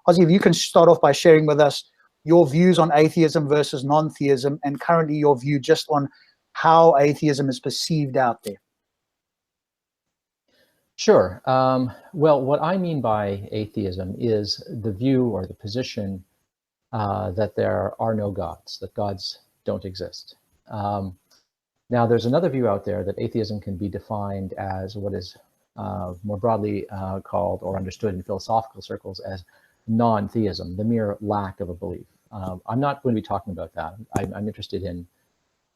Ozzy, if you can start off by sharing with us your views on atheism versus non-theism, and currently your view just on how atheism is perceived out there. Sure. Well, what I mean by atheism is the view or the position that there are no gods, that gods don't exist. Now, there's another view out there that atheism can be defined as what is more broadly called or understood in philosophical circles as non-theism, the mere lack of a belief. I'm not going to be talking about that. I'm interested in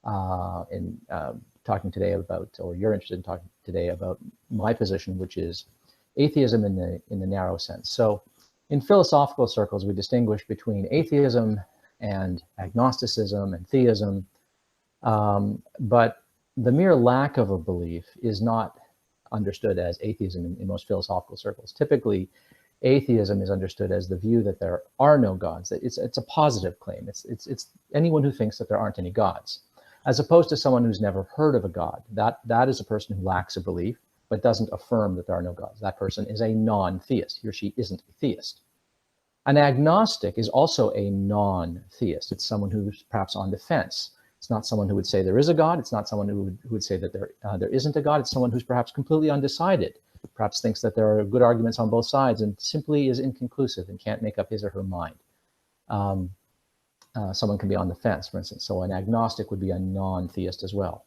talking today about, or you're interested in talking today about my position, which is atheism in the narrow sense. So, in philosophical circles, we distinguish between atheism and agnosticism and theism. But the mere lack of a belief is not understood as atheism in most philosophical circles. Typically, atheism is understood as the view that there are no gods. It's a positive claim. It's anyone who thinks that there aren't any gods, as opposed to someone who's never heard of a god. That is a person who lacks a belief, but doesn't affirm that there are no gods. That person is a non-theist. He or she isn't a theist. An agnostic is also a non-theist. It's someone who's perhaps on the fence. It's not someone who would say there is a God. It's not someone who would say that there isn't a God. It's someone who's perhaps completely undecided, perhaps thinks that there are good arguments on both sides and simply is inconclusive and can't make up his or her mind. Someone can be on the fence, for instance. So an agnostic would be a non-theist as well.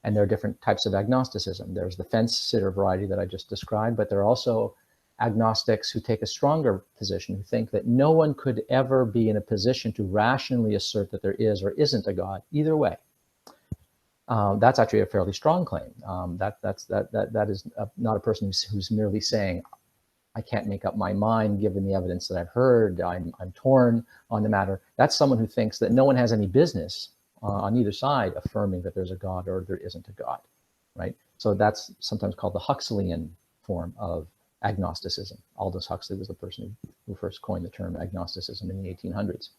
And there are different types of agnosticism. There's the fence-sitter variety that I just described, but there are also agnostics who take a stronger position, who think that no one could ever be in a position to rationally assert that there is or isn't a God, either way. That's actually a fairly strong claim. That is not a person who's merely saying, I can't make up my mind given the evidence that I've heard, I'm torn on the matter. That's someone who thinks that no one has any business on either side affirming that there's a God or there isn't a God, right? So that's sometimes called the Huxleyan form of agnosticism. Aldous Huxley was the person who first coined the term agnosticism in the 1800s.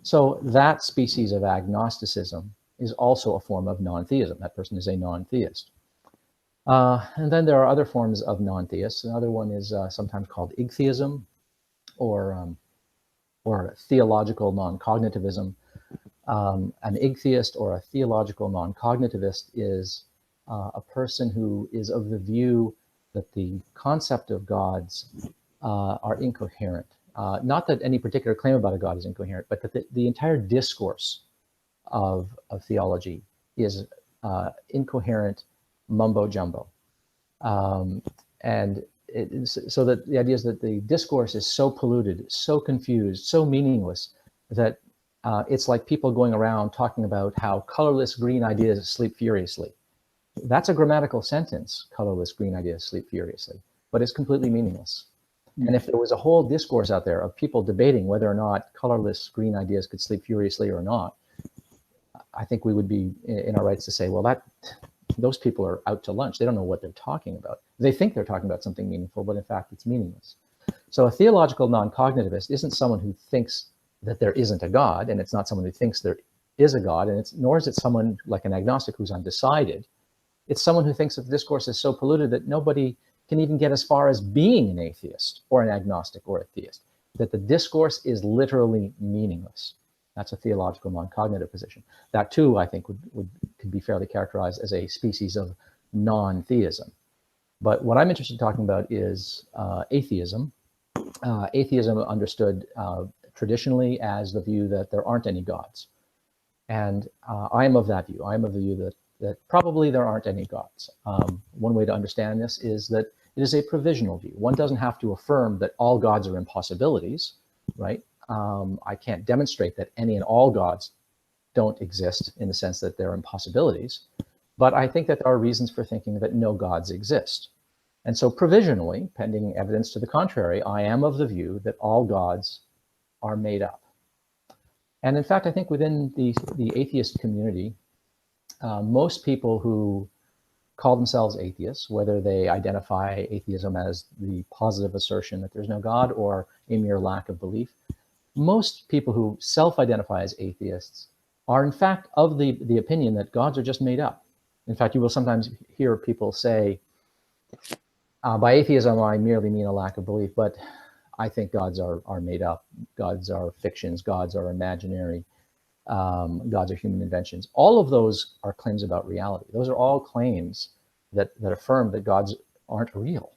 So that species of agnosticism is also a form of non-theism. That person is a non-theist. And then there are other forms of non-theists. Another one is sometimes called igtheism or theological non-cognitivism. An igtheist or a theological non-cognitivist is a person who is of the view that the concept of gods are incoherent. Not that any particular claim about a God is incoherent, but that the entire discourse of theology is incoherent mumbo jumbo. So that the idea is that the discourse is so polluted, so confused, so meaningless that it's like people going around talking about how colorless green ideas sleep furiously. That's a grammatical sentence, colorless green ideas sleep furiously, but it's completely meaningless. And if there was a whole discourse out there of people debating whether or not colorless green ideas could sleep furiously or not, I think we would be in our rights to say, well, those people are out to lunch. They don't know what they're talking about. They think they're talking about something meaningful, but in fact, it's meaningless. So a theological non-cognitivist isn't someone who thinks that there isn't a God, and it's not someone who thinks there is a God, and nor is it someone like an agnostic who's undecided. It's someone who thinks that the discourse is so polluted that nobody can even get as far as being an atheist or an agnostic or a theist, that the discourse is literally meaningless. That's a theological non-cognitive position. That too, I think, could be fairly characterized as a species of non-theism. But what I'm interested in talking about is atheism. Atheism understood traditionally as the view that there aren't any gods. And I am of that view. I am of the view that probably there aren't any gods. One way to understand this is that it is a provisional view. One doesn't have to affirm that all gods are impossibilities, right? I can't demonstrate that any and all gods don't exist in the sense that they're impossibilities, but I think that there are reasons for thinking that no gods exist. And so provisionally, pending evidence to the contrary, I am of the view that all gods are made up. And in fact, I think within the atheist community, most people who call themselves atheists, whether they identify atheism as the positive assertion that there's no God or a mere lack of belief, most people who self-identify as atheists are in fact of the opinion that gods are just made up. In fact, you will sometimes hear people say, by atheism, I merely mean a lack of belief, but I think gods are made up, gods are fictions, gods are imaginary, gods are human inventions. All of those are claims about reality. Those are all claims that affirm that gods aren't real.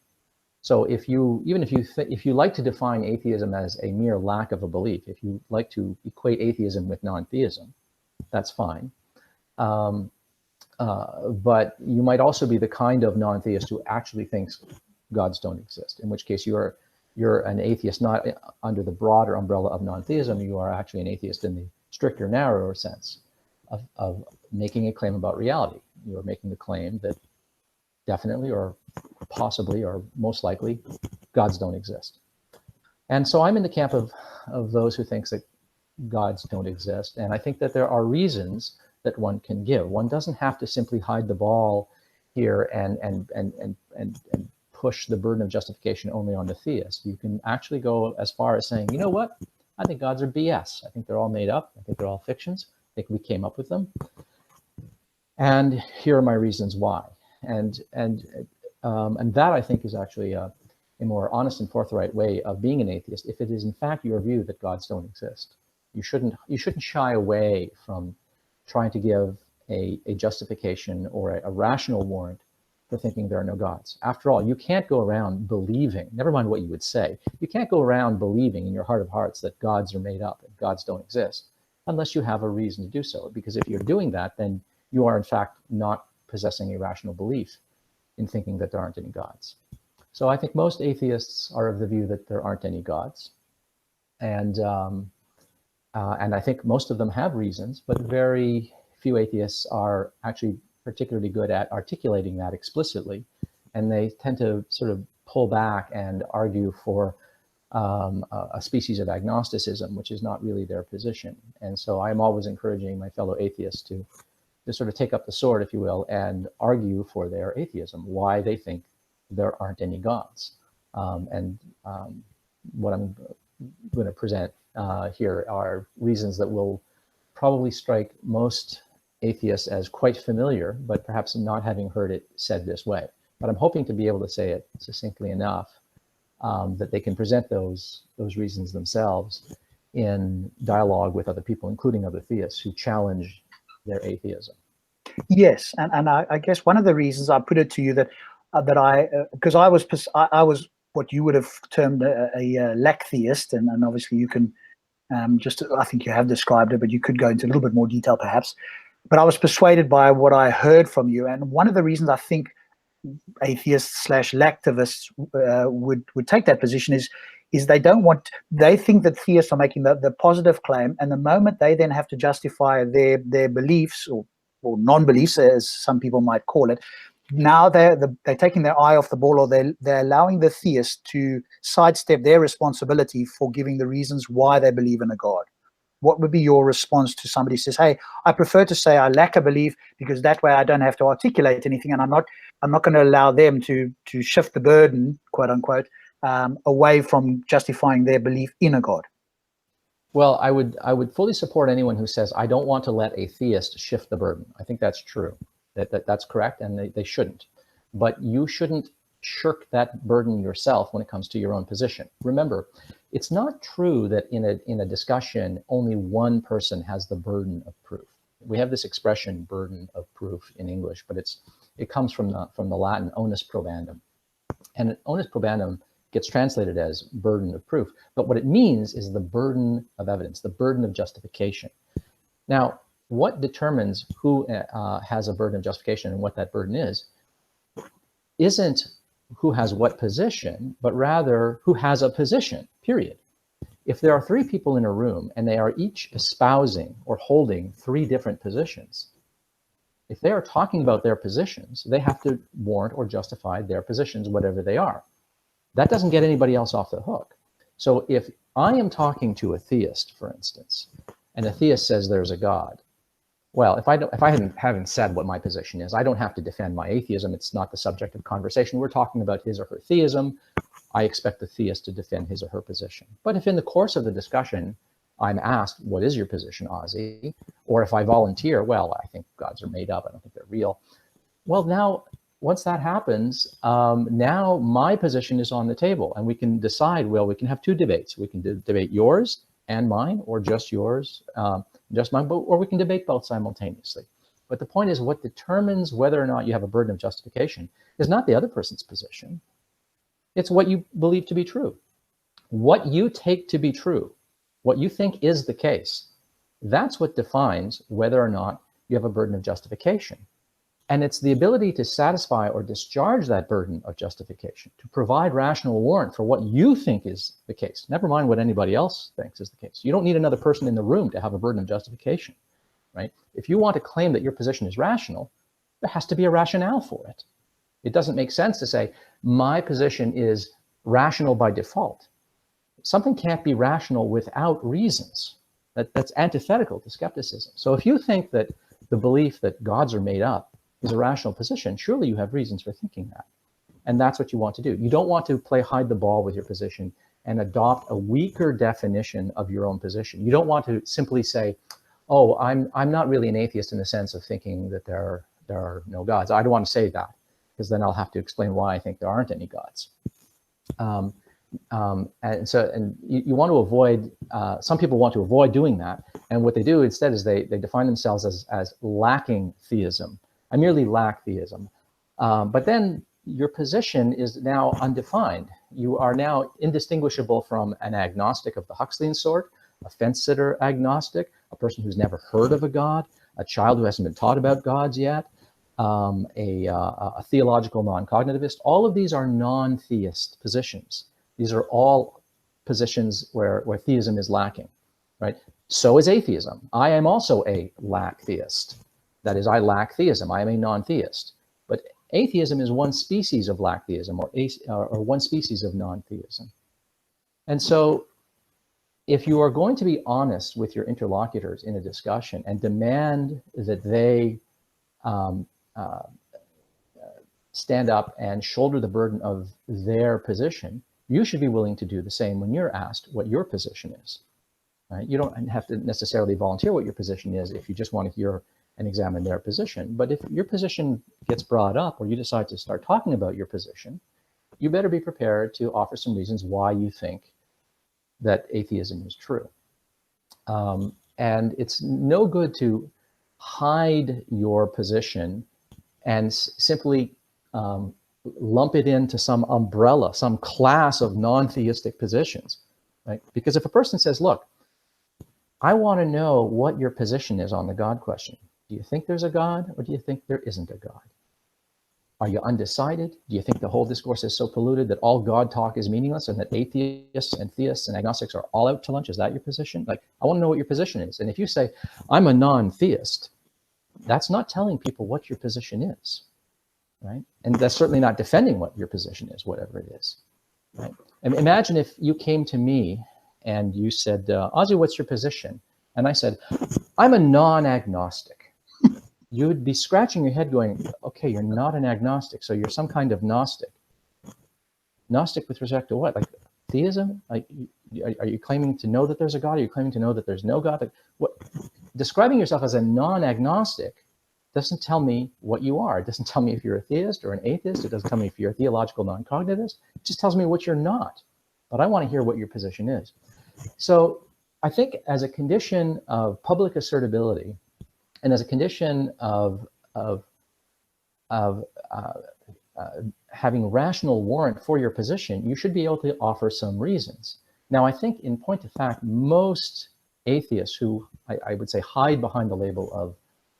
So if you like to define atheism as a mere lack of a belief, if you like to equate atheism with non-theism, that's fine. But you might also be the kind of non-theist who actually thinks gods don't exist, in which case you're an atheist not under the broader umbrella of non-theism. You are actually an atheist in the stricter, narrower sense of making a claim about reality. You are making the claim that definitely or possibly or most likely gods don't exist. And so I'm in the camp of those who thinks that gods don't exist. And I think that there are reasons that one can give. One doesn't have to simply hide the ball here and push the burden of justification only on the theist. You can actually go as far as saying, you know what? I think gods are BS. I think they're all made up. I think they're all fictions. I think we came up with them. And here are my reasons why. And that, I think, is actually a more honest and forthright way of being an atheist. If it is in fact your view that gods don't exist, you shouldn't shy away from trying to give a justification or a rational warrant for thinking there are no gods. After all, you can't go around believing, never mind what you would say, you can't go around believing in your heart of hearts that gods are made up and gods don't exist unless you have a reason to do so. Because if you're doing that, then you are in fact not possessing a rational belief in thinking that there aren't any gods. So I think most atheists are of the view that there aren't any gods. And I think most of them have reasons, but very few atheists are actually particularly good at articulating that explicitly. And they tend to sort of pull back and argue for a species of agnosticism, which is not really their position. And so I'm always encouraging my fellow atheists to sort of take up the sword, if you will, and argue for their atheism, why they think there aren't any gods. What I'm going to present here are reasons that will probably strike most atheists as quite familiar, but perhaps not having heard it said this way. But I'm hoping to be able to say it succinctly enough that they can present those reasons themselves in dialogue with other people, including other theists who challenge their atheism. Yes, and I guess one of the reasons I put it to you that because I was what you would have termed a lack theist, and obviously you can I think you have described it, but you could go into a little bit more detail perhaps. But I was persuaded by what I heard from you, and one of the reasons I think atheists / lacktivists would take that position is they think that theists are making the positive claim, and the moment they then have to justify their beliefs or non-beliefs, as some people might call it, now they're taking their eye off the ball, or they're allowing the theist to sidestep their responsibility for giving the reasons why they believe in a God. What would be your response to somebody who says, hey, I prefer to say I lack a belief because that way I don't have to articulate anything, and I'm not going to allow them to shift the burden, quote unquote, away from justifying their belief in a God? Well, I would fully support anyone who says, I don't want to let a theist shift the burden. I think that's true. That's correct, and they shouldn't. But you shouldn't shirk that burden yourself when it comes to your own position. Remember, it's not true that in a discussion, only one person has the burden of proof. We have this expression, burden of proof, in English, but it comes from the Latin onus probandum. And onus probandum gets translated as burden of proof, but what it means is the burden of evidence, the burden of justification. Now, what determines who has a burden of justification and what that burden is isn't who has what position, but rather who has a position, period. If there are three people in a room and they are each espousing or holding three different positions, if they are talking about their positions, they have to warrant or justify their positions, whatever they are. That doesn't get anybody else off the hook. So if I am talking to a theist, for instance, and a theist says there's a God, well, if I haven't said what my position is, I don't have to defend my atheism. It's not the subject of conversation. We're talking about his or her theism. I expect the theist to defend his or her position. But if in the course of the discussion, I'm asked, what is your position, Ozzy? Or if I volunteer, well, I think gods are made up. I don't think they're real. Well, now once that happens, now my position is on the table, and we can decide, well, we can have two debates. We can debate yours and mine, or just yours, just mine, or we can debate both simultaneously. But the point is, what determines whether or not you have a burden of justification is not the other person's position. It's what you believe to be true. What you take to be true, what you think is the case, that's what defines whether or not you have a burden of justification. And it's the ability to satisfy or discharge that burden of justification, to provide rational warrant for what you think is the case, never mind what anybody else thinks is the case. You don't need another person in the room to have a burden of justification, right? If you want to claim that your position is rational, there has to be a rationale for it. It doesn't make sense to say, my position is rational by default. Something can't be rational without reasons. That's antithetical to skepticism. So if you think that the belief that gods are made up is a rational position, surely you have reasons for thinking that. And that's what you want to do. You don't want to play hide the ball with your position and adopt a weaker definition of your own position. You don't want to simply say, oh, I'm not really an atheist in the sense of thinking that there are no gods. I don't want to say that, because then I'll have to explain why I think there aren't any gods. And you want to avoid, some people want to avoid doing that. And what they do instead is they define themselves as lacking theism. I merely lack theism. But then your position is now undefined. You are now indistinguishable from an agnostic of the Huxleyan sort, a fence-sitter agnostic, a person who's never heard of a god, a child who hasn't been taught about gods yet, a theological non-cognitivist. All of these are non-theist positions. These are all positions where theism is lacking, right? So is atheism. I am also a lack theist. That is, I lack theism. I am a non-theist. But atheism is one species of lack theism, or one species of non-theism. And so if you are going to be honest with your interlocutors in a discussion and demand that they stand up and shoulder the burden of their position, you should be willing to do the same when you're asked what your position is. Right? You don't have to necessarily volunteer what your position is if you just want to hear and examine their position. But if your position gets brought up, or you decide to start talking about your position, you better be prepared to offer some reasons why you think that atheism is true. And it's no good to hide your position and simply lump it into some umbrella, some class of non-theistic positions, right? Because if a person says, look, I want to know what your position is on the God question. Do you think there's a God, or do you think there isn't a God? Are you undecided? Do you think the whole discourse is so polluted that all God talk is meaningless and that atheists and theists and agnostics are all out to lunch? Is that your position? Like, I want to know what your position is. And if you say, I'm a non-theist, that's not telling people what your position is, right? And that's certainly not defending what your position is, whatever it is, right? And imagine if you came to me and you said, Ozzy, what's your position? And I said, I'm a non-agnostic. You would be scratching your head going, okay, you're not an agnostic, so you're some kind of Gnostic. Gnostic with respect to what? Like theism? Like, are you claiming to know that there's a God? Are you claiming to know that there's no God? Like, what? Describing yourself as a non-agnostic doesn't tell me what you are. It doesn't tell me if you're a theist or an atheist. It doesn't tell me if you're a theological non-cognitivist. It just tells me what you're not. But I want to hear what your position is. So I think as a condition of public assertability, and as a condition of having rational warrant for your position, you should be able to offer some reasons. Now, I think in point of fact, most atheists who I would say hide behind the label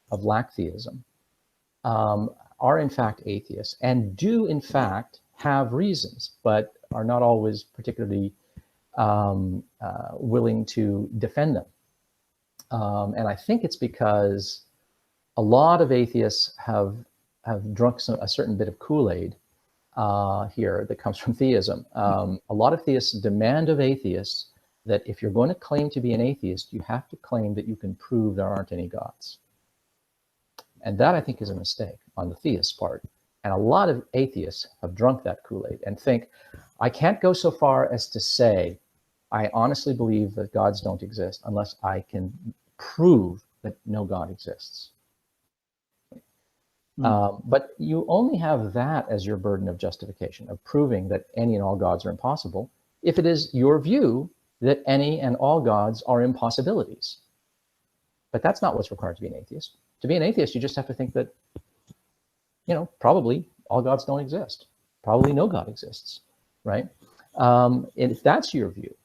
of lack theism are in fact atheists and do in fact have reasons, but are not always particularly willing to defend them. And I think it's because a lot of atheists have drunk a certain bit of Kool-Aid here that comes from theism. A lot of theists demand of atheists that if you're going to claim to be an atheist, you have to claim that you can prove there aren't any gods. And that, I think, is a mistake on the theist part. And a lot of atheists have drunk that Kool-Aid and think, I can't go so far as to say, I honestly believe that gods don't exist unless I can prove that no God exists. But you only have that as your burden of justification, of proving that any and all gods are impossible, if it is your view that any and all gods are impossibilities. But that's not what's required to be an atheist. To be an atheist, you just have to think that, you know, probably all gods don't exist. Probably no God exists, right? And if that's your view,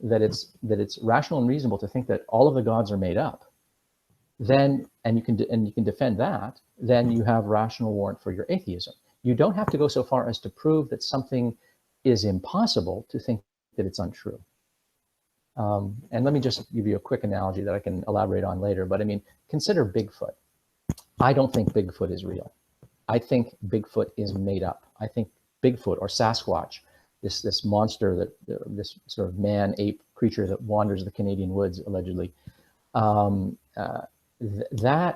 that it's rational and reasonable to think that all of the gods are made up, then and you can defend that, then you have rational warrant for your atheism. You don't have to go so far as to prove that something is impossible to think that it's untrue. And let me just give you a quick analogy that I can elaborate on later. But I mean, consider Bigfoot. I don't think Bigfoot is real. I think Bigfoot is made up. I think Bigfoot or Sasquatch, this monster, that this sort of man-ape creature that wanders the Canadian woods allegedly, that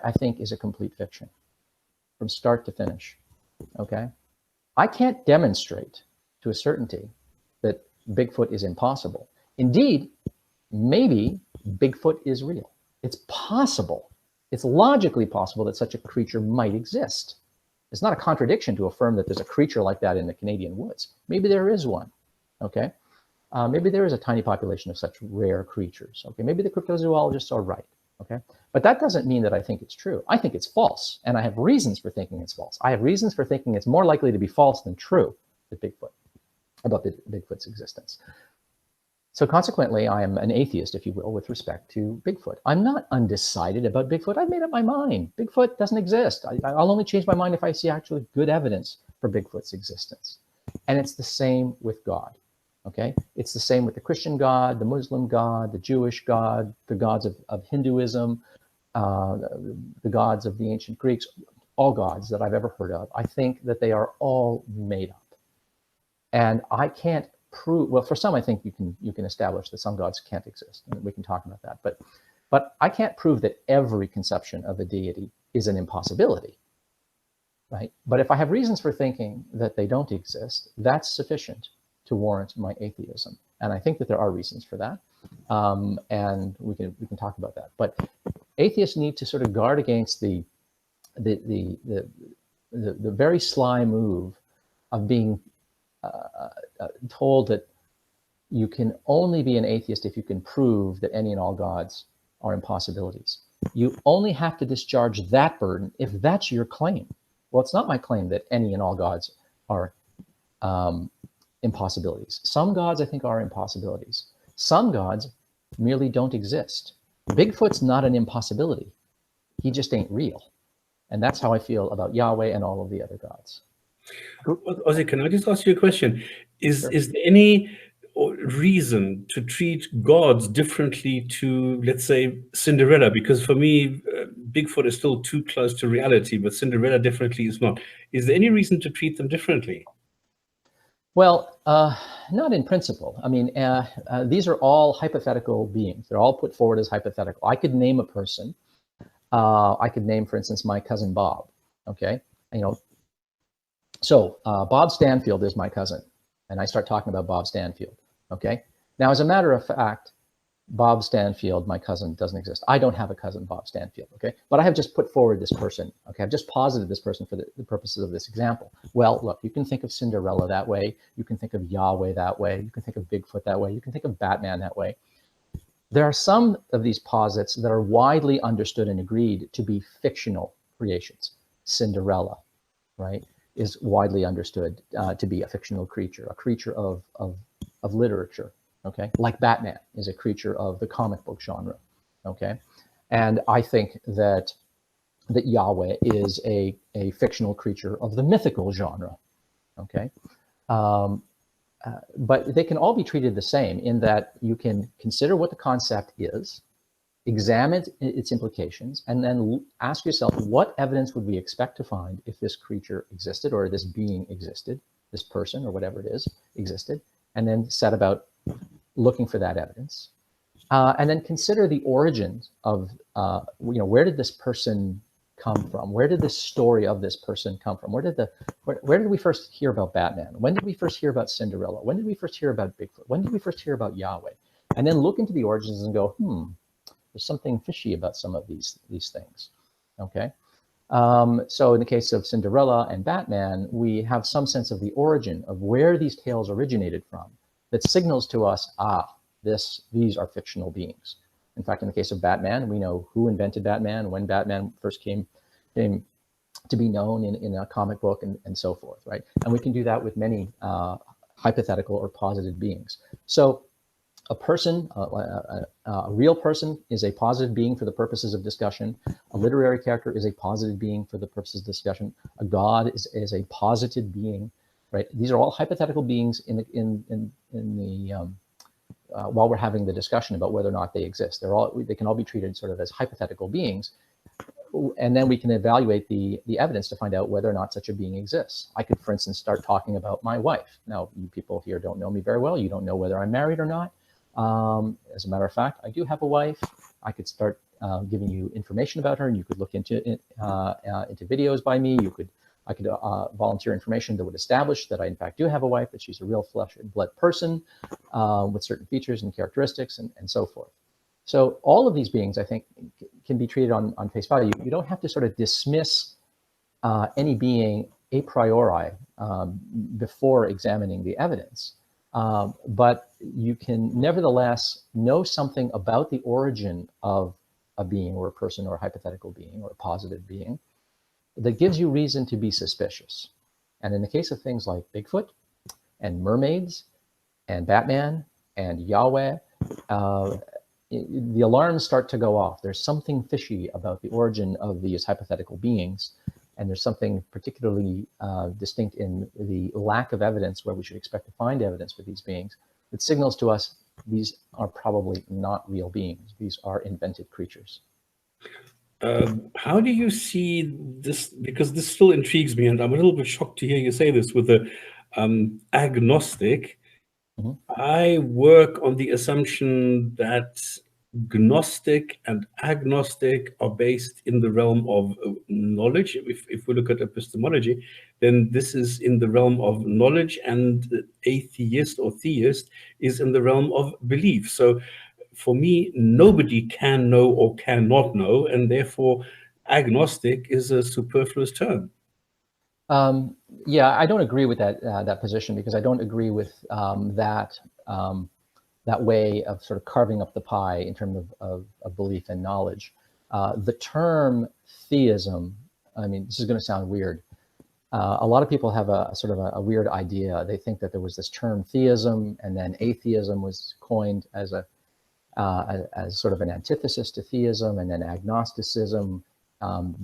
I think is a complete fiction from start to finish. Okay, I can't demonstrate to a certainty that Bigfoot is impossible. Indeed, maybe Bigfoot is real. It's possible. It's logically possible that such a creature might exist. It's not a contradiction to affirm that there's a creature like that in the Canadian woods. Maybe there is one, okay? Maybe there is a tiny population of such rare creatures, okay? Maybe the cryptozoologists are right, okay? But that doesn't mean that I think it's true. I think it's false, and I have reasons for thinking it's false. I have reasons for thinking it's more likely to be false than true that about Bigfoot's existence. So consequently, I am an atheist, if you will, with respect to Bigfoot. I'm not undecided about Bigfoot. I've made up my mind. Bigfoot doesn't exist. I'll only change my mind if I see actually good evidence for Bigfoot's existence. And it's the same with God, okay? It's the same with the Christian God, the Muslim God, the Jewish God, the gods of Hinduism, the gods of the ancient Greeks, all gods that I've ever heard of. I think that they are all made up. And I can't prove, well, for some, I think you can establish that some gods can't exist, and we can talk about that. But I can't prove that every conception of a deity is an impossibility, right? But if I have reasons for thinking that they don't exist, that's sufficient to warrant my atheism, and I think that there are reasons for that, and we can talk about that. But atheists need to sort of guard against the very sly move of being told that you can only be an atheist if you can prove that any and all gods are impossibilities. You only have to discharge that burden if that's your claim. Well, it's not my claim that any and all gods are impossibilities. Some gods, I think, are impossibilities. Some gods merely don't exist. Bigfoot's not an impossibility. He just ain't real. And that's how I feel about Yahweh and all of the other gods. Ozzy, can I just ask you a question? Sure. Is there any reason to treat gods differently to, let's say, Cinderella? Because for me, Bigfoot is still too close to reality, but Cinderella definitely is not. Is there any reason to treat them differently? Well, not in principle. I mean, these are all hypothetical beings. They're all put forward as hypothetical. I could name a person. I could name, for instance, my cousin Bob. Okay, you know. So Bob Stanfield is my cousin, and I start talking about Bob Stanfield, okay? Now, as a matter of fact, Bob Stanfield, my cousin, doesn't exist. I don't have a cousin, Bob Stanfield, okay? But I have just put forward this person, okay? I've just posited this person for the purposes of this example. Well, look, you can think of Cinderella that way. You can think of Yahweh that way. You can think of Bigfoot that way. You can think of Batman that way. There are some of these posits that are widely understood and agreed to be fictional creations. Cinderella, right, is widely understood to be a fictional creature, a creature of literature, okay? Like Batman is a creature of the comic book genre, okay? And I think that Yahweh is a fictional creature of the mythical genre, okay? But they can all be treated the same in that you can consider what the concept is, examine its implications, and then ask yourself, what evidence would we expect to find if this creature existed, or this being existed, this person, or whatever it is, existed, and then set about looking for that evidence. And then consider the origins of, where did this person come from? Where did the story of this person come from? Where did we first hear about Batman? When did we first hear about Cinderella? When did we first hear about Bigfoot? When did we first hear about Yahweh? And then look into the origins and go, there's something fishy about some of these things, okay? So in the case of Cinderella and Batman, we have some sense of the origin of where these tales originated from that signals to us, these are fictional beings. In fact, in the case of Batman, we know who invented Batman, when Batman first came to be known in a comic book, and so forth, right? And we can do that with many hypothetical or posited beings. So a person, a real person, is a positive being for the purposes of discussion. A literary character is a positive being for the purposes of discussion. A god is a posited being, right? These are all hypothetical beings while we're having the discussion about whether or not they exist. They can all be treated sort of as hypothetical beings, and then we can evaluate the evidence to find out whether or not such a being exists. I could, for instance, start talking about my wife. Now, you people here don't know me very well. You don't know whether I'm married or not. As a matter of fact, I do have a wife. I could start giving you information about her, and you could look into videos by me. I could volunteer information that would establish that I in fact do have a wife, that she's a real flesh and blood person with certain features and characteristics, and so forth. So all of these beings, I think, can be treated on face value. You don't have to sort of dismiss any being a priori before examining the evidence. But you can nevertheless know something about the origin of a being or a person or a hypothetical being or a positive being that gives you reason to be suspicious. And in the case of things like Bigfoot and mermaids and Batman and Yahweh, the alarms start to go off. There's something fishy about the origin of these hypothetical beings, and there's something particularly distinct in the lack of evidence where we should expect to find evidence for these beings that signals to us these are probably not real beings. These are invented creatures. How do you see this? Because this still intrigues me, and I'm a little bit shocked to hear you say this with the agnostic. Mm-hmm. I work on the assumption that Gnostic and agnostic are based in the realm of knowledge. If we look at epistemology, then this is in the realm of knowledge, and atheist or theist is in the realm of belief. So for me, nobody can know or cannot know, and therefore agnostic is a superfluous term. Yeah, I don't agree with that position, because I don't agree with that way of sort of carving up the pie in terms of belief and knowledge. The term theism, I mean, this is going to sound weird. A lot of people have a sort of a weird idea. They think that there was this term theism, and then atheism was coined as sort of an antithesis to theism, and then agnosticism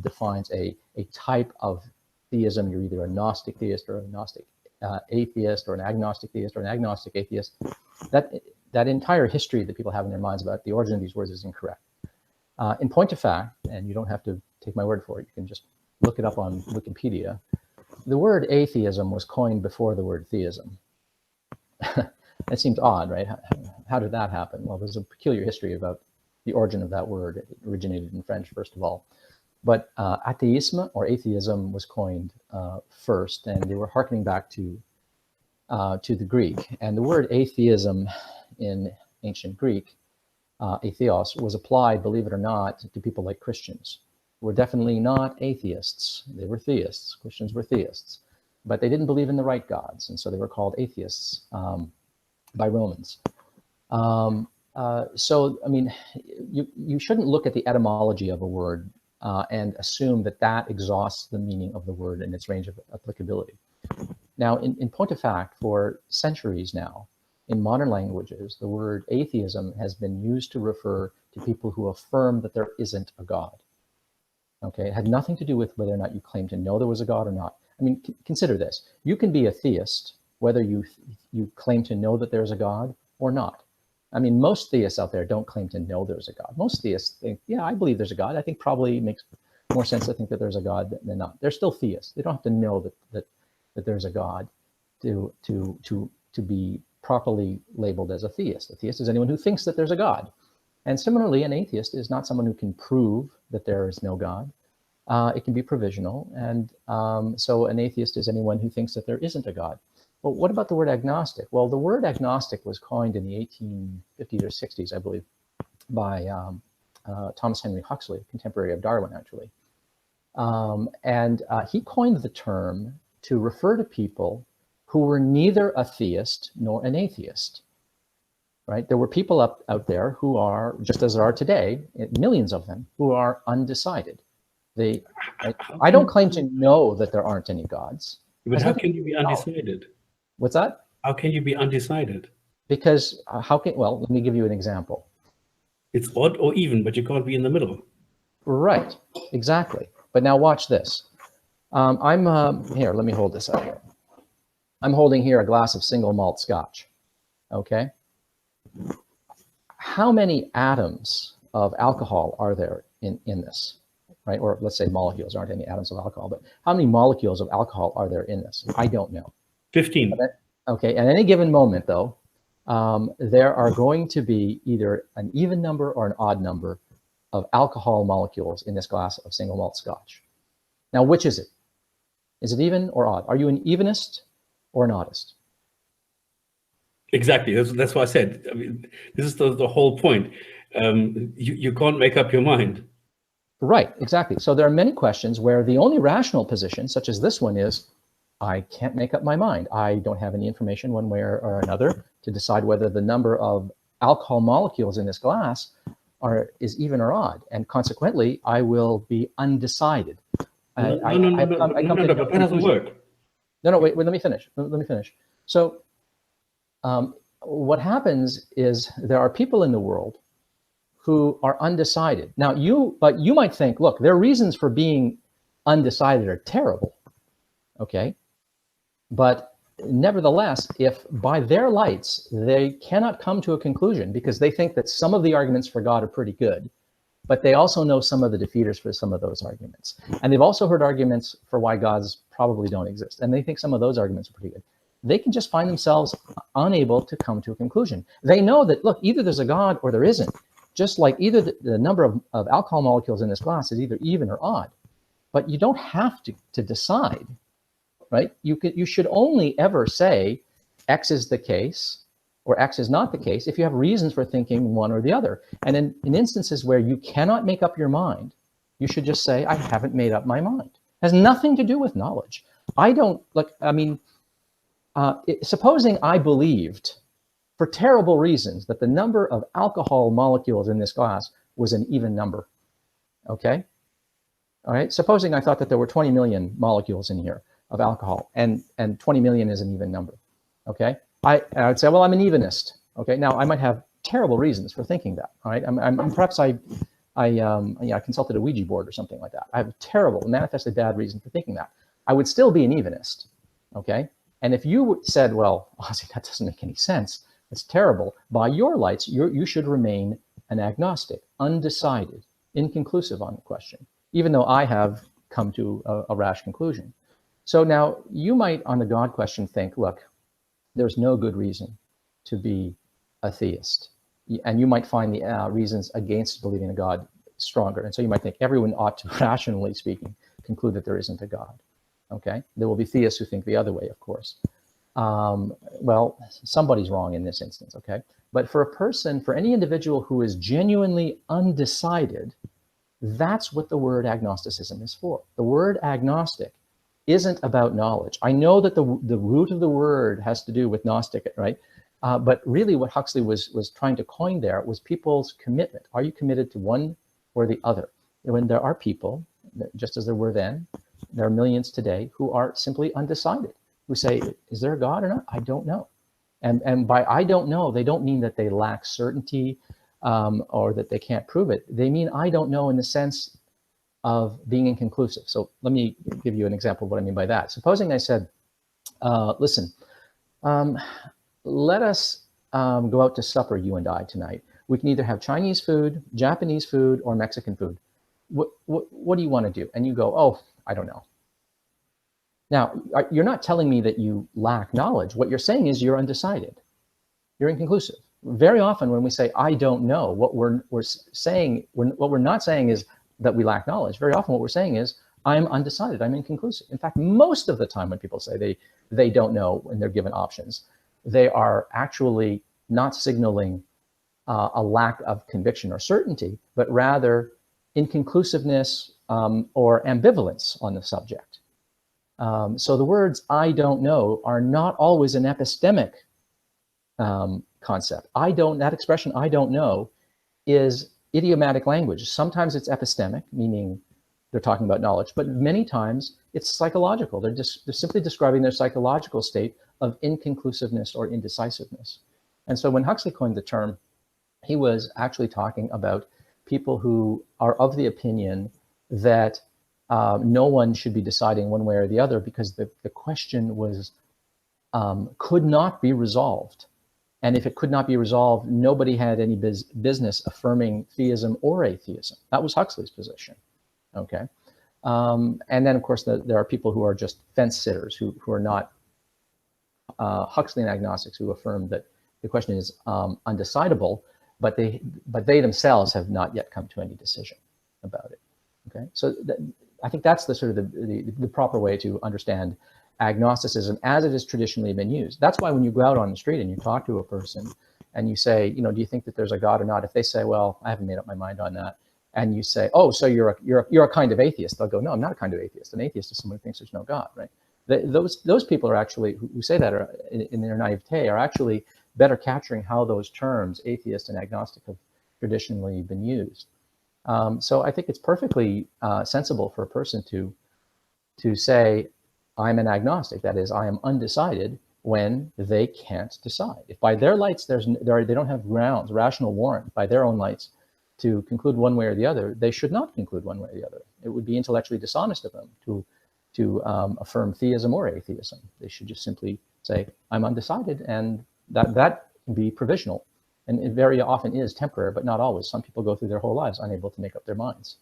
defines a type of theism. You're either a Gnostic theist or a Gnostic atheist, or an agnostic theist or an agnostic atheist. That entire history that people have in their minds about the origin of these words is incorrect. In point of fact, and you don't have to take my word for it, you can just look it up on Wikipedia, the word atheism was coined before the word theism. It seems odd, right? How did that happen? Well, there's a peculiar history about the origin of that word. It originated in French, first of all. But atheism or atheism was coined first, and they were hearkening back to the Greek. And the word atheism in ancient Greek, atheos, was applied, believe it or not, to people like Christians, who were definitely not atheists. They were theists. Christians were theists. But they didn't believe in the right gods, and so they were called atheists by Romans. So, I mean, you shouldn't look at the etymology of a word and assume that that exhausts the meaning of the word and its range of applicability. Now, in point of fact, for centuries now, in modern languages, the word atheism has been used to refer to people who affirm that there isn't a God. Okay, it had nothing to do with whether or not you claim to know there was a God or not. I mean, consider this. You can be a theist whether you claim to know that there's a God or not. I mean, most theists out there don't claim to know there's a God. Most theists think, yeah, I believe there's a God. I think probably makes more sense to think that there's a God than not. They're still theists. They don't have to know that there's a God to be properly labeled as a theist. A theist is anyone who thinks that there's a God. And similarly, an atheist is not someone who can prove that there is no God. It can be provisional. And so an atheist is anyone who thinks that there isn't a God. Well, what about the word agnostic? Well, the word agnostic was coined in the 1850s or 60s, I believe, by Thomas Henry Huxley, contemporary of Darwin, actually. He coined the term to refer to people who were neither a theist nor an atheist. Right? There were people out there who are, just as there are today, millions of them, who are undecided. I don't claim to know that there aren't any gods. But how can you be undecided? What's that? How can you be undecided? Because well, let me give you an example. It's odd or even, but you can't be in the middle. Right, exactly. But now watch this. Here, let me hold this up here. I'm holding here a glass of single malt scotch, okay? How many atoms of alcohol are there in this, right? Or let's say molecules, aren't any atoms of alcohol, but how many molecules of alcohol are there in this? I don't know. 15. Okay, at any given moment though, there are going to be either an even number or an odd number of alcohol molecules in this glass of single malt scotch. Now, which is it? Is it even or odd? Are you an evenist or an oddist? Exactly. That's what I said. I mean, this is the whole point. You can't make up your mind. Right, exactly. So there are many questions where the only rational position, such as this one, is I can't make up my mind. I don't have any information one way or another to decide whether the number of alcohol molecules in this glass is even or odd, and consequently, I will be undecided. No, that doesn't work. No, wait, let me finish. Let me finish. So what happens is there are people in the world who are undecided. Now, you might think, look, their reasons for being undecided are terrible, okay? But nevertheless, if by their lights, they cannot come to a conclusion because they think that some of the arguments for God are pretty good, but they also know some of the defeaters for some of those arguments. And they've also heard arguments for why gods probably don't exist. And they think some of those arguments are pretty good. They can just find themselves unable to come to a conclusion. They know that, look, either there's a God or there isn't. Just like either the number of alcohol molecules in this glass is either even or odd. But you don't have to decide, right? You should only ever say X is the case or X is not the case if you have reasons for thinking one or the other. And in instances where you cannot make up your mind, you should just say, I haven't made up my mind. It has nothing to do with knowledge. Supposing I believed, for terrible reasons, that the number of alcohol molecules in this glass was an even number, okay? All right, supposing I thought that there were 20 million molecules in here of alcohol, and 20 million is an even number, okay? I'd say, well, I'm an evenist, okay? Now, I might have terrible reasons for thinking that, all right? Perhaps I consulted a Ouija board or something like that. I have a terrible, manifestly bad reason for thinking that. I would still be an evenist, okay? And if you said, well, Ozzy, that doesn't make any sense, it's terrible, by your lights, you should remain an agnostic, undecided, inconclusive on the question, even though I have come to a rash conclusion. So now you might, on the God question, think, look, there's no good reason to be a theist. And you might find the reasons against believing in God stronger. And so you might think everyone ought to, rationally speaking, conclude that there isn't a God. Okay, there will be theists who think the other way, of course. Well, somebody's wrong in this instance, okay? But for a person, for any individual who is genuinely undecided, that's what the word agnosticism is for. The word agnostic isn't about knowledge. I know that the root of the word has to do with Gnostic, right? But really what Huxley was trying to coin there was people's commitment. Are you committed to one or the other? When there are people, just as there were then, there are millions today who are simply undecided, who say, is there a God or not? I don't know. And by I don't know, they don't mean that they lack certainty or that they can't prove it. They mean I don't know in the sense of being inconclusive. So let me give you an example of what I mean by that. Supposing I said, listen, let us go out to supper, you and I, tonight. We can either have Chinese food, Japanese food, or Mexican food. What do you want to do? And you go, oh, I don't know. Now, you're not telling me that you lack knowledge. What you're saying is you're undecided. You're inconclusive. Very often when we say, I don't know, what we're saying, what we're not saying is that we lack knowledge. Very often what we're saying is, I'm undecided, I'm inconclusive. In fact, most of the time when people say they don't know when they're given options, they are actually not signaling a lack of conviction or certainty, but rather inconclusiveness or ambivalence on the subject. So the words "I don't know" are not always an epistemic concept. That expression "I don't know" is idiomatic language. Sometimes it's epistemic, meaning they're talking about knowledge, but many times it's psychological. They're simply describing their psychological state of inconclusiveness or indecisiveness. And so when Huxley coined the term, he was actually talking about people who are of the opinion that no one should be deciding one way or the other because the question was could not be resolved. And if it could not be resolved, nobody had any business affirming theism or atheism. That was Huxley's position. Okay. And then, of course, there are people who are just fence sitters who are not Huxleyan agnostics, who affirm that the question is undecidable, but they themselves have not yet come to any decision about it. Okay. So I think that's the sort of the proper way to understand agnosticism as it has traditionally been used. That's why when you go out on the street and you talk to a person and you say, do you think that there's a God or not? If they say, well, I haven't made up my mind on that, and you say, oh, so you're a kind of atheist, they'll go, no, I'm not a kind of atheist. An atheist is someone who thinks there's no God, right? Those people are actually, who say that are, in their naivete, are actually better capturing how those terms, atheist and agnostic, have traditionally been used. So I think it's perfectly sensible for a person to say, I'm an agnostic. That is, I am undecided when they can't decide. If by their lights they don't have grounds, rational warrant by their own lights to conclude one way or the other, they should not conclude one way or the other. It would be intellectually dishonest of them to affirm theism or atheism. They should just simply say, I'm undecided, and that can be provisional. And it very often is temporary, but not always. Some people go through their whole lives unable to make up their minds.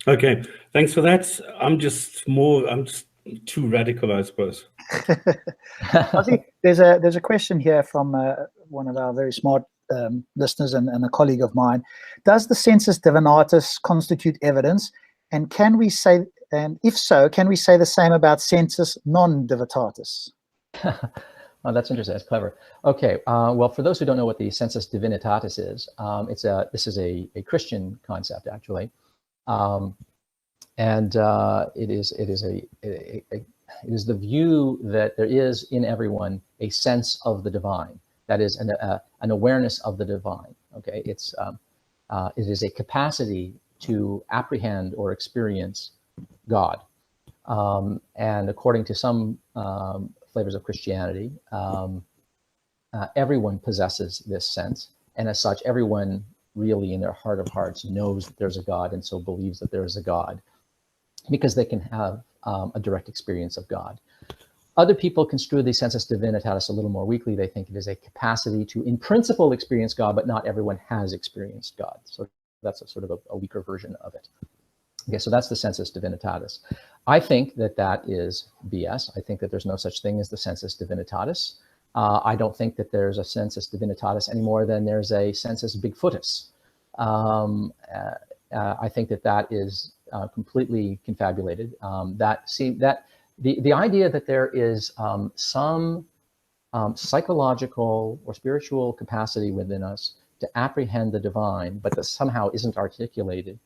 Okay, thanks for that. I'm just too radical, I suppose. I think there's a question here from one of our very smart listeners and a colleague of mine. Does the sensus divinitatis constitute evidence? And can we say, and if so, can we say the same about sensus non-divinitatis? Oh, that's interesting. That's clever. Okay. Well, for those who don't know what the sensus divinitatis is, this is a Christian concept, actually. And it is the view that there is in everyone a sense of the divine. That is an awareness of the divine. Okay, it is a capacity to apprehend or experience God. And according to some flavors of Christianity, everyone possesses this sense, and as such, everyone really in their heart of hearts knows that there's a God, and so believes that there is a God, because they can have a direct experience of God. Other people construe the sensus divinitatis a little more weakly. They think it is a capacity to, in principle, experience God, but not everyone has experienced God. So that's a sort of a weaker version of it. Okay, so that's the sensus divinitatis. I think that is BS. I think that there's no such thing as the sensus divinitatis. I don't think that there's a sensus divinitatis any more than there's a sensus bigfootus. I think that is completely confabulated. The idea that there is some psychological or spiritual capacity within us to apprehend the divine, but that somehow isn't articulated,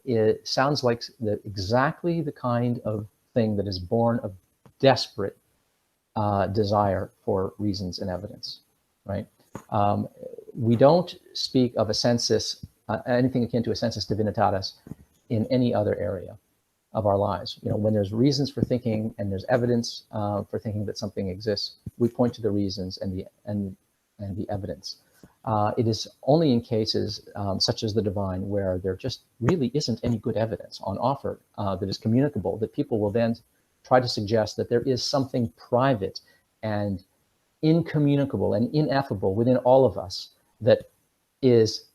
it sounds like exactly the kind of thing that is born of desperate desire for reasons and evidence, right? We don't speak of a sensus, anything akin to a sensus divinitatis, in any other area of our lives. When there's reasons for thinking and there's evidence for thinking that something exists, we point to the reasons and the evidence. It is only in cases such as the divine, where there just really isn't any good evidence on offer that is communicable, that people will then try to suggest that there is something private and incommunicable and ineffable within all of us that is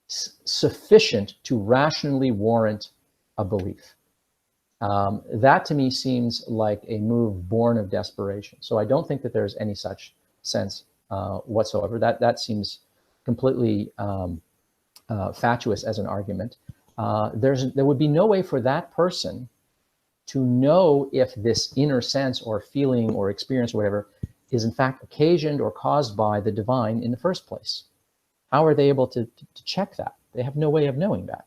sufficient to rationally warrant a belief. That to me seems like a move born of desperation. So I don't think that there's any such sense whatsoever. That seems completely fatuous as an argument. There would be no way for that person to know if this inner sense or feeling or experience or whatever is in fact occasioned or caused by the divine in the first place. How are they able to check that? They have no way of knowing that,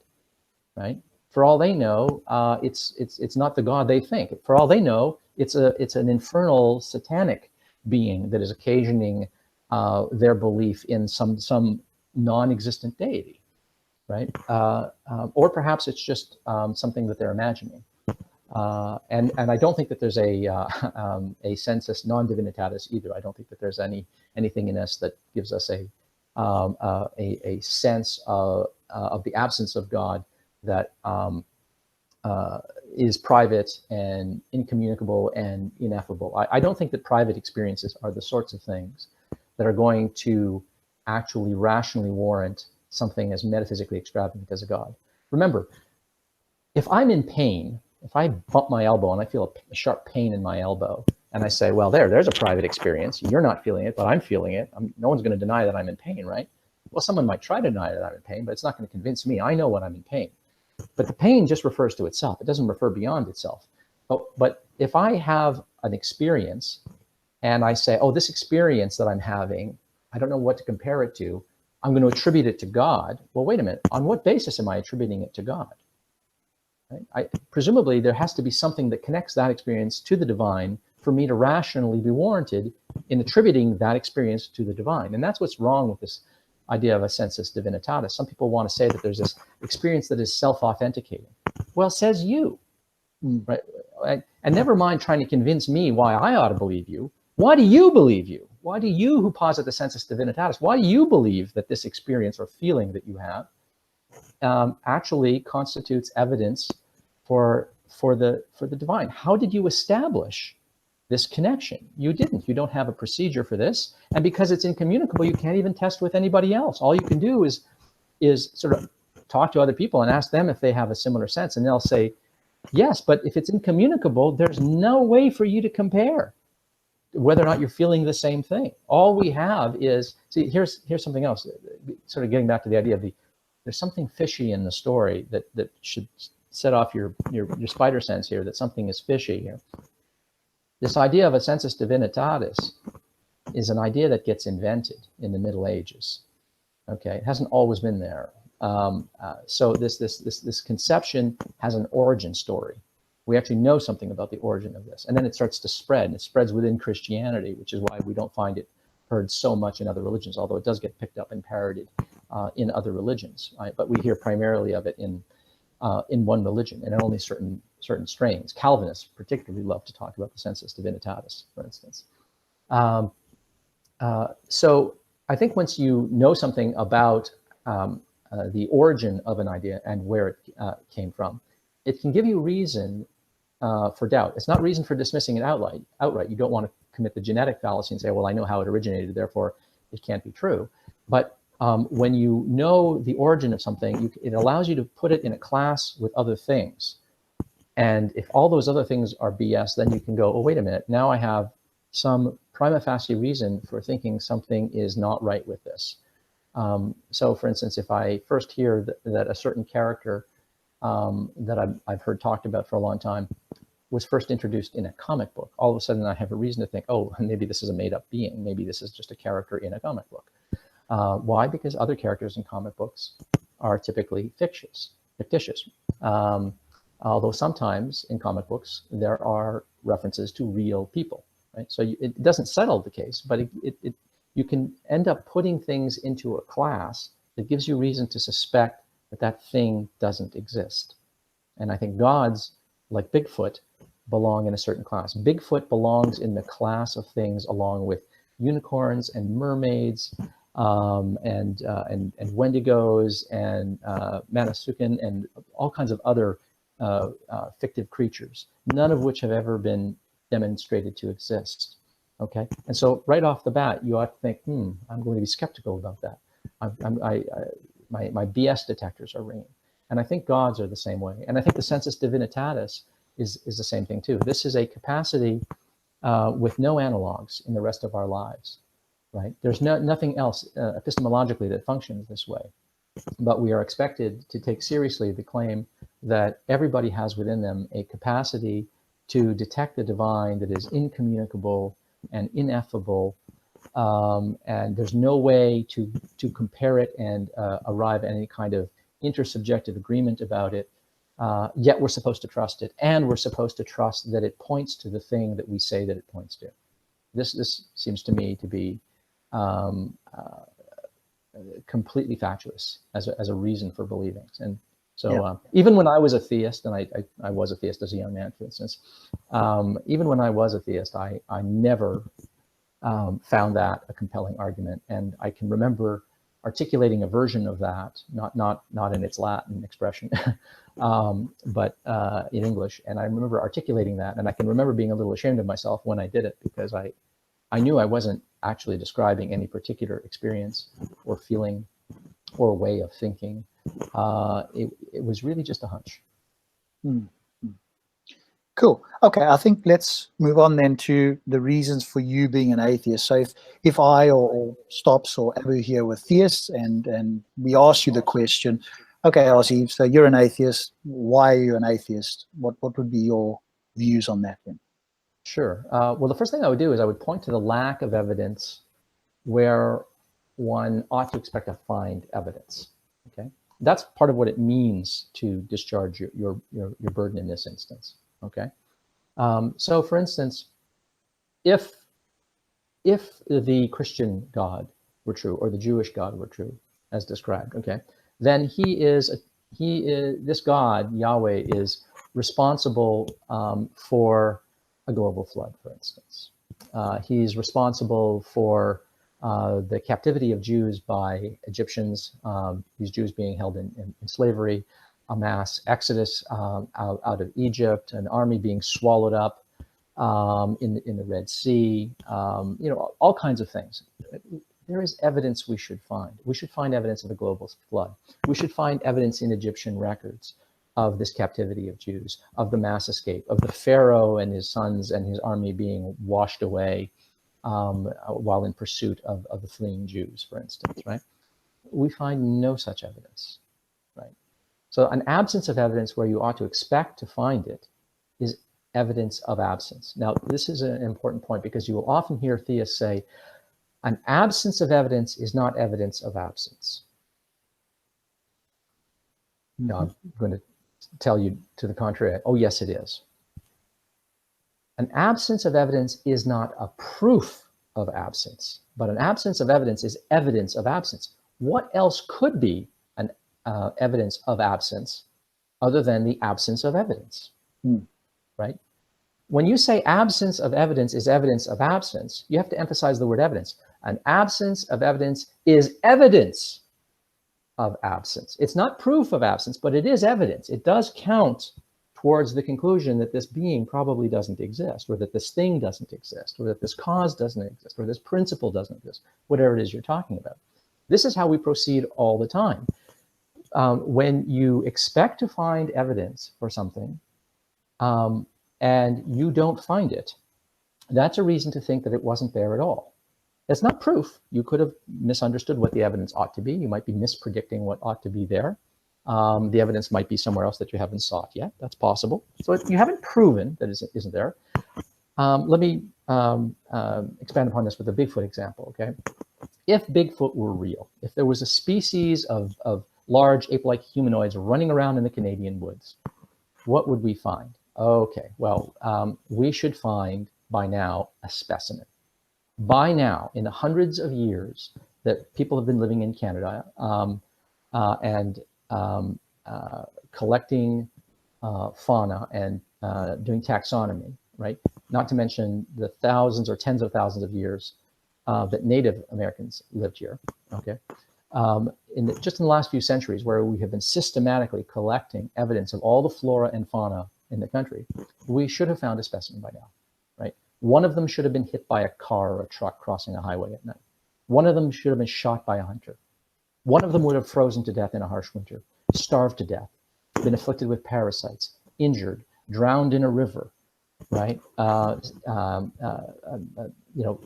right? For all they know, it's not the God they think. For all they know, it's an infernal satanic being that is occasioning their belief in some non-existent deity, right? Or perhaps it's just something that they're imagining. And I don't think that there's a sensus non divinitatis either. I don't think that there's anything in us that gives us a sense of the absence of God that is private and incommunicable and ineffable. I don't think that private experiences are the sorts of things that are going to actually rationally warrant something as metaphysically extravagant as a God. Remember, if I'm in pain, if I bump my elbow and I feel a sharp pain in my elbow, and I say, well, there's a private experience. You're not feeling it, but I'm feeling it. No one's going to deny that I'm in pain, right? Well, someone might try to deny that I'm in pain, but it's not going to convince me. I know when I'm in pain. But the pain just refers to itself. It doesn't refer beyond itself. But if I have an experience and I say, oh, this experience that I'm having, I don't know what to compare it to. I'm going to attribute it to God. Well, wait a minute. On what basis am I attributing it to God? Right? Presumably, there has to be something that connects that experience to the divine for me to rationally be warranted in attributing that experience to the divine. And that's what's wrong with this idea of a sensus divinitatis. Some people want to say that there's this experience that is self-authenticating. Well, says you, right? And never mind trying to convince me why I ought to believe you. Why do you believe you? Why do you, who posit the sensus divinitatis, why do you believe that this experience or feeling that you have actually constitutes evidence for the divine? How did you establish this connection? You didn't. You don't have a procedure for this, and because it's incommunicable, you can't even test with anybody else. All you can do is sort of talk to other people and ask them if they have a similar sense, and they'll say yes. But if it's incommunicable, there's no way for you to compare whether or not you're feeling the same thing. All we have is, see, here's something else. Sort of getting back to the idea of there's something fishy in the story that should set off your spider sense here, that something is fishy here. This idea of a sensus divinitatis is an idea that gets invented in the Middle Ages. Okay, it hasn't always been there. So this conception has an origin story. We actually know something about the origin of this, and then it starts to spread, and it spreads within Christianity, which is why we don't find it heard so much in other religions, although it does get picked up and parodied in other religions, right? But we hear primarily of it in one religion, and only certain strains. Calvinists particularly love to talk about the sensus divinitatis, for instance. So I think once you know something about the origin of an idea and where it came from, it can give you reason for doubt. It's not reason for dismissing it outright. You don't want to commit the genetic fallacy and say, well, I know how it originated, therefore it can't be true. But when you know the origin of something, it allows you to put it in a class with other things. And if all those other things are BS, then you can go, oh, wait a minute, now I have some prima facie reason for thinking something is not right with this. So for instance, if I first hear that a certain character that I've heard talked about for a long time was first introduced in a comic book, all of a sudden I have a reason to think, oh, maybe this is a made-up being. Maybe this is just a character in a comic book. Why? Because other characters in comic books are typically fictitious. Although sometimes in comic books there are references to real people, right? So it doesn't settle the case, but you can end up putting things into a class that gives you reason to suspect that thing doesn't exist. And I think gods, like Bigfoot, belong in a certain class. Bigfoot belongs in the class of things along with unicorns and mermaids and wendigos and Manasukan and all kinds of other fictive creatures, none of which have ever been demonstrated to exist. Okay, and so right off the bat, you ought to think, I'm going to be skeptical about that. My BS detectors are ringing. And I think gods are the same way. And I think the sensus divinitatis is the same thing too. This is a capacity with no analogs in the rest of our lives, right? There's nothing else epistemologically that functions this way. But we are expected to take seriously the claim that everybody has within them a capacity to detect the divine that is incommunicable and ineffable and there's no way to compare it and arrive at any kind of intersubjective agreement about it. Yet we're supposed to trust it, and we're supposed to trust that it points to the thing that we say that it points to. This seems to me to be completely fatuous as a reason for believing. And so even when I was a theist, and I was a theist as a young man, for instance, even when I was a theist, I never found that a compelling argument. And I can remember articulating a version of that, not in its Latin expression, but in English. And I remember articulating that, and I can remember being a little ashamed of myself when I did it, because I knew I wasn't actually describing any particular experience or feeling or way of thinking. It was really just a hunch. Cool. Okay, I think let's move on then to the reasons for you being an atheist. So if I or Stops or Abu here were theists, and we ask you the question, okay, Ozzy, so you're an atheist. Why are you an atheist? What would be your views on that then? Sure. Well, the first thing I would do is I would point to the lack of evidence where one ought to expect to find evidence. Okay, that's part of what it means to discharge your burden in this instance. Okay, so for instance, if the Christian God were true, or the Jewish God were true, as described, okay, then this God, Yahweh, is responsible for a global flood, for instance. He's responsible for the captivity of Jews by Egyptians, these Jews being held in slavery, a mass exodus out of Egypt, an army being swallowed up in the Red Sea, all kinds of things. There is evidence we should find. We should find evidence of the global flood. We should find evidence in Egyptian records of this captivity of Jews, of the mass escape, of the Pharaoh and his sons and his army being washed away while in pursuit of the fleeing Jews, for instance, right? We find no such evidence, right? So an absence of evidence where you ought to expect to find it is evidence of absence. Now, this is an important point, because you will often hear theists say, an absence of evidence is not evidence of absence. Now, I'm going to tell you to the contrary. Oh, yes, it is. An absence of evidence is not a proof of absence, but an absence of evidence is evidence of absence. What else could be an evidence of absence other than the absence of evidence, right? When you say absence of evidence is evidence of absence, you have to emphasize the word evidence. An absence of evidence is evidence of absence. It's not proof of absence, but it is evidence. It does count towards the conclusion that this being probably doesn't exist, or that this thing doesn't exist, or that this cause doesn't exist, or this principle doesn't exist, whatever it is you're talking about. This is how we proceed all the time. When you expect to find evidence for something and you don't find it, that's a reason to think that it wasn't there at all. It's not proof. You could have misunderstood what the evidence ought to be. You might be mispredicting what ought to be there. The evidence might be somewhere else that you haven't sought yet. That's possible. So you haven't proven that it isn't there. Let me expand upon this with a Bigfoot example, okay? If Bigfoot were real, if there was a species of large ape-like humanoids running around in the Canadian woods, what would we find? Okay, well, we should find by now a specimen. By now, in the hundreds of years that people have been living in Canada and collecting fauna and doing taxonomy, right? Not to mention the thousands or tens of thousands of years that Native Americans lived here, okay? Just in the last few centuries, where we have been systematically collecting evidence of all the flora and fauna in the country, we should have found a specimen by now, right? One of them should have been hit by a car or a truck crossing a highway at night. One of them should have been shot by a hunter. One of them would have frozen to death in a harsh winter, starved to death, been afflicted with parasites, injured, drowned in a river, right?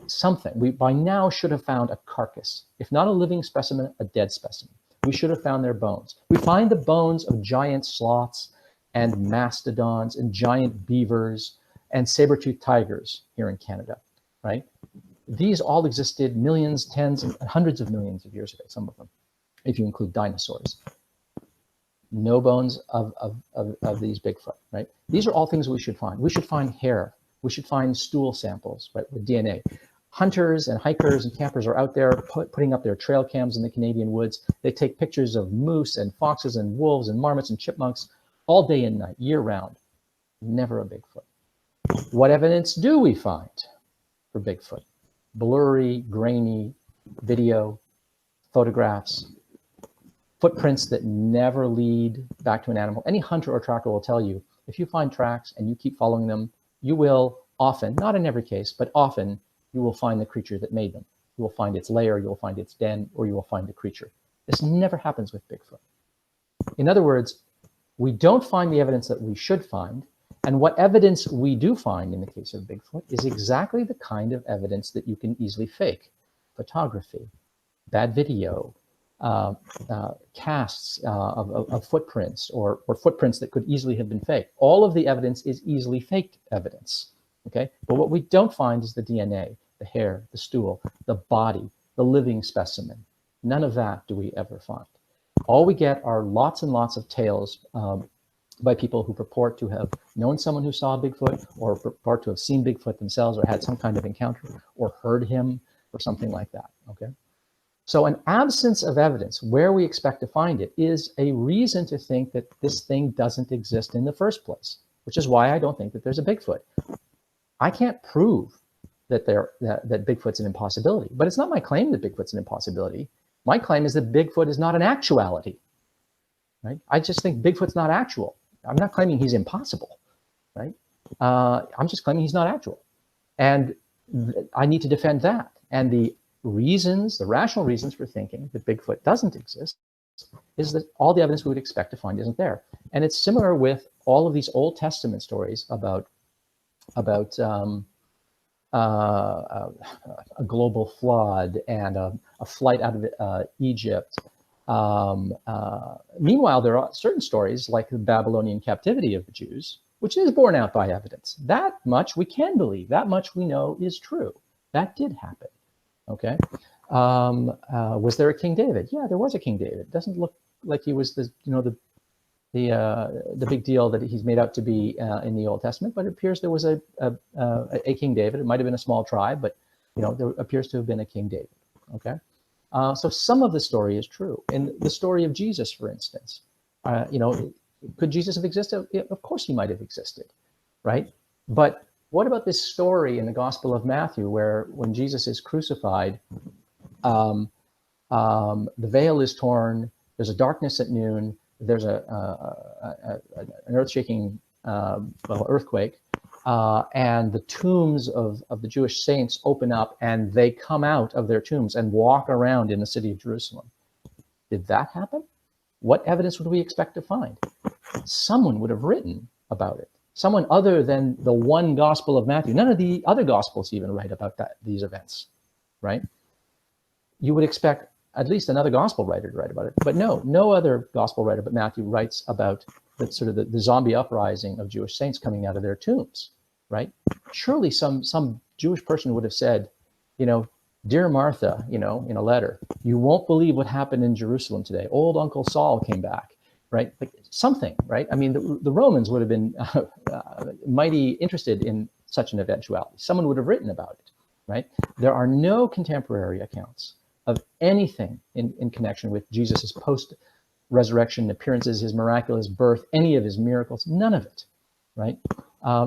Something. We by now should have found a carcass. If not a living specimen, a dead specimen. We should have found their bones. We find the bones of giant sloths and mastodons and giant beavers and saber-toothed tigers here in Canada, right? These all existed millions, tens, and hundreds of millions of years ago, some of them, if you include dinosaurs. No bones of these Bigfoot, right? These are all things we should find. We should find hair. We should find stool samples, right, with DNA. Hunters and hikers and campers are out there putting up their trail cams in the Canadian woods. They take pictures of moose and foxes and wolves and marmots and chipmunks all day and night, year round. Never a Bigfoot. What evidence do we find for Bigfoot? Blurry, grainy video, photographs, footprints that never lead back to an animal. Any hunter or tracker will tell you, if you find tracks and you keep following them, you will often, not in every case, but often, you will find the creature that made them. You will find its lair, you will find its den, or you will find the creature. This never happens with Bigfoot. In other words, we don't find the evidence that we should find, and what evidence we do find in the case of Bigfoot is exactly the kind of evidence that you can easily fake. Photography, bad video, casts of footprints, or footprints that could easily have been faked. All of the evidence is easily faked evidence, okay? But what we don't find is the DNA, the hair, the stool, the body, the living specimen. None of that do we ever find. All we get are lots and lots of tales by people who purport to have known someone who saw Bigfoot, or purport to have seen Bigfoot themselves, or had some kind of encounter, or heard him, or something like that, okay? So an absence of evidence where we expect to find it is a reason to think that this thing doesn't exist in the first place, which is why I don't think that there's a Bigfoot. I can't prove that Bigfoot's an impossibility, but it's not my claim that Bigfoot's an impossibility. My claim is that Bigfoot is not an actuality, right? I just think Bigfoot's not actual. I'm not claiming he's impossible, right? I'm just claiming he's not actual. And I need to defend that. And the reasons, the rational reasons for thinking that Bigfoot doesn't exist is that all the evidence we would expect to find isn't there. And it's similar with all of these Old Testament stories about a global flood and a flight out of Egypt. Meanwhile, there are certain stories like the Babylonian captivity of the Jews, which is borne out by evidence. That much we can believe, that much we know is true. That did happen, okay? Was there a King David? Yeah, there was a King David. It doesn't look like he was the big deal that he's made out to be in the Old Testament, but it appears there was a King David. It might have been a small tribe, but there appears to have been a King David, okay? So some of the story is true. In the story of Jesus, for instance, could Jesus have existed? Of course he might have existed, right? But what about this story in the Gospel of Matthew where when Jesus is crucified, the veil is torn, there's a darkness at noon, there's an earth-shaking earthquake, and the tombs of the Jewish saints open up and they come out of their tombs and walk around in the city of Jerusalem. Did that happen? What evidence would we expect to find? Someone would have written about it. Someone other than the one Gospel of Matthew. None of the other Gospels even write about these events, right? You would expect at least another Gospel writer to write about it. But no other Gospel writer but Matthew writes about the zombie uprising of Jewish saints coming out of their tombs, right? Surely some Jewish person would have said, Dear Martha, in a letter, you won't believe what happened in Jerusalem today. Old Uncle Saul came back, right? Like something, right? I mean, the Romans would have been mighty interested in such an eventuality. Someone would have written about it, right? There are no contemporary accounts of anything in connection with Jesus's post-resurrection appearances, his miraculous birth, any of his miracles, none of it, right?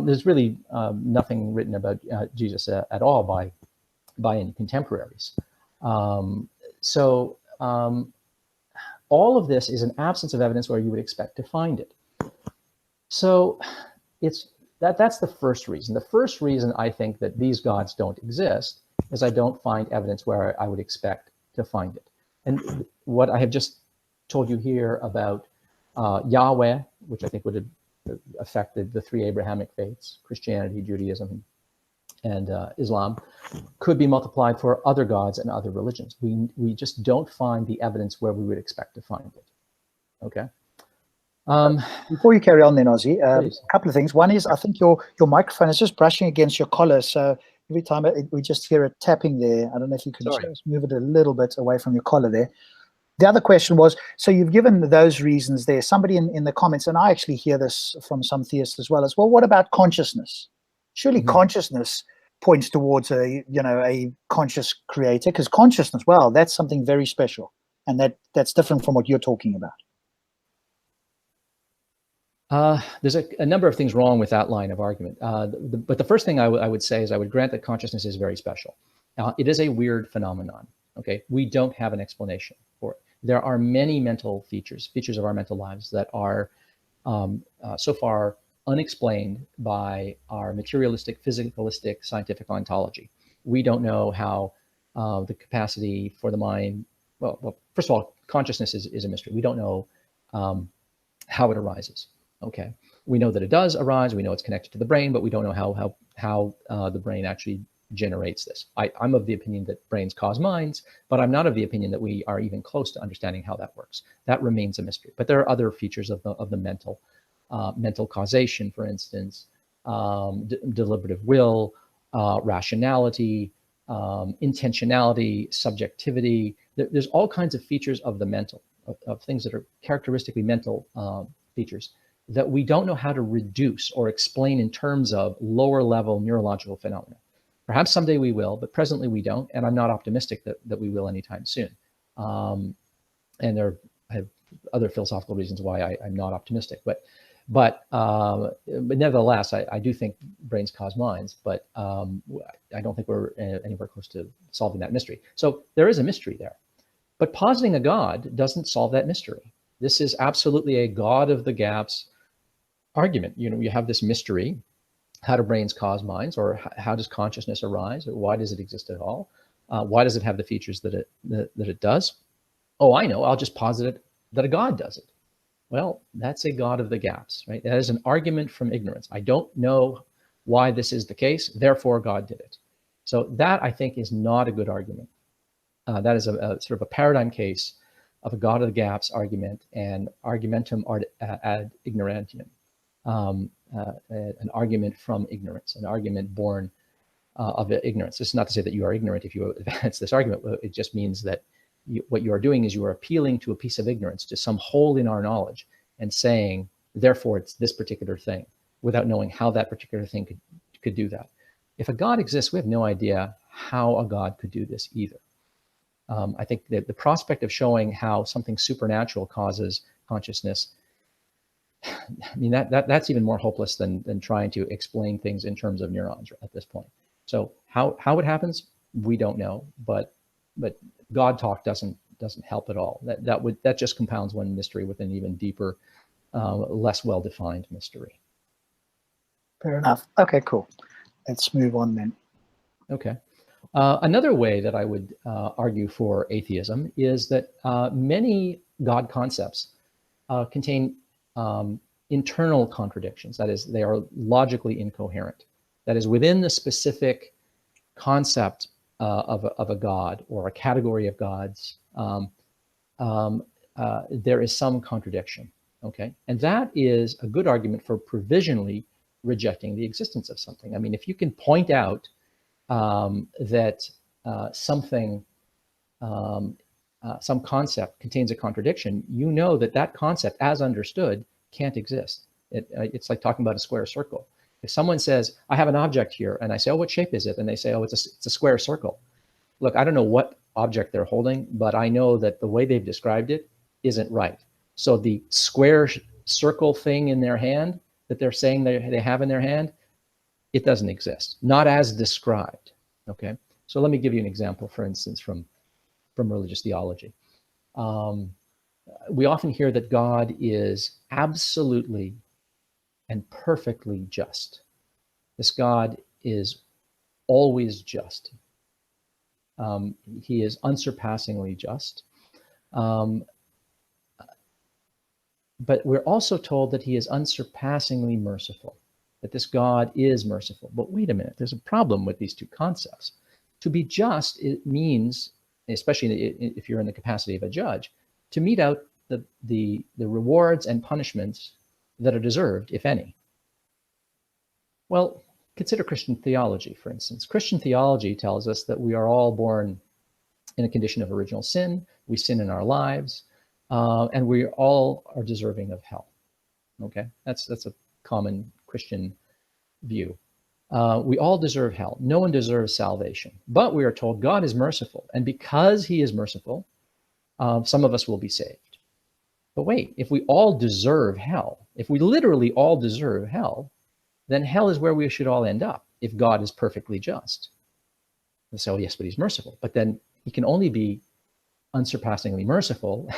There's really nothing written about Jesus at all by any contemporaries. All of this is an absence of evidence where you would expect to find it. So that's the first reason. The first reason I think that these gods don't exist is I don't find evidence where I would expect to find it. And what I have just told you here about Yahweh, which I think would have affected the three Abrahamic faiths, Christianity, Judaism, and Islam, could be multiplied for other gods and other religions. We just don't find the evidence where we would expect to find it. Okay. Before you carry on then, Ozzy, a Please. couple of things. One is I think your microphone is just brushing against your collar, so Every time we just hear it tapping there. I don't know if you can Sorry. just move it a little bit away from your collar there. The other question was, so you've given those reasons there. Somebody in the comments, and I actually hear this from some theists as well, what about consciousness? Surely consciousness points towards a conscious creator, because consciousness, well, that's something very special, and that's different from what you're talking about. There's a number of things wrong with that line of argument. But the first thing I would say is I would grant that consciousness is very special. It is a weird phenomenon. Okay, we don't have an explanation for it. There are many mental features of our mental lives that are so far unexplained by our materialistic, physicalistic, scientific ontology. We don't know how the capacity for the mind, well, first of all, consciousness is a mystery. We don't know how it arises. Okay, we know that it does arise. We know it's connected to the brain, but we don't know how the brain actually generates this. I'm of the opinion that brains cause minds, but I'm not of the opinion that we are even close to understanding how that works. That remains a mystery. But there are other features of the mental causation, for instance, deliberative will, rationality, intentionality, subjectivity. There's all kinds of features of the mental, of things that are characteristically mental features that we don't know how to reduce or explain in terms of lower level neurological phenomena. Perhaps someday we will, but presently we don't, and I'm not optimistic that we will anytime soon. And I have other philosophical reasons why I'm not optimistic, but nevertheless, I do think brains cause minds, but I don't think we're anywhere close to solving that mystery. So there is a mystery there, but positing a God doesn't solve that mystery. This is absolutely a God of the gaps argument. You have this mystery. How do brains cause minds, or how does consciousness arise, or why does it exist at all? Why does it have the features that it does? Oh, I know. I'll just posit it that a God does it. Well, that's a God of the gaps, right? That is an argument from ignorance. I don't know why this is the case, therefore God did it. So that, I think, is not a good argument. That is a sort of a paradigm case of a God of the gaps argument and argumentum ad ignorantium. An argument from ignorance, an argument born of ignorance. This is not to say that you are ignorant if you advance this argument. It just means that what you are doing is you are appealing to a piece of ignorance, to some hole in our knowledge, and saying, therefore, it's this particular thing, without knowing how that particular thing could do that. If a God exists, we have no idea how a God could do this either. I think that the prospect of showing how something supernatural causes consciousness, I mean, that's even more hopeless than trying to explain things in terms of neurons at this point. So how it happens, we don't know, but God talk doesn't help at all. That just compounds one mystery with an even deeper, less well-defined mystery. Fair enough. Okay, cool. Let's move on then. Okay. Another way that I would argue for atheism is that many God concepts contain internal contradictions. That is, they are logically incoherent. That is, within the specific concept of a God or a category of gods, there is some contradiction. Okay, and that is a good argument for provisionally rejecting the existence of something. I mean, if you can point out that something, some concept contains a contradiction, you know that concept, as understood, can't exist. It's like talking about a square circle. If someone says, I have an object here, and I say, oh, what shape is it? And they say, oh, it's a square circle. Look, I don't know what object they're holding, but I know that the way they've described it isn't right. So the square circle thing in their hand that they're saying they have in their hand, it doesn't exist, not as described. Okay, so let me give you an example, for instance, from religious theology. We often hear that God is absolutely and perfectly just. This God is always just. He is unsurpassingly just. But we're also told that he is unsurpassingly merciful, that this God is merciful. But wait a minute, there's a problem with these two concepts. To be just, it means, especially if you're in the capacity of a judge, to mete out the rewards and punishments that are deserved, if any. Well, consider Christian theology, for instance. Christian theology tells us that we are all born in a condition of original sin. We sin in our lives, and we all are deserving of hell. Okay, that's a common Christian view. We all deserve hell. No one deserves salvation. But we are told God is merciful. And because he is merciful, some of us will be saved. But wait, if we all deserve hell, if we literally all deserve hell, then hell is where we should all end up if God is perfectly just. And so, yes, but he's merciful. But then he can only be unsurpassingly merciful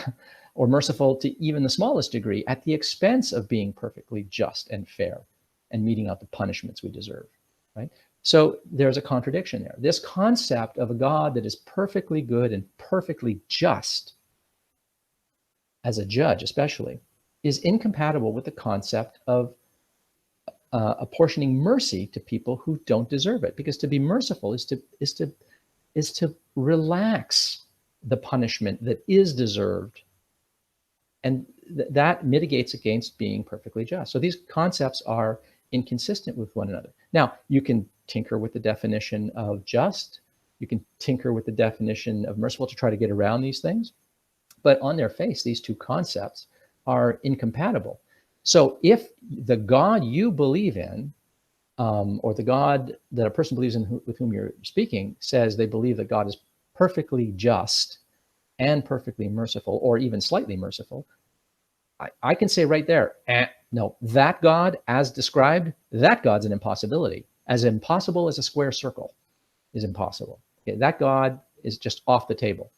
or merciful to even the smallest degree at the expense of being perfectly just and fair and meting out the punishments we deserve. Right? So there's a contradiction there. This concept of a God that is perfectly good and perfectly just, as a judge especially, is incompatible with the concept of apportioning mercy to people who don't deserve it. Because to be merciful is to relax the punishment that is deserved, and that mitigates against being perfectly just. So these concepts are inconsistent with one another. Now, you can tinker with the definition of just, you can tinker with the definition of merciful to try to get around these things, but on their face, these two concepts are incompatible. So if the God you believe in, or the God that a person believes in with whom you're speaking, says they believe that God is perfectly just and perfectly merciful, or even slightly merciful, I can say right there, no, that God as described, that God's an impossibility. As impossible as a square circle is impossible. Okay, that God is just off the table.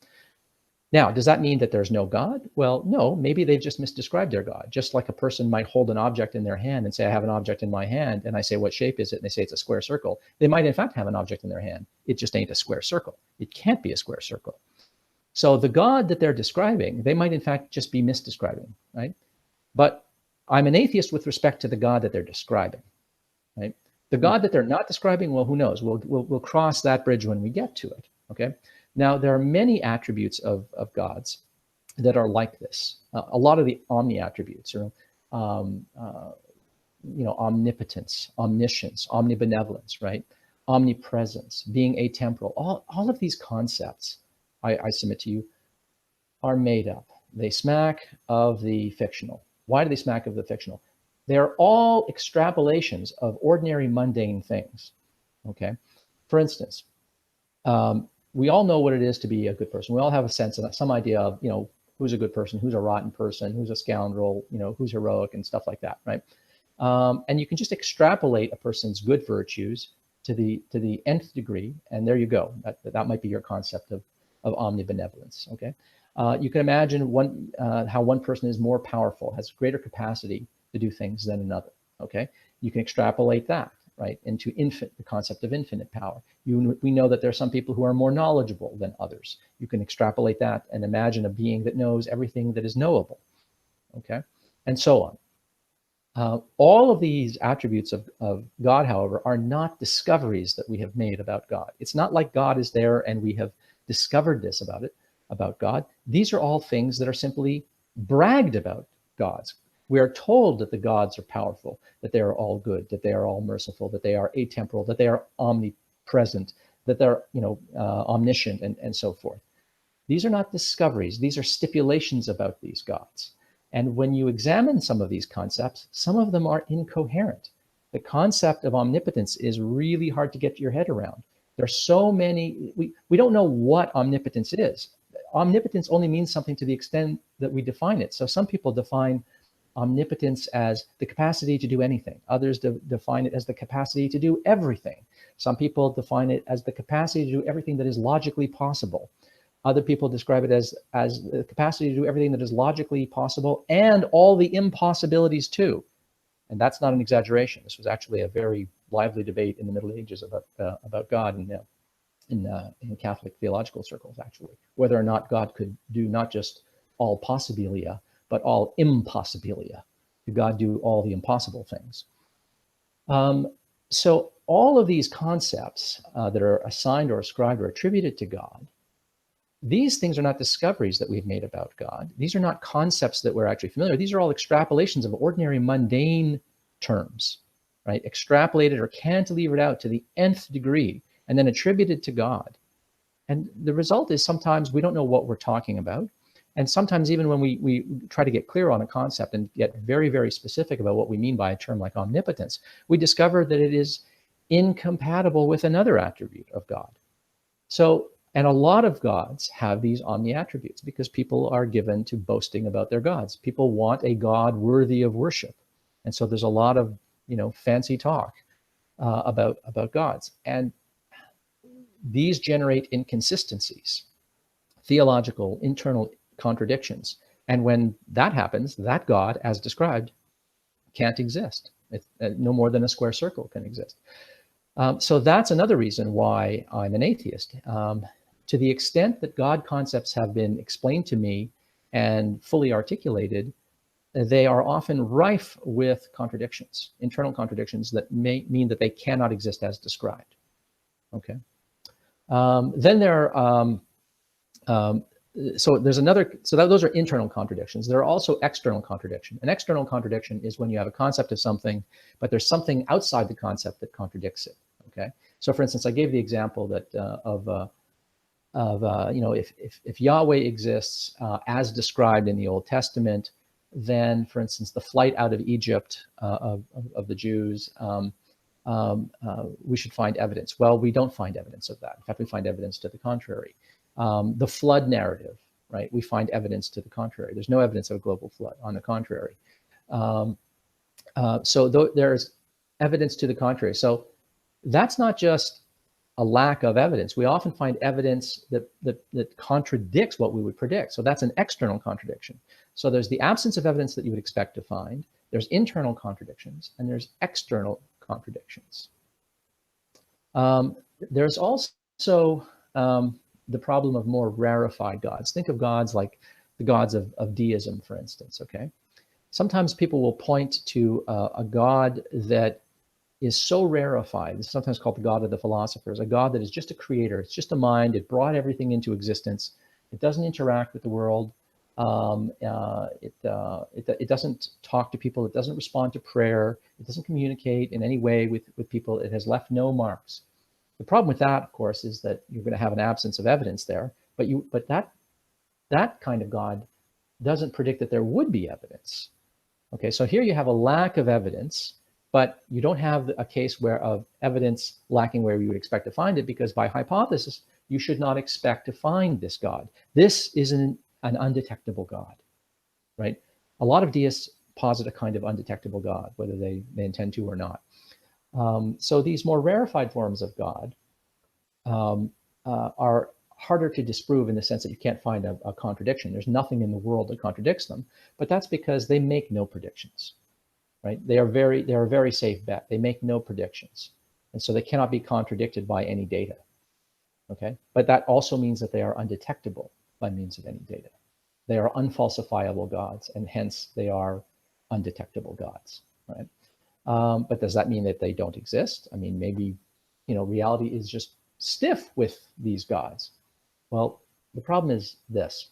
Now, does that mean that there's no God? Well, no, maybe they've just misdescribed their God. Just like a person might hold an object in their hand and say, I have an object in my hand, and I say, what shape is it? And they say it's a square circle. They might in fact have an object in their hand. It just ain't a square circle. It can't be a square circle. So the God that they're describing, they might in fact just be misdescribing, right? But I'm an atheist with respect to the God that they're describing, right? The God that they're not describing, well, who knows? We'll cross that bridge when we get to it, okay? Now, there are many attributes of gods that are like this. A lot of the omni attributes, or omnipotence, omniscience, omnibenevolence, right? Omnipresence, being atemporal. All of these concepts, I submit to you, are made up. They smack of the fictional. Why do they smack of the fictional? They're all extrapolations of ordinary mundane things, okay? For instance, we all know what it is to be a good person. We all have a sense of some idea of, who's a good person, who's a rotten person, who's a scoundrel, who's heroic and stuff like that, right? And you can just extrapolate a person's good virtues to the nth degree, and there you go. That might be your concept of omnibenevolence, okay? You can imagine how one person is more powerful, has greater capacity to do things than another, okay? You can extrapolate that, right, into the concept of infinite power. We know that there are some people who are more knowledgeable than others. You can extrapolate that and imagine a being that knows everything that is knowable, okay? And so on. All of these attributes of God, however, are not discoveries that we have made about God. It's not like God is there and we have discovered this about God. These are all things that are simply bragged about gods. We are told that the gods are powerful, that they are all good, that they are all merciful, that they are atemporal, that they are omnipresent, that they're omniscient, and so forth. These are not discoveries. These are stipulations about these gods. And when you examine some of these concepts, some of them are incoherent. The concept of omnipotence is really hard to get your head around. There are so many, we don't know what omnipotence is. Omnipotence only means something to the extent that we define it. So some people define omnipotence as the capacity to do anything. Others define it as the capacity to do everything. Some people define it as the capacity to do everything that is logically possible. Other people describe it as the capacity to do everything that is logically possible and all the impossibilities too. And that's not an exaggeration. This was actually a very lively debate in the Middle Ages about God in Catholic theological circles, actually, whether or not God could do not just all possibilia, but all impossibilia. Could God do all the impossible things? So all of these concepts that are assigned or ascribed or attributed to God, these things are not discoveries that we've made about God. These are not concepts that we're actually familiar with. These are all extrapolations of ordinary mundane terms, right? Extrapolated or cantilevered out to the nth degree and then attributed to God. And the result is sometimes we don't know what we're talking about. And sometimes even when we try to get clear on a concept and get very, very specific about what we mean by a term like omnipotence, we discover that it is incompatible with another attribute of God. So, and a lot of gods have these omni-attributes because people are given to boasting about their gods. People want a God worthy of worship. And so there's a lot of, fancy talk about gods. And these generate inconsistencies, theological, internal contradictions. And when that happens, that God, as described, can't exist. No more than a square circle can exist. So that's another reason why I'm an atheist. To the extent that God concepts have been explained to me and fully articulated, they are often rife with contradictions, internal contradictions that may mean that they cannot exist as described. Okay. Then there are, so there's another, so those are internal contradictions. There are also external contradiction. An external contradiction is when you have a concept of something, but there's something outside the concept that contradicts it. Okay. So for instance, I gave the example that if Yahweh exists as described in the Old Testament, then for instance, the flight out of Egypt of the Jews, we should find evidence. Well, we don't find evidence of that. In fact, we find evidence to the contrary. The flood narrative, right? We find evidence to the contrary. There's no evidence of a global flood, on the contrary. So there's evidence to the contrary. So that's not just a lack of evidence. We often find evidence that contradicts what we would predict. So that's an external contradiction. So there's the absence of evidence that you would expect to find. There's internal contradictions, and there's external contradictions. There's also the problem of more rarefied gods. Think of gods like the gods of deism, for instance, okay? Sometimes people will point to a god that is so rarefied, it's sometimes called the god of the philosophers, a god that is just a creator, it's just a mind, it brought everything into existence, it doesn't interact with the world, it doesn't talk to people, it doesn't respond to prayer, it doesn't communicate in any way with people, it has left no marks. The problem with that, of course, is that you're going to have an absence of evidence there, but that kind of God doesn't predict that there would be evidence. Okay, so here you have a lack of evidence, but you don't have a case where of evidence lacking where you would expect to find it, because by hypothesis, you should not expect to find this God. This is an undetectable God, right? A lot of deists posit a kind of undetectable God, whether they intend to or not. So these more rarefied forms of God are harder to disprove in the sense that you can't find a contradiction. There's nothing in the world that contradicts them, but that's because they make no predictions, right? They are a very safe bet. They make no predictions, and so they cannot be contradicted by any data, okay? But that also means that they are undetectable by means of any data. They are unfalsifiable gods, and hence they are undetectable gods, right? But does that mean that they don't exist? I mean, maybe, reality is just stiff with these gods. Well, the problem is this.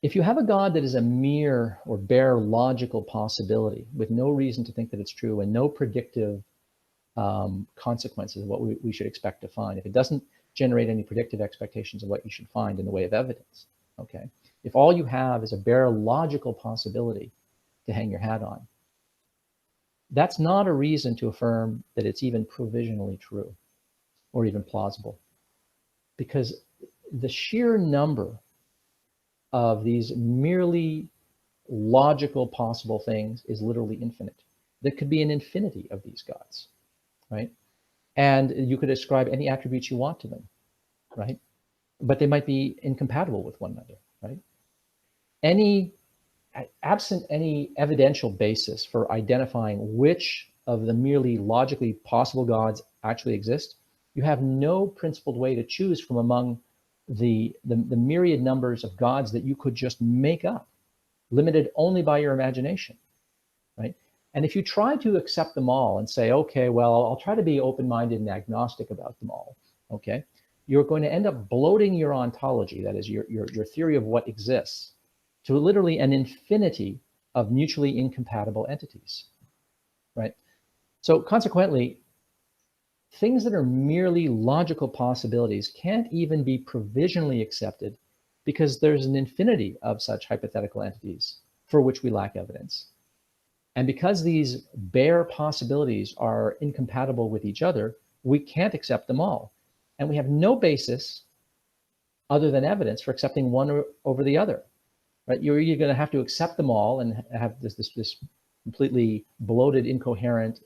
If you have a God that is a mere or bare logical possibility with no reason to think that it's true and no predictive consequences of what we should expect to find, if it doesn't generate any predictive expectations of what you should find in the way of evidence, okay? If all you have is a bare logical possibility to hang your hat on, that's not a reason to affirm that it's even provisionally true or even plausible, because the sheer number of these merely logical possible things is literally infinite. There could be an infinity of these gods, right? And you could ascribe any attributes you want to them, right? But they might be incompatible with one another, right? Absent any evidential basis for identifying which of the merely logically possible gods actually exist, you have no principled way to choose from among the myriad numbers of gods that you could just make up, limited only by your imagination, right? And if you try to accept them all and say, okay, well, I'll try to be open-minded and agnostic about them all, okay, you're going to end up bloating your ontology, that is your theory of what exists, to literally an infinity of mutually incompatible entities. right? So consequently, things that are merely logical possibilities can't even be provisionally accepted because there's an infinity of such hypothetical entities for which we lack evidence. And because these bare possibilities are incompatible with each other, we can't accept them all. And we have no basis other than evidence for accepting one over the other, right? You're going to have to accept them all and have this completely bloated, incoherent,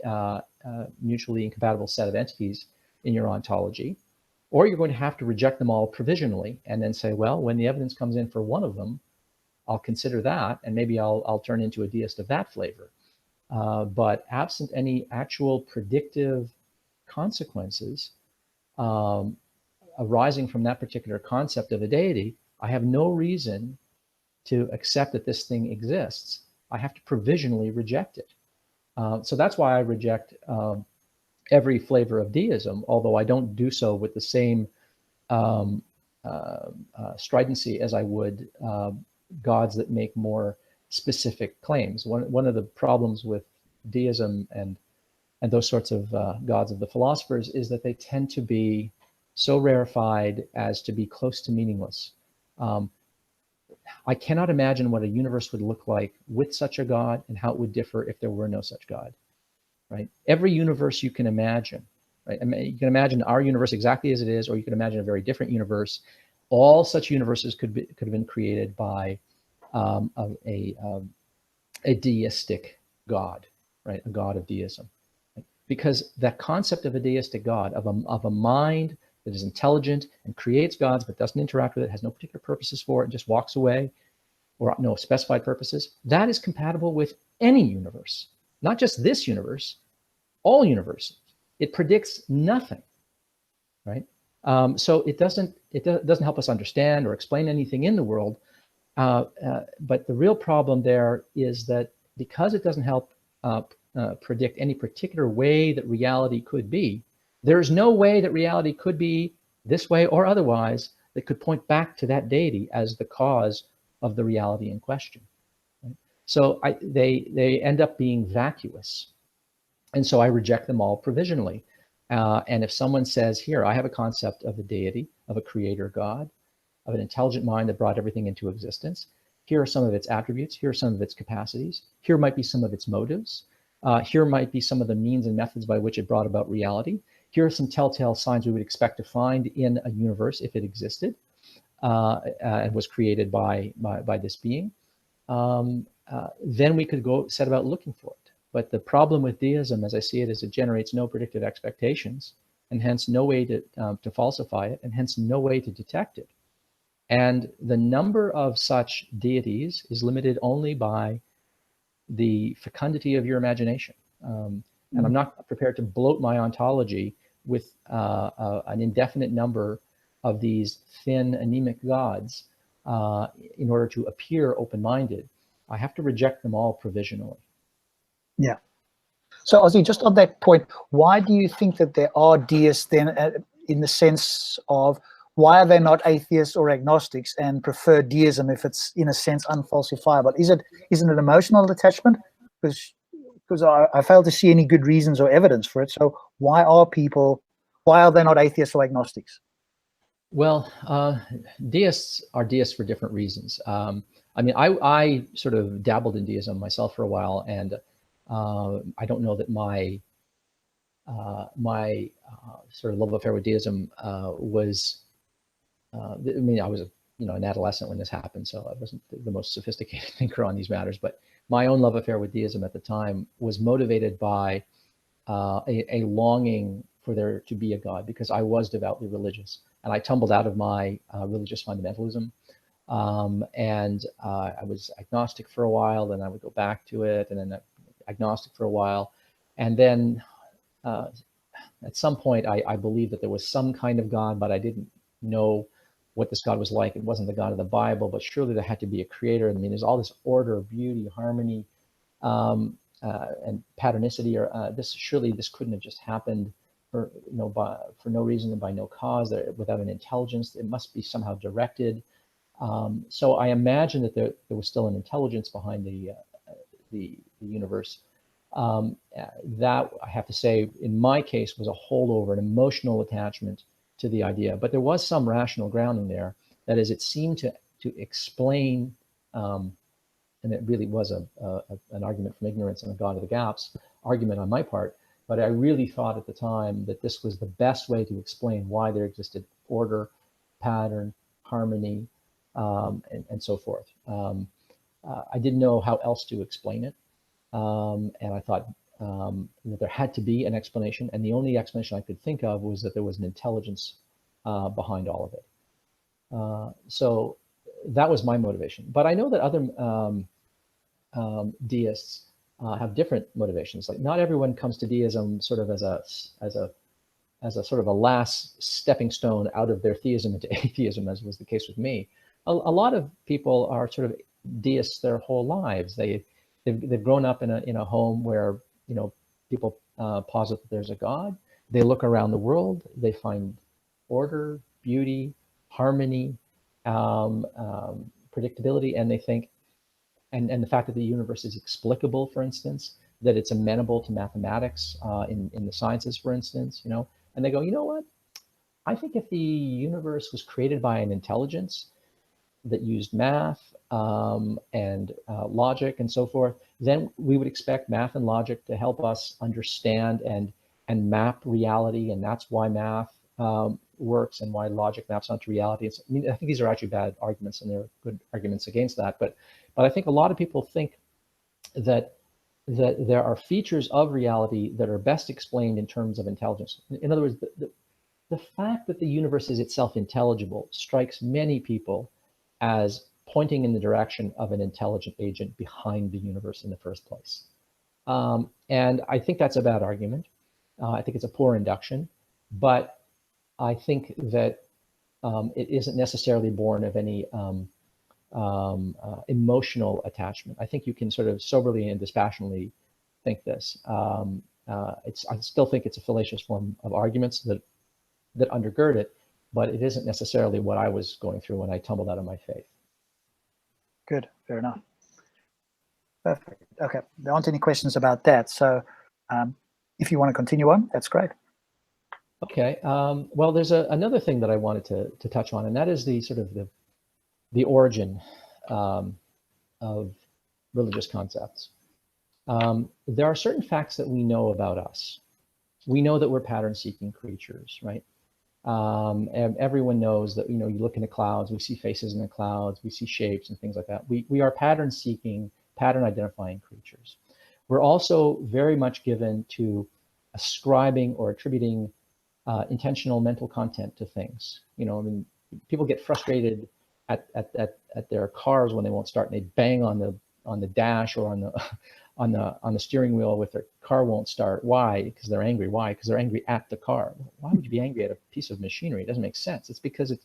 mutually incompatible set of entities in your ontology, or you're going to have to reject them all provisionally and then say, well, when the evidence comes in for one of them, I'll consider that, and maybe I'll turn into a deist of that flavor. But absent any actual predictive consequences arising from that particular concept of a deity, I have no reason to accept that this thing exists. I have to provisionally reject it. So that's why I reject every flavor of deism, although I don't do so with the same stridency as I would gods that make more specific claims. One of the problems with deism and those sorts of gods of the philosophers is that they tend to be so rarefied as to be close to meaningless. I cannot imagine what a universe would look like with such a God and how it would differ if there were no such God, right? Every universe you can imagine, right? I mean, you can imagine our universe exactly as it is, or you can imagine a very different universe. All such universes could have been created by a deistic God, right? A God of deism, right? Because that concept of a deistic God, of a mind that is intelligent and creates gods but doesn't interact with it, has no particular purposes for it, and just walks away, or no specified purposes, that is compatible with any universe, not just this universe, all universes. It predicts nothing, right? So it doesn't help us understand or explain anything in the world. But the real problem there is that because it doesn't help predict any particular way that reality could be, there's no way that reality could be this way or otherwise that could point back to that deity as the cause of the reality in question. Right? So they end up being vacuous. And so I reject them all provisionally. And if someone says, here, I have a concept of a deity, of a creator God, of an intelligent mind that brought everything into existence. Here are some of its attributes. Here are some of its capacities. Here might be some of its motives. Here might be some of the means and methods by which it brought about reality. Here are some telltale signs we would expect to find in a universe if it existed and was created by this being. Then we could go set about looking for it. But the problem with deism, as I see it, is it generates no predictive expectations, and hence no way to falsify it, and hence no way to detect it. And the number of such deities is limited only by the fecundity of your imagination. And I'm not prepared to bloat my ontology with an indefinite number of these thin, anemic gods in order to appear open-minded. I have to reject them all provisionally. Yeah. So, Ozzy, just on that point, why do you think that there are deists then, in the sense of why are they not atheists or agnostics and prefer deism if it's in a sense unfalsifiable? Isn't it emotional attachment? Because I fail to see any good reasons or evidence for it. So why are they not atheists or agnostics? Well, deists are deists for different reasons. I mean, I sort of dabbled in deism myself for a while, and I don't know that my sort of love affair with deism was. I mean, I was an adolescent when this happened, so I wasn't the most sophisticated thinker on these matters. But my own love affair with deism at the time was motivated by a longing for there to be a God, because I was devoutly religious, and I tumbled out of my religious fundamentalism. And I was agnostic for a while, then I would go back to it, and then agnostic for a while. And then at some point, I believed that there was some kind of God, but I didn't know what this God was like. It wasn't the God of the Bible, but surely there had to be a creator. I mean, there's all this order, beauty, harmony, and patternicity, or surely this couldn't have just happened for no reason and by no cause, without an intelligence. It must be somehow directed. So I imagine that there was still an intelligence behind the universe. That, I have to say, in my case, was a holdover, an emotional attachment to the idea. But there was some rational grounding there. That is, it seemed to explain, and it really was an argument from ignorance and a God of the gaps argument on my part. But I really thought at the time that this was the best way to explain why there existed order, pattern, harmony, and so forth. I didn't know how else to explain it. And I thought that there had to be an explanation. And the only explanation I could think of was that there was an intelligence behind all of it. So that was my motivation. But I know that other deists have different motivations. Like, not everyone comes to deism sort of as a sort of a last stepping stone out of their theism into atheism, as was the case with me. A lot of people are sort of deists their whole lives. They've grown up in a home where, you know, people posit that there's a God. They look around the world, they find order, beauty, harmony, predictability, and they think, and the fact that the universe is explicable, for instance, that it's amenable to mathematics in the sciences, for instance, you know, and they go, you know what? I think if the universe was created by an intelligence that used math and logic and so forth, then we would expect math and logic to help us understand and map reality, and that's why math works and why logic maps onto reality. I mean, I think these are actually bad arguments, and they're good arguments against that. But I think a lot of people think that there are features of reality that are best explained in terms of intelligence. In other words, the fact that the universe is itself intelligible strikes many people as pointing in the direction of an intelligent agent behind the universe in the first place. And I think that's a bad argument. I think it's a poor induction, but I think that it isn't necessarily born of any emotional attachment. I think you can sort of soberly and dispassionately think this. I still think it's a fallacious form of arguments that undergird it, but it isn't necessarily what I was going through when I tumbled out of my faith. Good, fair enough. Perfect. Okay, there aren't any questions about that. So if you want to continue on, that's great. Okay, well, there's another thing that I wanted to touch on, and that is the sort of the origin of religious concepts. There are certain facts that we know about us. We know that we're pattern-seeking creatures, right? And everyone knows that, you know, you look into clouds, we see faces in the clouds, we see shapes and things like that. We are pattern-seeking, pattern-identifying creatures. We're also very much given to ascribing or attributing intentional mental content to things. You know, I mean, people get frustrated at their cars when they won't start, and they bang on the dash or on the steering wheel with their car won't start. Why? Because they're angry. Why? Because they're angry at the car. Why would you be angry at a piece of machinery? It doesn't make sense. It's because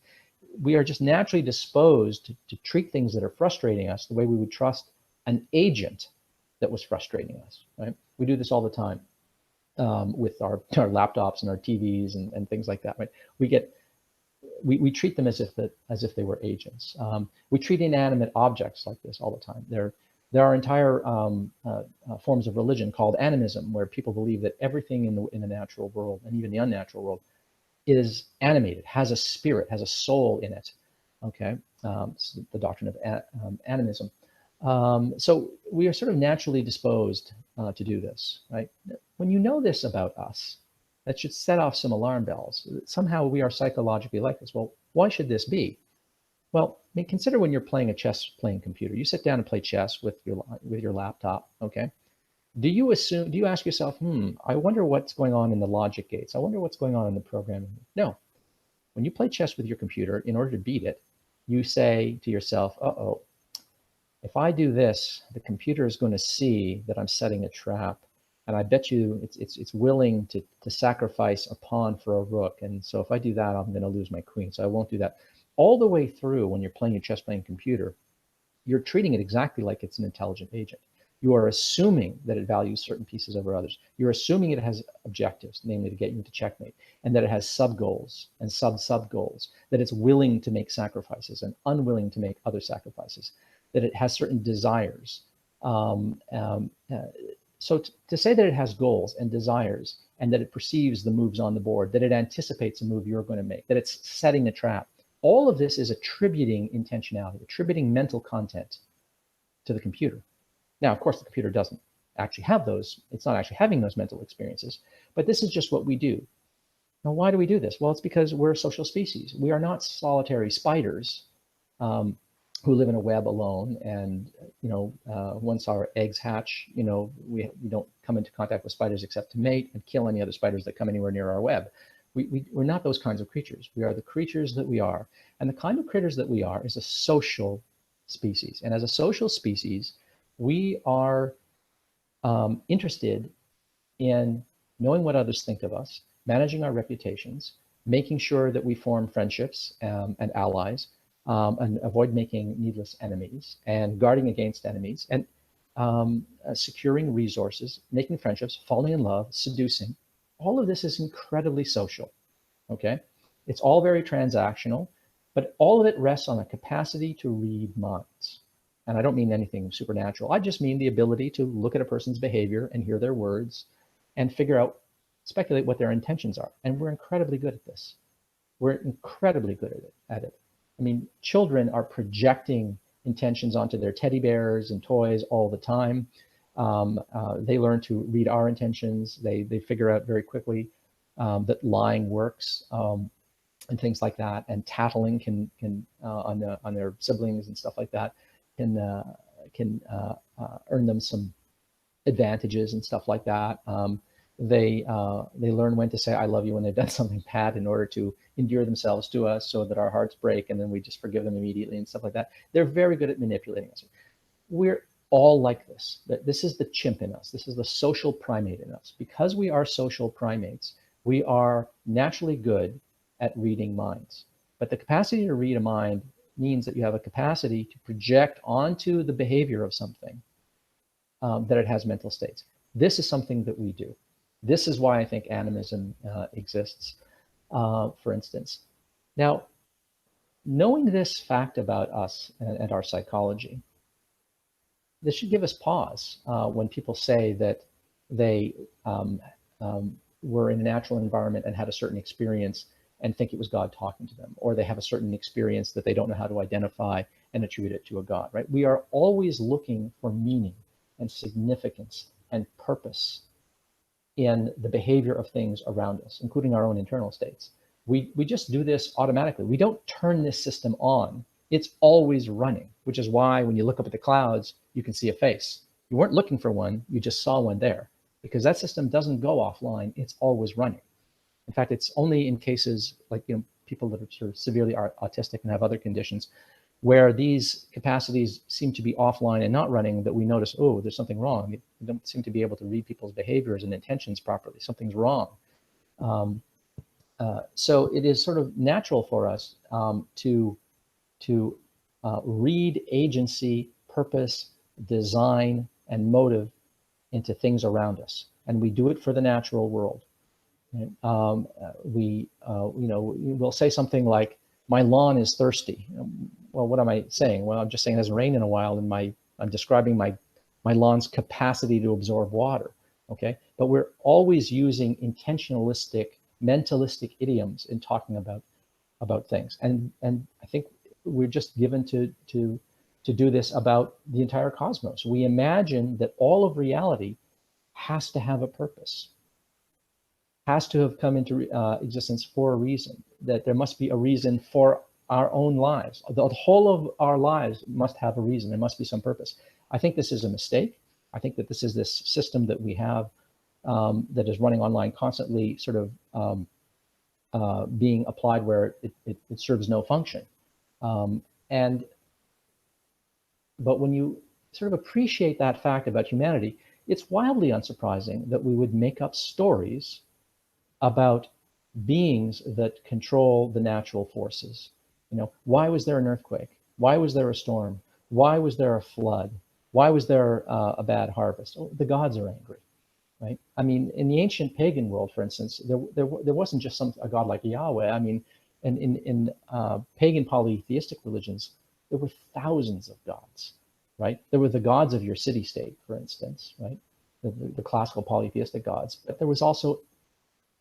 we are just naturally disposed to treat things that are frustrating us the way we would trust an agent that was frustrating us, right? We do this all the time with our laptops and our TVs and things like that, right? We treat them as if they were agents. We treat inanimate objects like this all the time. There are entire forms of religion called animism, where people believe that everything in the natural world and even the unnatural world is animated, has a spirit, has a soul in it. Okay, it's the doctrine of animism. So we are sort of naturally disposed to do this, right? When you know this about us, that should set off some alarm bells. Somehow we are psychologically like this. Well, why should this be? Well, I mean, consider when you're playing a chess-playing computer. You sit down and play chess with your laptop, okay? Do you ask yourself, I wonder what's going on in the logic gates. I wonder what's going on in the programming. No. When you play chess with your computer, in order to beat it, you say to yourself, uh-oh, if I do this, the computer is going to see that I'm setting a trap. And I bet you it's willing to sacrifice a pawn for a rook. And so if I do that, I'm going to lose my queen. So I won't do that. All the way through, when you're playing your chess-playing computer, you're treating it exactly like it's an intelligent agent. You are assuming that it values certain pieces over others. You're assuming it has objectives, namely to get you into checkmate, and that it has sub-goals and sub-goals, that it's willing to make sacrifices and unwilling to make other sacrifices, that it has certain desires. So to say that it has goals and desires and that it perceives the moves on the board, that it anticipates a move you're going to make, that it's setting a trap, all of this is attributing intentionality, attributing mental content to the computer. Now, of course, the computer doesn't actually have those. It's not actually having those mental experiences, but this is just what we do. Now, why do we do this? Well, it's because we're a social species. We are not solitary spiders who live in a web alone. And, once our eggs hatch, we don't come into contact with spiders except to mate and kill any other spiders that come anywhere near our web. We're not those kinds of creatures. We are the creatures that we are. And the kind of critters that we are is a social species. And as a social species, we are interested in knowing what others think of us, managing our reputations, making sure that we form friendships and allies, and avoid making needless enemies, and guarding against enemies, and securing resources, making friendships, falling in love, seducing. All of this is incredibly social, okay? It's all very transactional, but all of it rests on a capacity to read minds. And I don't mean anything supernatural. I just mean the ability to look at a person's behavior and hear their words and figure out, speculate what their intentions are. And we're incredibly good at this. We're incredibly good at it. I mean, children are projecting intentions onto their teddy bears and toys all the time. They learn to read our intentions. They figure out very quickly that lying works and things like that. And tattling can on their siblings and stuff like that can earn them some advantages and stuff like that. They learn when to say "I love you" when they've done something bad in order to endear themselves to us, so that our hearts break and then we just forgive them immediately and stuff like that. They're very good at manipulating us. We're all like this. This is the chimp in us. This is the social primate in us. Because we are social primates, we are naturally good at reading minds. But the capacity to read a mind means that you have a capacity to project onto the behavior of something that it has mental states. This is something that we do. This is why I think animism exists, for instance. Now, knowing this fact about us and our psychology, this should give us pause when people say that they were in a natural environment and had a certain experience and think it was God talking to them, or they have a certain experience that they don't know how to identify and attribute it to a God, right? We are always looking for meaning and significance and purpose in the behavior of things around us, including our own internal states. We just do this automatically. We don't turn this system on. It's always running, which is why when you look up at the clouds, you can see a face. You weren't looking for one, you just saw one there, because that system doesn't go offline. It's always running. In fact, it's only in cases like people that are sort of severely autistic and have other conditions where these capacities seem to be offline and not running that we notice, oh, there's something wrong. We don't seem to be able to read people's behaviors and intentions properly. Something's wrong. So it is sort of natural for us to read agency, purpose, design, and motive into things around us. And we do it for the natural world. We'll say something like, my lawn is thirsty. Well, what am I saying? Well, I'm just saying it hasn't rained in a while, and I'm describing my lawn's capacity to absorb water. Okay, but we're always using intentionalistic, mentalistic idioms in talking about things, and I think we're just given to do this about the entire cosmos. We imagine that all of reality has to have a purpose, has to have come into existence for a reason, that there must be a reason for our own lives. The whole of our lives must have a reason. There must be some purpose. I think this is a mistake. I think that this is this system that we have that is running online constantly, sort of being applied where it serves no function. But when you sort of appreciate that fact about humanity, it's wildly unsurprising that we would make up stories about beings that control the natural forces. Why was there an earthquake? Why was there a storm? Why was there a flood? Why was there a bad harvest? Oh, the gods are angry, right? I mean, in the ancient pagan world, for instance, there wasn't just a god like Yahweh. I mean, in pagan polytheistic religions, there were thousands of gods, right? There were the gods of your city-state, for instance, right? the classical polytheistic gods, but there was also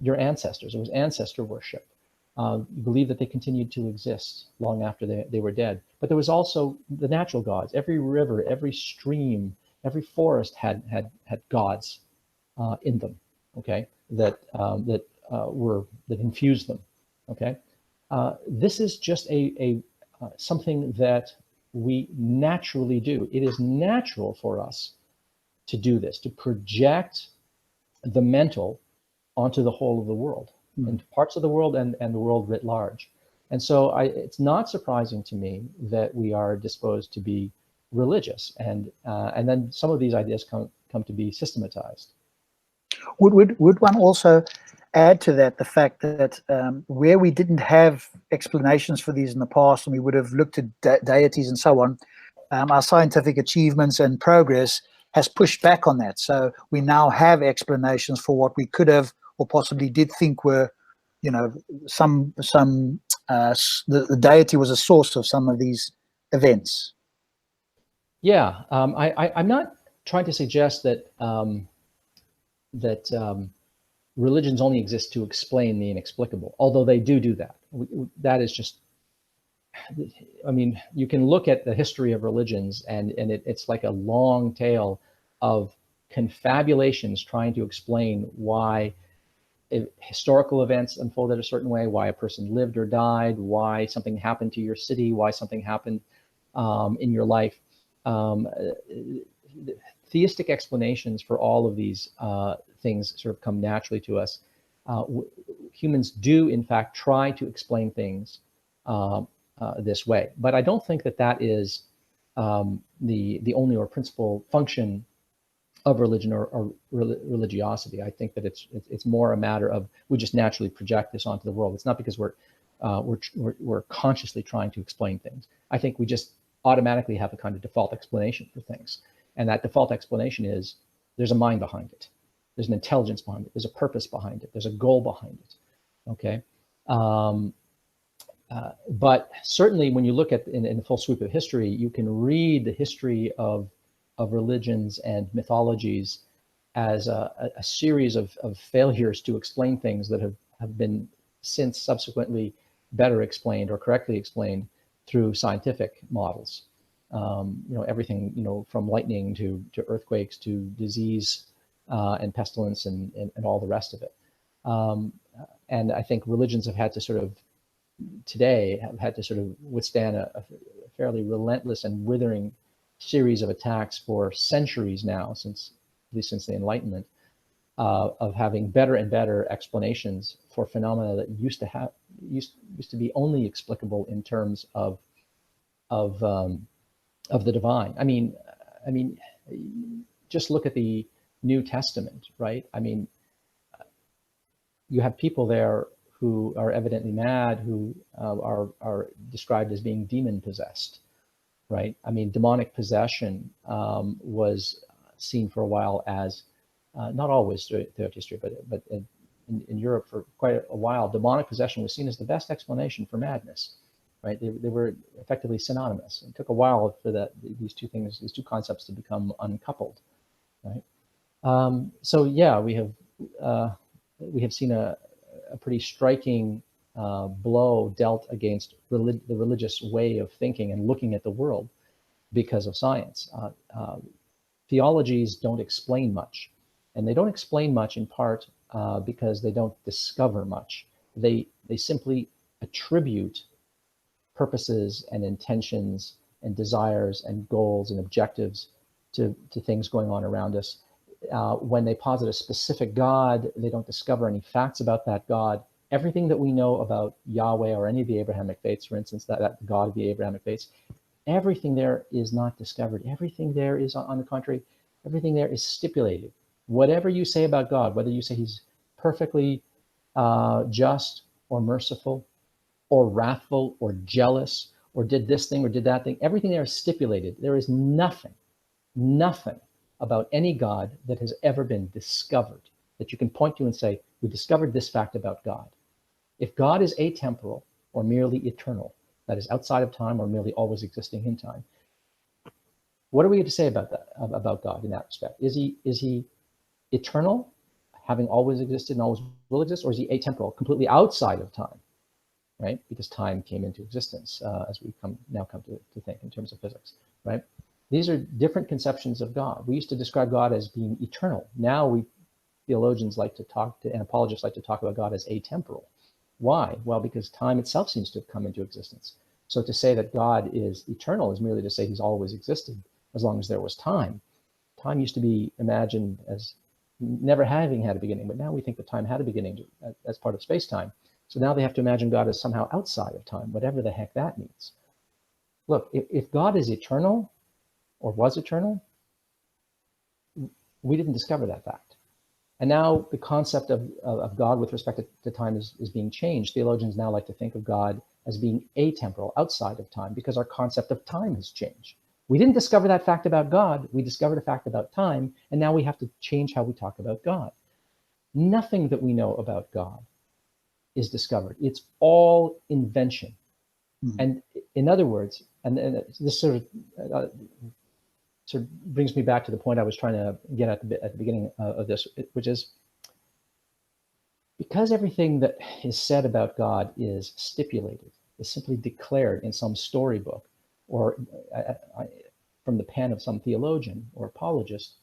your ancestors. There was ancestor worship. You believe that they continued to exist long after they were dead. But there was also the natural gods. Every river, every stream, every forest had gods in them. Okay, that infused them. Okay, this is just something that we naturally do. It is natural for us to do this, to project the mental onto the whole of the world, and parts of the world and the world writ large. And so it's not surprising to me that we are disposed to be religious, and then some of these ideas come to be systematized. Would one also add to that the fact that where we didn't have explanations for these in the past, and we would have looked at deities and so on, our scientific achievements and progress has pushed back on that. So we now have explanations for what we could have or possibly did think were, the deity was a source of some of these events. Yeah, I'm not trying to suggest that religions only exist to explain the inexplicable, although they do that. That is just, I mean, you can look at the history of religions, and it's like a long tail of confabulations trying to explain why historical events unfolded a certain way, why a person lived or died, why something happened to your city, why something happened in your life. Theistic explanations for all of these things sort of come naturally to us. Humans do, in fact, try to explain things this way, but I don't think that is the only or principal function of religion or religiosity. I think that it's more a matter of we just naturally project this onto the world. It's not because we're consciously trying to explain things. I think we just automatically have a kind of default explanation for things, and that default explanation is there's a mind behind it, there's an intelligence behind it, there's a purpose behind it, there's a goal behind it. Okay, but certainly when you look at in the full sweep of history, you can read the history of religions and mythologies as a series of failures to explain things that have been since subsequently better explained or correctly explained through scientific models. Everything, from lightning to earthquakes to disease and pestilence and all the rest of it. And I think religions have had to sort of withstand a fairly relentless and withering series of attacks for centuries now, at least since the Enlightenment, of having better and better explanations for phenomena that used to be only explicable in terms of the divine. I mean, just look at the New Testament, right? I mean, you have people there who are evidently mad, who are described as being demon possessed, right? I mean, demonic possession was seen for a while as, not always throughout history, but in Europe for quite a while, demonic possession was seen as the best explanation for madness, right? They were effectively synonymous. It took a while for these two concepts to become uncoupled, right? So yeah, we have seen a pretty striking blow dealt against the religious way of thinking and looking at the world because of science. Theologies don't explain much, and they don't explain much in part because they don't discover much. They simply attribute purposes and intentions and desires and goals and objectives to things going on around us. When they posit a specific God, they don't discover any facts about that God. Everything that we know about Yahweh or any of the Abrahamic faiths, for instance, that God of the Abrahamic faiths, everything there is not discovered. Everything there is, on the contrary, everything there is stipulated. Whatever you say about God, whether you say he's perfectly just or merciful or wrathful or jealous or did this thing or did that thing, everything there is stipulated. There is nothing about any God that has ever been discovered that you can point to and say, we discovered this fact about God. If God is atemporal or merely eternal, that is outside of time or merely always existing in time, what are we to say about that, about God in that respect? Is he eternal, having always existed and always will exist, or is he atemporal, completely outside of time, right? Because time came into existence, as we now come to think in terms of physics, right? These are different conceptions of God. We used to describe God as being eternal. Now theologians like to talk to, and apologists like to talk about God as atemporal. Why? Well, because time itself seems to have come into existence. So to say that God is eternal is merely to say he's always existed as long as there was time. Time used to be imagined as never having had a beginning, but now we think that time had a beginning as part of space-time. So now they have to imagine God as somehow outside of time, whatever the heck that means. Look, if God is eternal, or was eternal, we didn't discover that fact. And now the concept of God with respect to time is being changed. Theologians now like to think of God as being atemporal, outside of time, because our concept of time has changed. We didn't discover that fact about God, we discovered a fact about time, and now we have to change how we talk about God. Nothing that we know about God is discovered. It's all invention. And in other words, and this sort of brings me back to the point I was trying to get at the beginning of this, which is because everything that is said about God is stipulated, is simply declared in some storybook or from the pen of some theologian or apologist,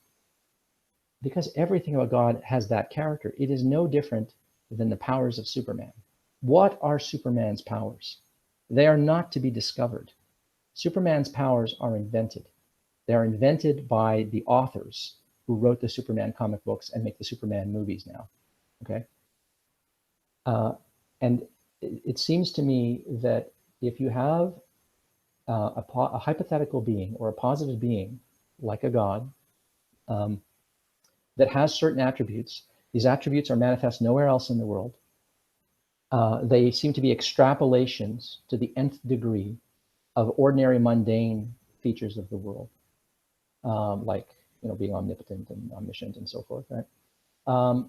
because everything about God has that character, it is no different than the powers of Superman. What are Superman's powers? They are not to be discovered. Superman's powers are invented. They're invented by the authors who wrote the Superman comic books and make the Superman movies now, okay? And it seems to me that if you have a hypothetical being or a positive being, like a God, that has certain attributes, these attributes are manifest nowhere else in the world. They seem to be extrapolations to the nth degree of ordinary mundane features of the world. Like, being omnipotent and omniscient and so forth, right?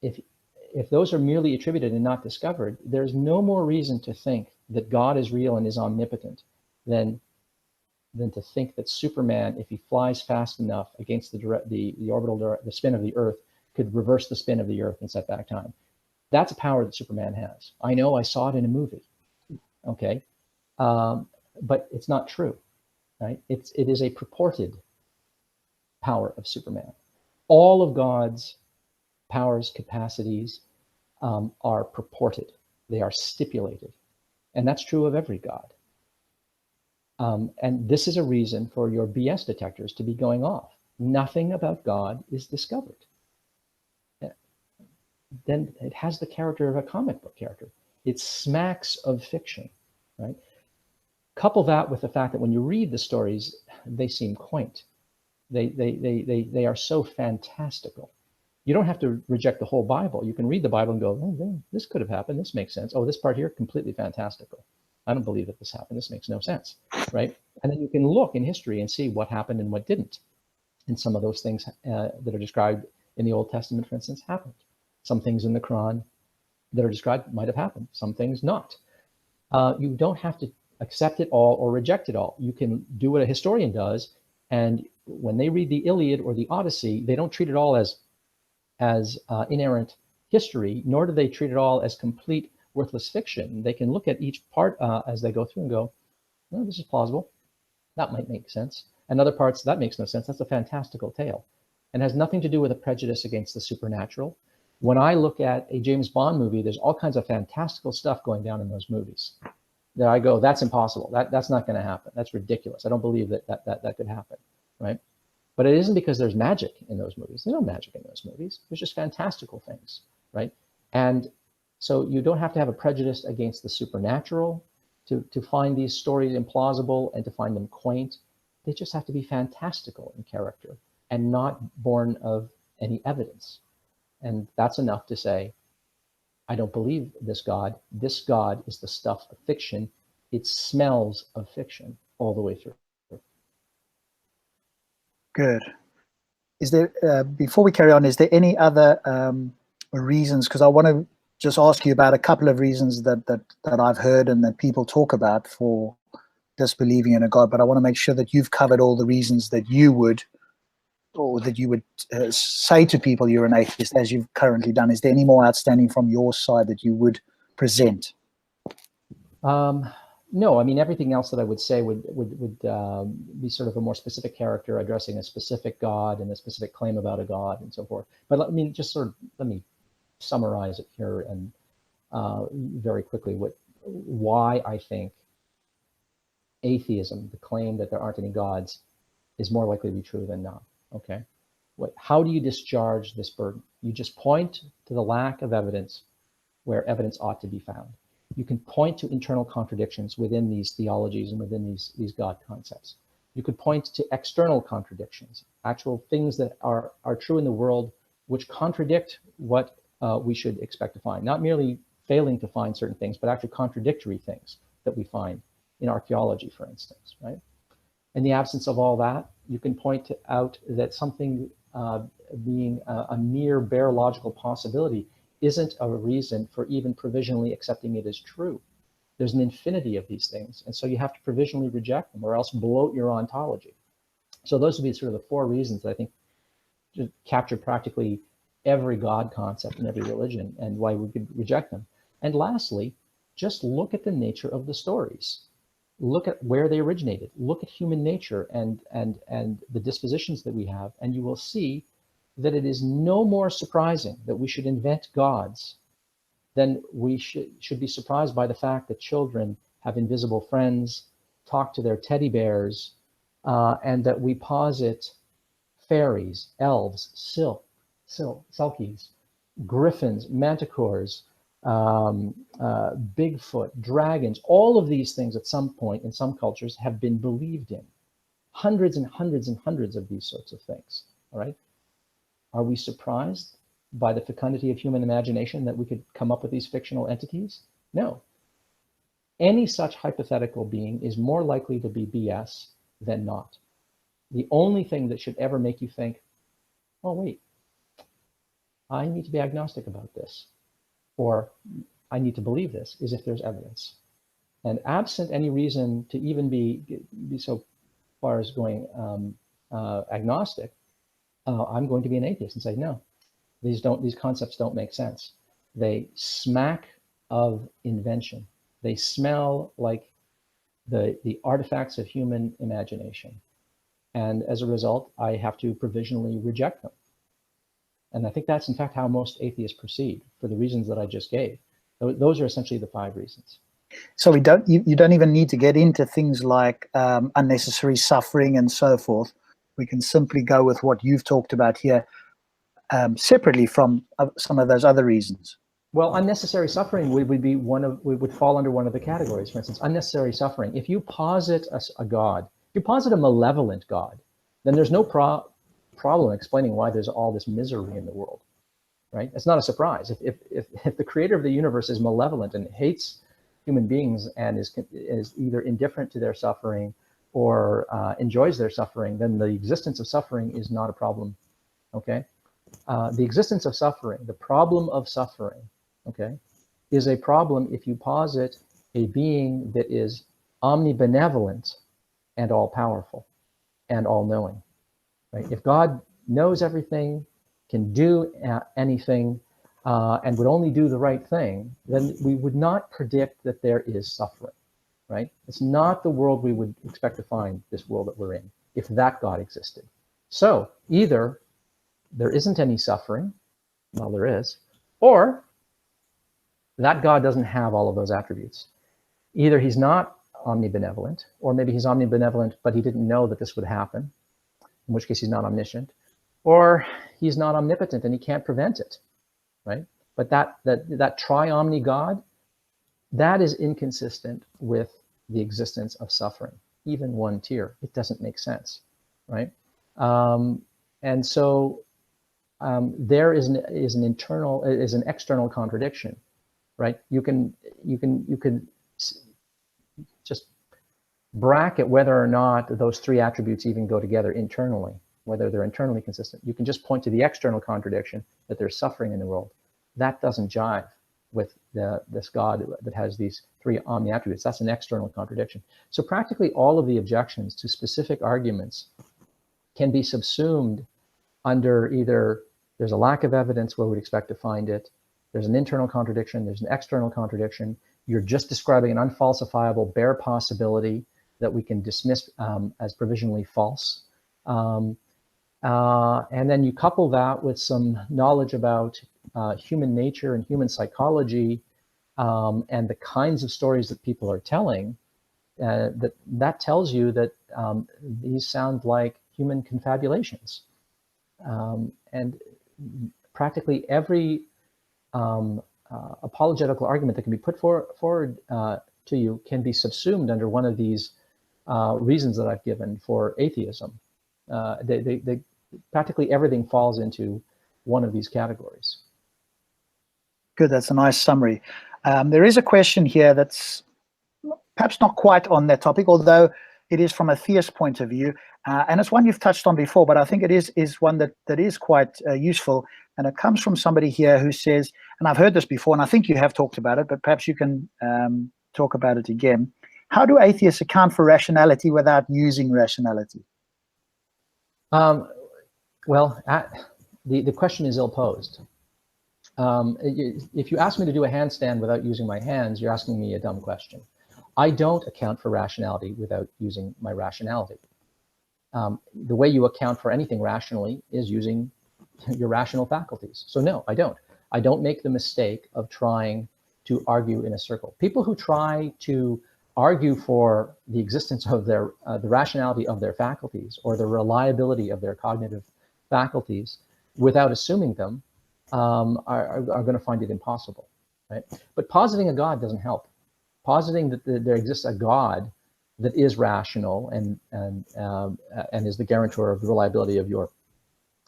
If those are merely attributed and not discovered, there's no more reason to think that God is real and is omnipotent than to think that Superman, if he flies fast enough against the spin of the Earth, could reverse the spin of the Earth and set back time. That's a power that Superman has. I know, I saw it in a movie, okay? But it's not true. Right? It is a purported power of Superman. All of God's powers, capacities are purported. They are stipulated. And that's true of every God. And this is a reason for your BS detectors to be going off. Nothing about God is discovered. Then it has the character of a comic book character. It smacks of fiction, right? Couple that with the fact that when you read the stories, they seem quaint. They are so fantastical. You don't have to reject the whole Bible. You can read the Bible and go, oh, this could have happened. This makes sense. Oh, this part here, completely fantastical. I don't believe that this happened. This makes no sense, right? And then you can look in history and see what happened and what didn't. And some of those things that are described in the Old Testament, for instance, happened. Some things in the Quran that are described might have happened. Some things not. You don't have to accept it all or reject it all. You can do what a historian does, and when they read the Iliad or the Odyssey, they don't treat it all as inerrant history, nor do they treat it all as complete worthless fiction. They can look at each part as they go through and go, oh, this is plausible. That might make sense. And other parts, that makes no sense. That's a fantastical tale and has nothing to do with a prejudice against the supernatural. When I look at a James Bond movie, there's all kinds of fantastical stuff going down in those movies. There I go, that's impossible. That's not going to happen. That's ridiculous. I don't believe that could happen, right? But it isn't because there's magic in those movies. There's no magic in those movies. There's just fantastical things, right? And so you don't have to have a prejudice against the supernatural to find these stories implausible and to find them quaint. They just have to be fantastical in character and not born of any evidence. And that's enough to say, I don't believe this God. This God is the stuff of fiction. It smells of fiction all the way through. Good. Is there, before we carry on, is there any other reasons? Because I want to just ask you about a couple of reasons that I've heard and that people talk about for disbelieving in a God, but I want to make sure that you've covered all the reasons that you would or that you would say to people you're an atheist, as you've currently done? Is there any more outstanding from your side that you would present? No, I mean, everything else that I would say would be sort of a more specific character addressing a specific God and a specific claim about a God and so forth. But let me summarize it here and very quickly why I think atheism, the claim that there aren't any gods, is more likely to be true than not. Okay, how do you discharge this burden? You just point to the lack of evidence where evidence ought to be found. You can point to internal contradictions within these theologies and within these God concepts. You could point to external contradictions, actual things that are true in the world which contradict what we should expect to find. Not merely failing to find certain things, but actually contradictory things that we find in archaeology, for instance, right? In the absence of all that, you can point out that something being a mere bare logical possibility isn't a reason for even provisionally accepting it as true. There's an infinity of these things, and so you have to provisionally reject them or else bloat your ontology. So those would be sort of the four reasons that I think just capture practically every God concept in every religion and why we could reject them. And lastly, just look at the nature of the stories. Look at where they originated. Look at human nature and the dispositions that we have, and you will see that it is no more surprising that we should invent gods than we should be surprised by the fact that children have invisible friends, talk to their teddy bears, and that we posit fairies, elves, selkies, griffins, manticores, Bigfoot, dragons. All of these things at some point in some cultures have been believed in. Hundreds and hundreds and hundreds of these sorts of things, all right? Are we surprised by the fecundity of human imagination that we could come up with these fictional entities? No. Any such hypothetical being is more likely to be BS than not. The only thing that should ever make you think, oh, wait, I need to be agnostic about this, or I need to believe this, is if there's evidence. And absent any reason to even be so far as going agnostic, I'm going to be an atheist and say, no, these concepts don't make sense. They smack of invention. They smell like the artifacts of human imagination. And as a result, I have to provisionally reject them. And I think that's in fact how most atheists proceed, for the reasons that I just gave. Those are essentially the 5 reasons. So you don't even need to get into things like unnecessary suffering and so forth. We can simply go with what you've talked about here, separately from some of those other reasons. Well, unnecessary suffering would fall under one of the categories. For instance, unnecessary suffering. If you posit a God, if you posit a malevolent God, then there's no problem explaining why there's all this misery in the world, right? It's not a surprise. If the creator of the universe is malevolent and hates human beings and is either indifferent to their suffering or enjoys their suffering, then the existence of suffering is not a problem, okay? The existence of suffering, the problem of suffering, okay, is a problem if you posit a being that is omnibenevolent and all-powerful and all-knowing, right? If God knows everything, can do anything, and would only do the right thing, then we would not predict that there is suffering, right? It's not the world we would expect to find, this world that we're in, if that God existed. So either there isn't any suffering, well, there is, or that God doesn't have all of those attributes. Either he's not omnibenevolent, or maybe he's omnibenevolent, but he didn't know that this would happen, in which case he's not omniscient, or he's not omnipotent and he can't prevent it, right? But that tri-omni God, that is inconsistent with the existence of suffering, even one tier. It doesn't make sense, right? And so there is an external contradiction, right? You can just bracket whether or not those 3 attributes even go together internally, whether they're internally consistent. You can just point to the external contradiction that there's suffering in the world. That doesn't jive with this God that has these 3 omni attributes. That's an external contradiction. So practically all of the objections to specific arguments can be subsumed under either there's a lack of evidence where we'd expect to find it, there's an internal contradiction, there's an external contradiction, you're just describing an unfalsifiable bare possibility that we can dismiss as provisionally false. And then you couple that with some knowledge about human nature and human psychology and the kinds of stories that people are telling, that tells you that these sound like human confabulations. And practically every apologetical argument that can be put forward to you can be subsumed under one of these reasons that I've given for atheism. They practically everything falls into one of these categories. Good, that's a nice summary. There is a question here that's perhaps not quite on that topic, although it is from a theist point of view, and it's one you've touched on before, but I think it is one that is quite useful, and it comes from somebody here who says, and I've heard this before, and I think you have talked about it, but perhaps you can talk about it again. How do atheists account for rationality without using rationality? Well, the question is ill-posed. If you ask me to do a handstand without using my hands, you're asking me a dumb question. I don't account for rationality without using my rationality. The way you account for anything rationally is using your rational faculties. So no, I don't. I don't make the mistake of trying to argue in a circle. People who try to argue for the existence of their the rationality of their faculties or the reliability of their cognitive faculties without assuming them are going to find it impossible, right? But positing a God doesn't help. Positing that there exists a God that is rational and is the guarantor of the reliability of your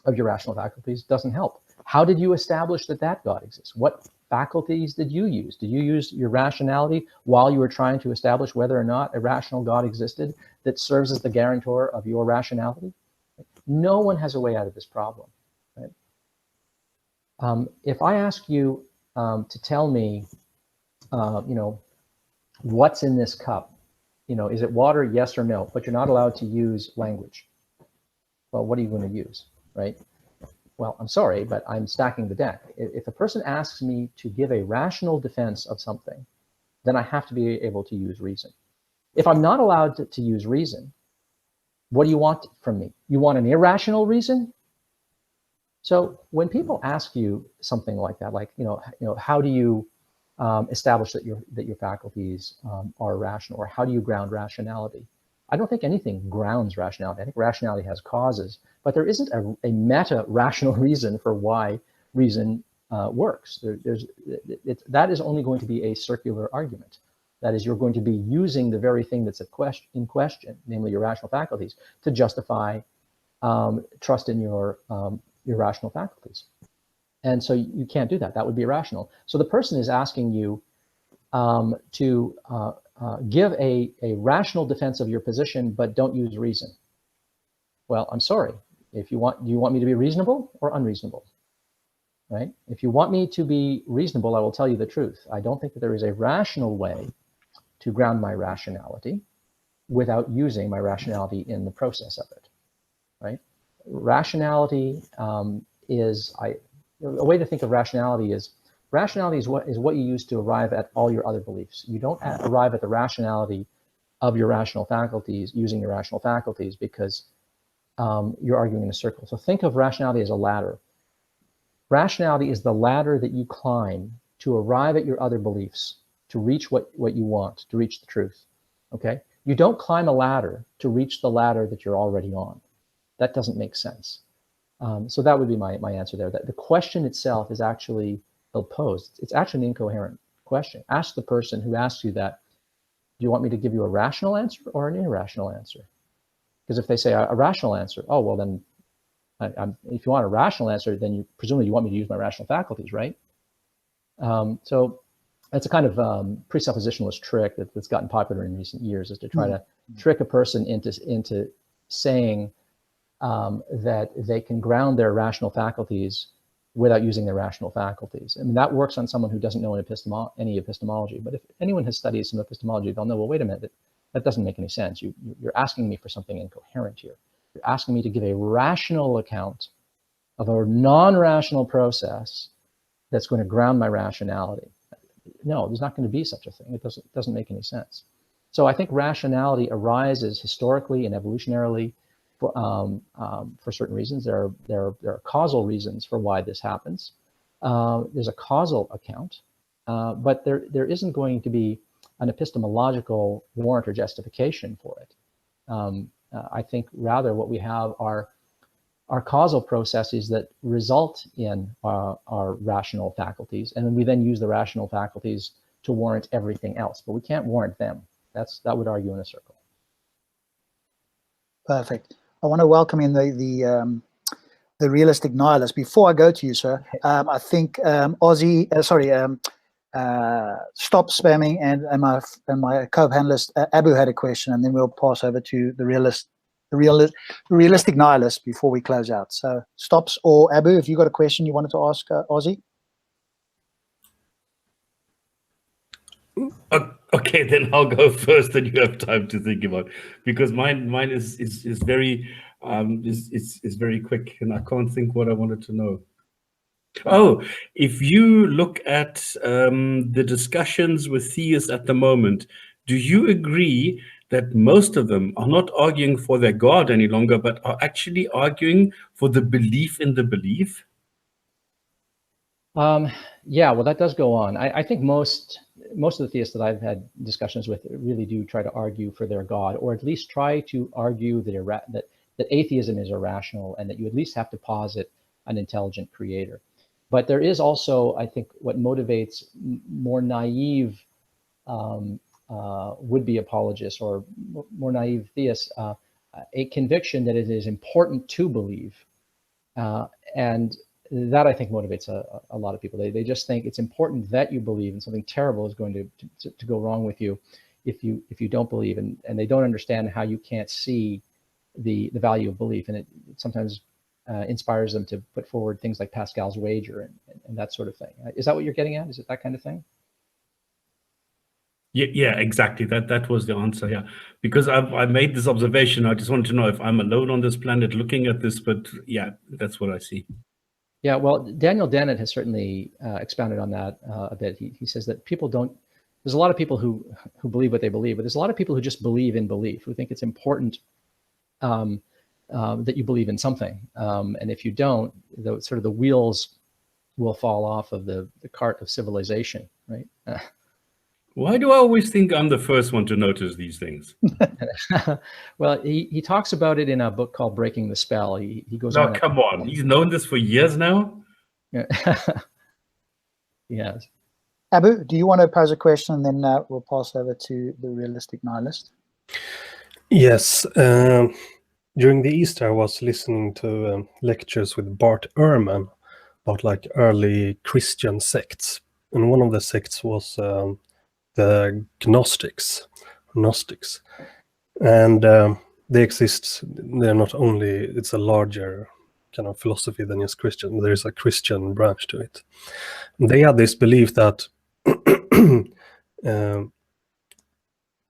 rational faculties doesn't help. How did you establish that God exists? What faculties did you use? Did you use your rationality while you were trying to establish whether or not a rational God existed that serves as the guarantor of your rationality? No one has a way out of this problem, right? If I ask you to tell me, what's in this cup, is it water, yes or no? But you're not allowed to use language. Well, what are you going to use, right? Well, I'm sorry, but I'm stacking the deck. If a person asks me to give a rational defense of something, then I have to be able to use reason. If I'm not allowed to use reason, what do you want from me? You want an irrational reason? So when people ask you something like that, like, how do you establish that your faculties are rational, or how do you ground rationality? I don't think anything grounds rationality. I think rationality has causes, but there isn't a meta-rational reason for why reason works. That is only going to be a circular argument. That is, you're going to be using the very thing that's in question, namely your rational faculties, to justify trust in your rational faculties. And so you can't do that. That would be irrational. So the person is asking you to give a rational defense of your position, but don't use reason. Well, I'm sorry. Do you want me to be reasonable or unreasonable? Right? If you want me to be reasonable, I will tell you the truth. I don't think that there is a rational way to ground my rationality without using my rationality in the process of it. Right? Rationality is a way to think of rationality is what you use to arrive at all your other beliefs. You don't arrive at the rationality of your rational faculties using your rational faculties because you're arguing in a circle. So think of rationality as a ladder. Rationality is the ladder that you climb to arrive at your other beliefs, to reach what you want, to reach the truth. Okay? You don't climb a ladder to reach the ladder that you're already on. That doesn't make sense. So that would be my answer there. That the question itself is actually ill-posed. It's actually an incoherent question. Ask the person who asks you that, do you want me to give you a rational answer or an irrational answer? Because if they say a rational answer, oh, well then, if you want a rational answer, then presumably you want me to use my rational faculties, right? So it's a kind of presuppositionalist trick that's gotten popular in recent years, is to try to trick a person into saying that they can ground their rational faculties without using their rational faculties. I mean, that works on someone who doesn't know any epistemology. But if anyone has studied some epistemology, they'll know, well, wait a minute, that doesn't make any sense. You're asking me for something incoherent here. You're asking me to give a rational account of a non-rational process that's going to ground my rationality. No, there's not going to be such a thing. It doesn't make any sense. So I think rationality arises historically and evolutionarily for certain reasons. There are causal reasons for why this happens. There's a causal account, but there isn't going to be an epistemological warrant or justification for it. I think rather what we have are causal processes that result in our rational faculties, and we then use the rational faculties to warrant everything else, but we can't warrant them. That would argue in a circle. Perfect. I want to welcome in the realistic nihilist. Before I go to you, sir, I think Stopspamming and my co-panelist Abu had a question, and then we'll pass over to the realistic nihilist before we close out. So Stops or Abu, if you got a question you wanted to ask Ozzy. Okay, then I'll go first, and you have time to think about, because mine is very is very quick, and I can't think what I wanted to know. Oh, if you look at the discussions with theists at the moment, do you agree that most of them are not arguing for their God any longer, but are actually arguing for the belief in the belief? Yeah, well, that does go on. I think most of the theists that I've had discussions with really do try to argue for their God, or at least try to argue that atheism is irrational, and that you at least have to posit an intelligent creator. But there is also, I think, what motivates more naive would-be apologists or more naive theists, a conviction that it is important to believe, and that I think motivates a lot of people. They just think it's important that you believe, and something terrible is going to go wrong with you if you don't believe, and they don't understand how you can't see the value of belief, and it sometimes inspires them to put forward things like Pascal's wager and that sort of thing. Is that what you're getting at? Is it that kind of thing? Yeah, exactly. That was the answer. Yeah, because I made this observation. I just wanted to know if I'm alone on this planet looking at this, but yeah, that's what I see. Yeah, well, Daniel Dennett has certainly expounded on that a bit. He says that there's a lot of people who believe what they believe, but there's a lot of people who just believe in belief, who think it's important that you believe in something. And if you don't, the wheels will fall off of the cart of civilization, right? Why do I always think I'm the first one to notice these things? Well, he talks about it in a book called Breaking the Spell. He goes no, on. Come on. He's known this for years now? Yes. Abu, do you want to pose a question, and then we'll pass over to the realistic nihilist? Yes. During the Easter, I was listening to lectures with Bart Ehrman about like early Christian sects. And one of the sects was the Gnostics. And they exist, they're not only, it's a larger kind of philosophy than just Christian, but there's a Christian branch to it. And they had this belief that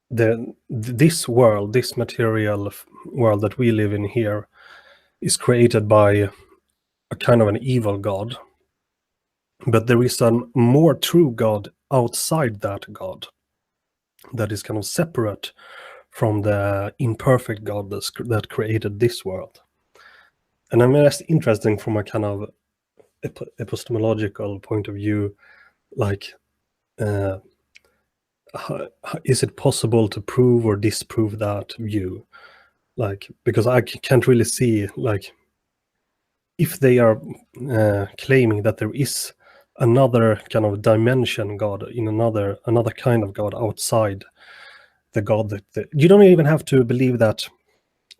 this world, this material world that we live in here, is created by a kind of an evil God. But there is a more true God outside that God that is kind of separate from the imperfect God that created this world. And I mean, that's interesting from a kind of epistemological point of view, like, is it possible to prove or disprove that view? Like, because I can't really see, like, if they are claiming that there is another kind of dimension God, in another kind of God outside the God that you don't even have to believe that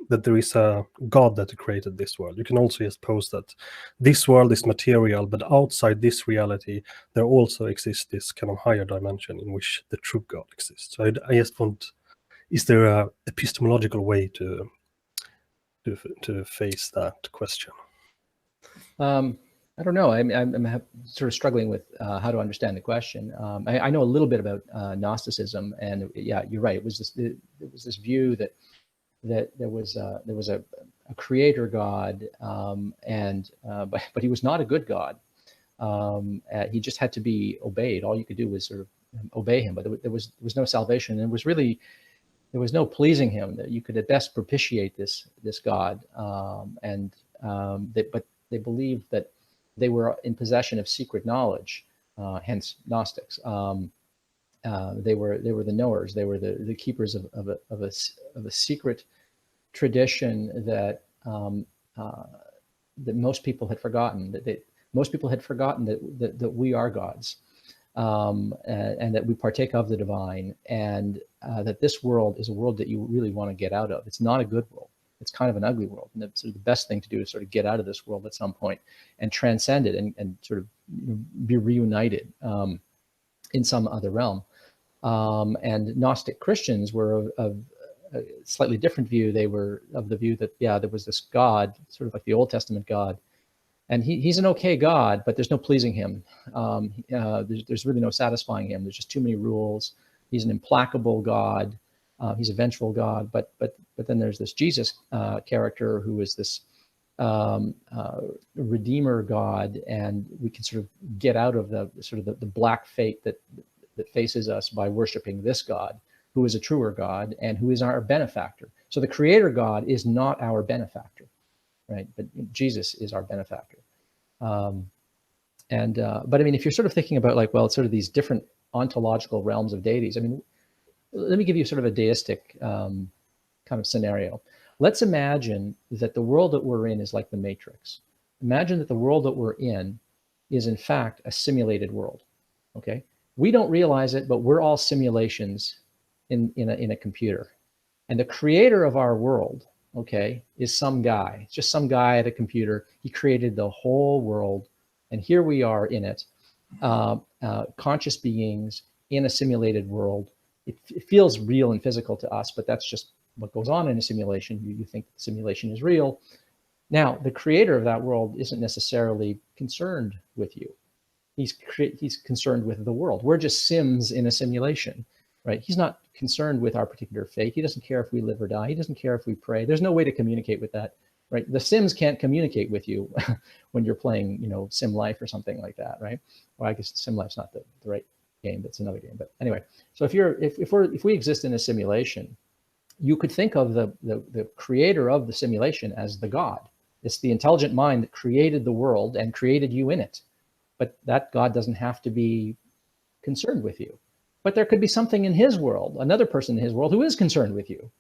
there is a God that created this world. You can also just pose that this world is material, but outside this reality, there also exists this kind of higher dimension in which the true God exists. So I just want, is there a epistemological way to face that question? I don't know. I'm sort of struggling with how to understand the question. I know a little bit about Gnosticism, and yeah, you're right. It was this view that there was a a creator God, but he was not a good God. He just had to be obeyed. All you could do was sort of obey him, but there was no salvation. And there was no pleasing him. That you could at best propitiate this God, but they believed that they were in possession of secret knowledge, hence Gnostics. They were the knowers. They were the keepers of a secret tradition that most people had forgotten. Most people had forgotten that we are gods, and that we partake of the divine, and that this world is a world that you really want to get out of. It's not a good world. It's kind of an ugly world. And sort of the best thing to do is sort of get out of this world at some point and transcend it and sort of be reunited in some other realm. And Gnostic Christians were of a slightly different view. They were of the view that, yeah, there was this God, sort of like the Old Testament God, and he's an okay God, but there's no pleasing him. There's really no satisfying him. There's just too many rules. He's an implacable God. He's a vengeful God. But then there's this Jesus character who is this redeemer God, and we can sort of get out of the black fate that faces us by worshiping this God, who is a truer God and who is our benefactor. So the creator God is not our benefactor, right? But Jesus is our benefactor. But I mean, if you're sort of thinking about like, well, it's sort of these different ontological realms of deities. I mean, let me give you sort of a deistic kind of scenario. Let's imagine that the world that we're in is like the Matrix. Imagine that the world that we're in is in fact a simulated world, okay? We don't realize it, but we're all simulations in a computer. And the creator of our world, okay, is some guy, just some guy at a computer. He created the whole world, and here we are in it, conscious beings in a simulated world. It feels real and physical to us, but that's just what goes on in a simulation. You think the simulation is real. Now, the creator of that world isn't necessarily concerned with you. He's concerned with the world. We're just Sims in a simulation, right? He's not concerned with our particular fate. He doesn't care if we live or die. He doesn't care if we pray. There's no way to communicate with that, right? The Sims can't communicate with you when you're playing, Sim Life or something like that, right? Well, I guess Sim Life's not the right game. That's another game. But anyway, so if we exist in a simulation, you could think of the creator of the simulation as the God. It's the intelligent mind that created the world and created you in it. But that God doesn't have to be concerned with you. But there could be something in his world, another person in his world who is concerned with you,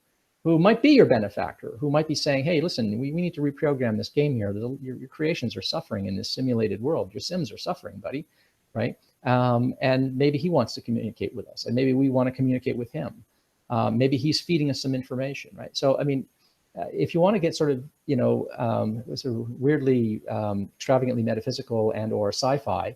who might be your benefactor, who might be saying, hey, listen, we need to reprogram this game here. Your creations are suffering in this simulated world. Your Sims are suffering, buddy, right? And maybe he wants to communicate with us, and maybe we want to communicate with him. Maybe he's feeding us some information, right? So, I mean, if you want to get sort of, sort of weirdly, extravagantly metaphysical and or sci-fi,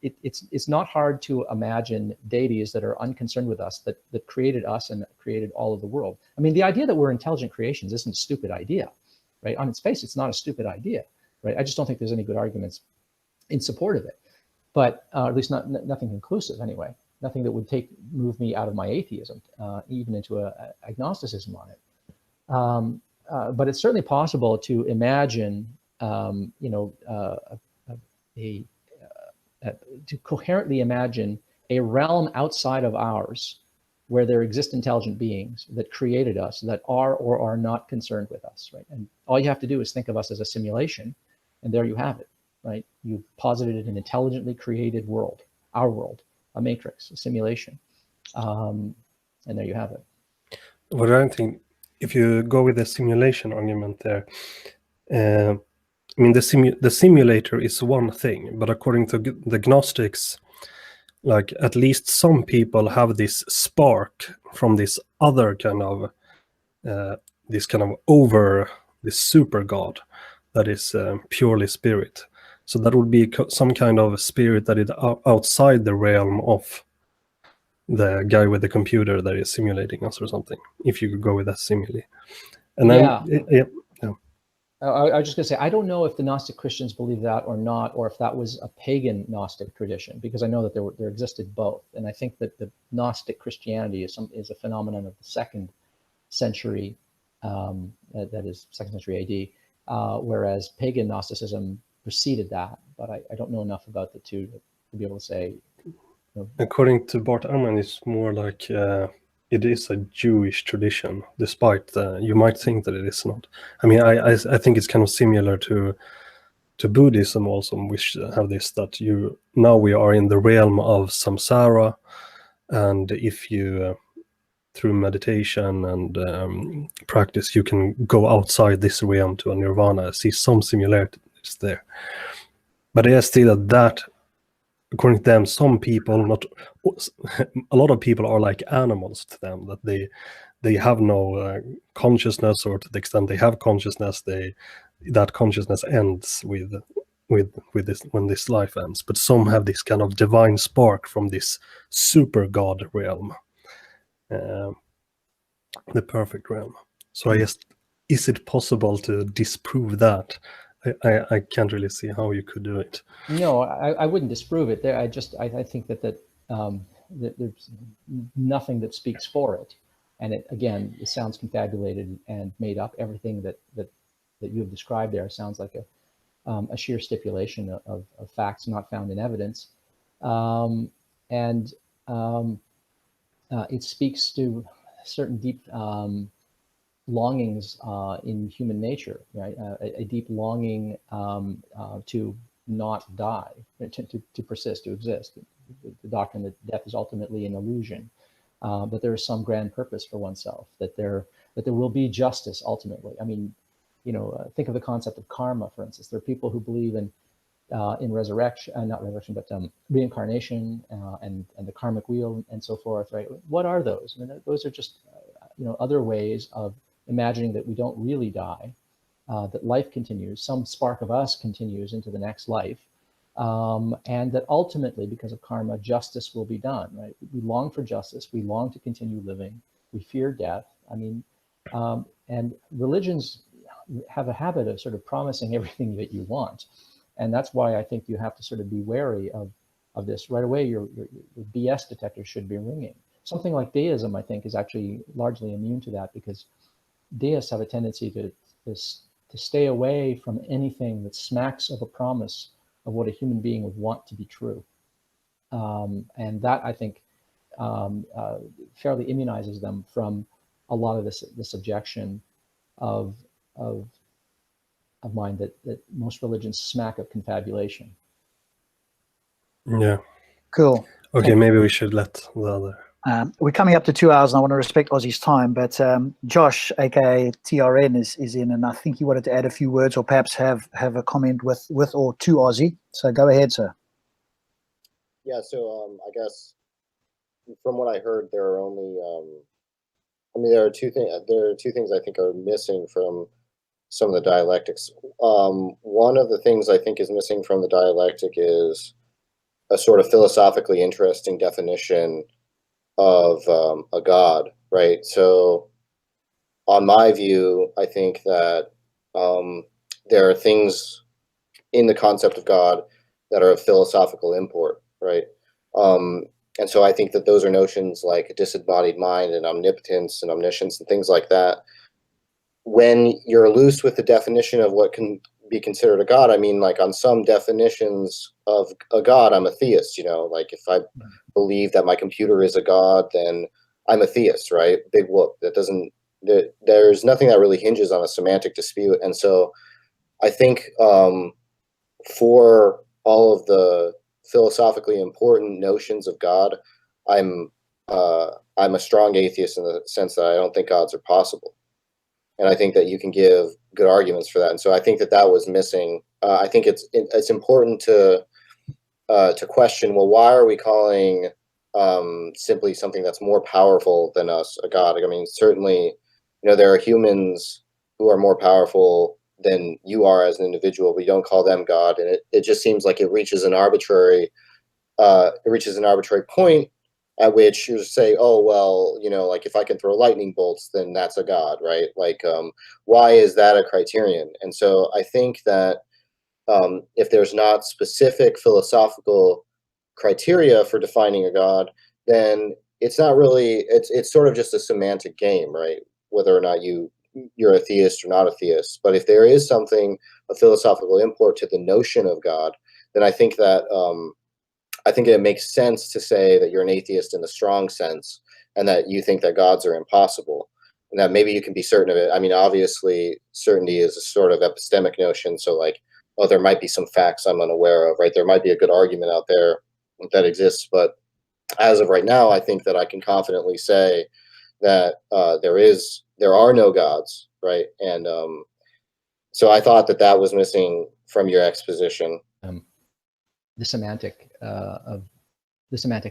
it's not hard to imagine deities that are unconcerned with us, that created us and created all of the world. I mean, the idea that we're intelligent creations isn't a stupid idea, right? On its face, it's not a stupid idea, right? I just don't think there's any good arguments in support of it, but at least nothing conclusive anyway. Nothing that would move me out of my atheism, even into a agnosticism on it. But it's certainly possible to imagine, to coherently imagine a realm outside of ours where there exist intelligent beings that created us, that are or are not concerned with us, right? And all you have to do is think of us as a simulation, and there you have it, right? You've posited an intelligently created world, our world, a matrix, a simulation, and there you have it. What I think, if you go with the simulation argument there, I mean, the simulator is one thing, but according to the Gnostics, like at least some people have this spark from this other kind of, this super God that is purely spirit. So that would be some kind of spirit that is outside the realm of the guy with the computer that is simulating us or something, if you could go with that simile. And then, yeah. I was just going to say, I don't know if the Gnostic Christians believe that or not, or if that was a pagan Gnostic tradition, because I know that there existed both. And I think that the Gnostic Christianity is a phenomenon of the 2nd century that is 2nd century AD, whereas pagan Gnosticism preceded that. But I don't know enough about the two to be able to say. According to Bart Ehrman, it's more like it is a Jewish tradition, despite you might think that it is not. I mean, I think it's kind of similar to Buddhism also, which have this, that now we are in the realm of samsara, and if you through meditation and practice, you can go outside this realm to a nirvana. I see some similarities there, but they are still at that. According to them, some people, not a lot of people, are like animals to them, that they have no consciousness, or to the extent they have consciousness, that consciousness ends with this, when this life ends. But some have this kind of divine spark from this super god realm, the perfect realm. So I guess, is it possible to disprove that? I can't really see how you could do it. No, I wouldn't disprove it. There, I think that there's nothing that speaks for it, and it sounds confabulated and made up. Everything that you have described there sounds like a sheer stipulation of facts not found in evidence, and it speaks to certain deep longings in human nature, right? A deep longing to not die, to persist, to exist. The doctrine that death is ultimately an illusion, that there is some grand purpose for oneself, that there will be justice ultimately. I mean, think of the concept of karma, for instance. There are people who believe in resurrection, not resurrection, but reincarnation and the karmic wheel and so forth, right? What are those? I mean, those are just other ways of imagining that we don't really die, that life continues, some spark of us continues into the next life, and that ultimately, because of karma, justice will be done, right? We long for justice, we long to continue living, we fear death. I mean, and religions have a habit of sort of promising everything that you want. And that's why I think you have to sort of be wary of this. Right away, your BS detector should be ringing. Something like deism, I think, is actually largely immune to that, because deists have a tendency to stay away from anything that smacks of a promise of what a human being would want to be true. And that, I think, fairly immunizes them from a lot of this objection of mine that most religions smack of confabulation. Yeah. Cool. Okay, maybe we should let the other. We're coming up to 2 hours, and I want to respect Ozzy's time, but Josh, aka TRN, is in, and I think he wanted to add a few words, or perhaps have a comment with or to Ozzy. So go ahead, sir. Yeah. So I guess from what I heard, there are only there are two things I think are missing from some of the dialectics. One of the things I think is missing from the dialectic is a sort of philosophically interesting definition of a god, right? So on my view, I think that there are things in the concept of God that are of philosophical import, right? And so I think that those are notions like a disembodied mind and omnipotence and omniscience and things like that. When you're loose with the definition of what can be considered a god, I mean, like on some definitions of a god, I'm a theist, like if I believe that my computer is a god, then I'm a theist, right? Big whoop. There's nothing that really hinges on a semantic dispute. And so I think for all of the philosophically important notions of God, I'm a strong atheist in the sense that I don't think gods are possible. And I think that you can give good arguments for that. And so I think that was missing. I think it's important to question, well, why are we calling simply something that's more powerful than us a god? I mean, certainly, there are humans who are more powerful than you are as an individual. We don't call them God, and it just seems like it reaches an arbitrary point at which you say, oh, well, like if I can throw lightning bolts, then that's a god, right? Like, why is that a criterion? And so I think that if there's not specific philosophical criteria for defining a god, then it's not really, it's sort of just a semantic game, right? Whether or not you you're a theist or not a theist. But if there is something, a philosophical import to the notion of God, then I think that it makes sense to say that you're an atheist in the strong sense, and that you think that gods are impossible, and that maybe you can be certain of it. I mean, obviously, certainty is a sort of epistemic notion. So, like, oh, there might be some facts I'm unaware of, right? There might be a good argument out there that exists, but as of right now, I think that I can confidently say that there are no gods, right? And so I thought that was missing from your exposition. The semantics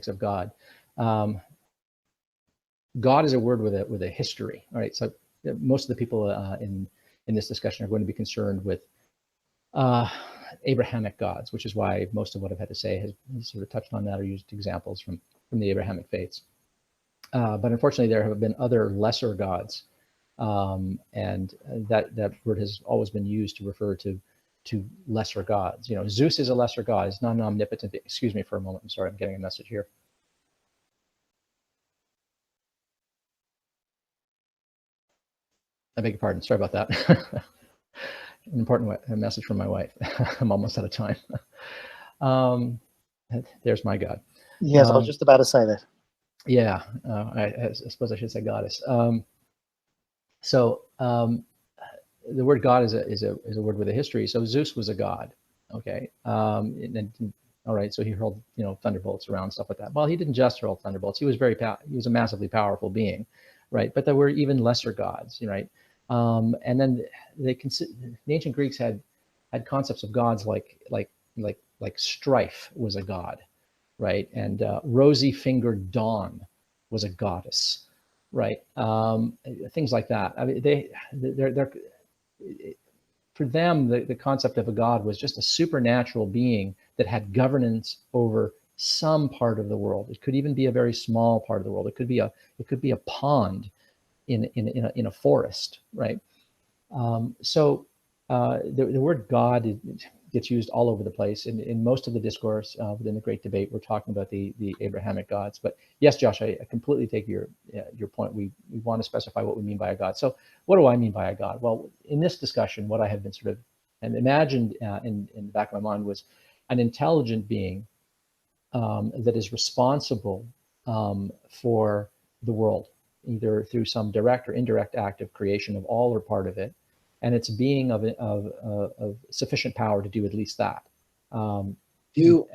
of God. God is a word with a history. All right, so most of the people in this discussion are going to be concerned with Abrahamic gods, which is why most of what I've had to say has sort of touched on that or used examples from the Abrahamic faiths. But unfortunately, there have been other lesser gods, and that word has always been used to refer to lesser gods. You know, Zeus is a lesser god. He's not an omnipotent. Excuse me for a moment. I'm sorry. I'm getting a message here. I beg your pardon. Sorry about that. An important message from my wife. I'm almost out of time. There's my God. Yes, I was just about to say that. Yeah, I suppose I should say goddess. The word God is a word with a history. So Zeus was a god. Okay. All right. So he hurled thunderbolts around, stuff like that. Well, he didn't just hurl thunderbolts. He was he was a massively powerful being, right? But there were even lesser gods, right? And then the ancient Greeks had concepts of gods like strife was a god, right? And rosy-fingered dawn was a goddess, right? Things like that. I mean, they're for them, the concept of a god was just a supernatural being that had governance over some part of the world. It could even be a very small part of the world. It could be a pond in a forest, right? The word God gets used all over the place. In most of the discourse within the Great Debate, we're talking about the Abrahamic gods. But yes, Josh, I completely take your point. We want to specify what we mean by a god. So what do I mean by a god? Well, in this discussion, what I have been sort of imagined in the back of my mind was an intelligent being that is responsible for the world, either through some direct or indirect act of creation of all or part of it, and it's a being of sufficient power to do at least that. And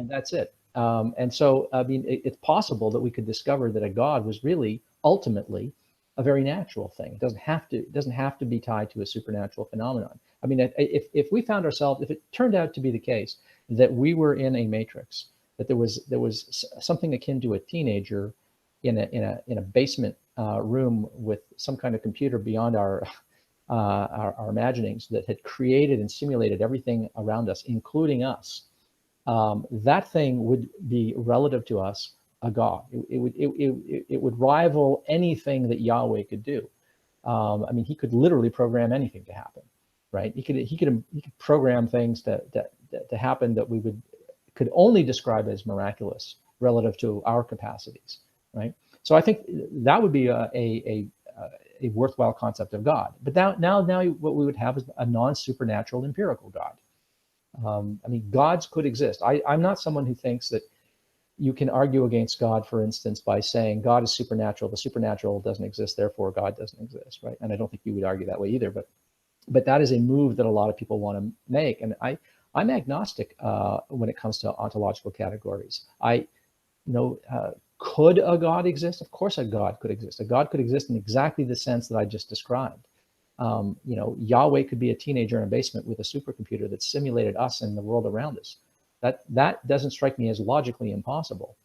that's it. And so, I mean, it's possible that we could discover that a god was really ultimately a very natural thing. It doesn't have to be tied to a supernatural phenomenon. I mean, if we found ourselves, if it turned out to be the case that we were in a matrix, that there was something akin to a teenager in a basement room with some kind of computer beyond our imaginings that had created and simulated everything around us, including us, that thing would be relative to us a god. It would rival anything that Yahweh could do. I mean, he could literally program anything to happen, right? He could program things to happen that we could only describe as miraculous relative to our capacities, right? So I think that would be a worthwhile concept of God. But now what we would have is a non-supernatural empirical God. I mean, gods could exist. I'm not someone who thinks that you can argue against God, for instance, by saying God is supernatural, the supernatural doesn't exist, therefore God doesn't exist, right? And I don't think you would argue that way either, but that is a move that a lot of people want to make. And I'm agnostic when it comes to ontological categories. Could a God exist? Of course a God could exist. A God could exist in exactly the sense that I just described. Yahweh could be a teenager in a basement with a supercomputer that simulated us and the world around us. That doesn't strike me as logically impossible.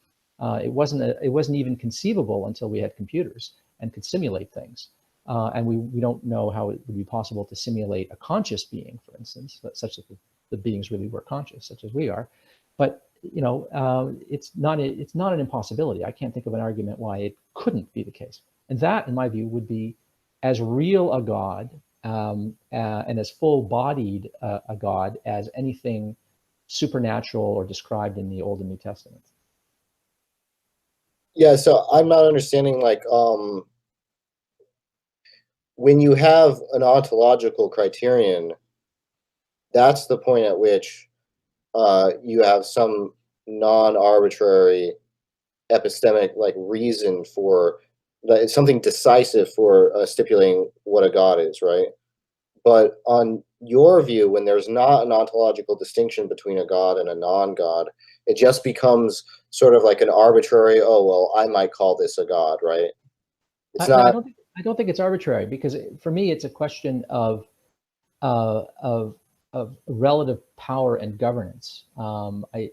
It wasn't even conceivable until we had computers and could simulate things. And we don't know how it would be possible to simulate a conscious being, for instance, such that the beings really were conscious, such as we are. But it's not an impossibility. I can't think of an argument why it couldn't be the case. And that, in my view, would be as real a God and as full-bodied a God as anything supernatural or described in the Old and New Testament. Yeah, so I'm not understanding, like, when you have an ontological criterion, that's the point at which you have some non-arbitrary epistemic like reason for it's something decisive for stipulating what a god is, right? But on your view, when there's not an ontological distinction between a god and a non-god, it just becomes sort of like an arbitrary, oh, well, I might call this a god, right? It's No, not. I don't think it's arbitrary, because for me, it's a question of relative power and governance. I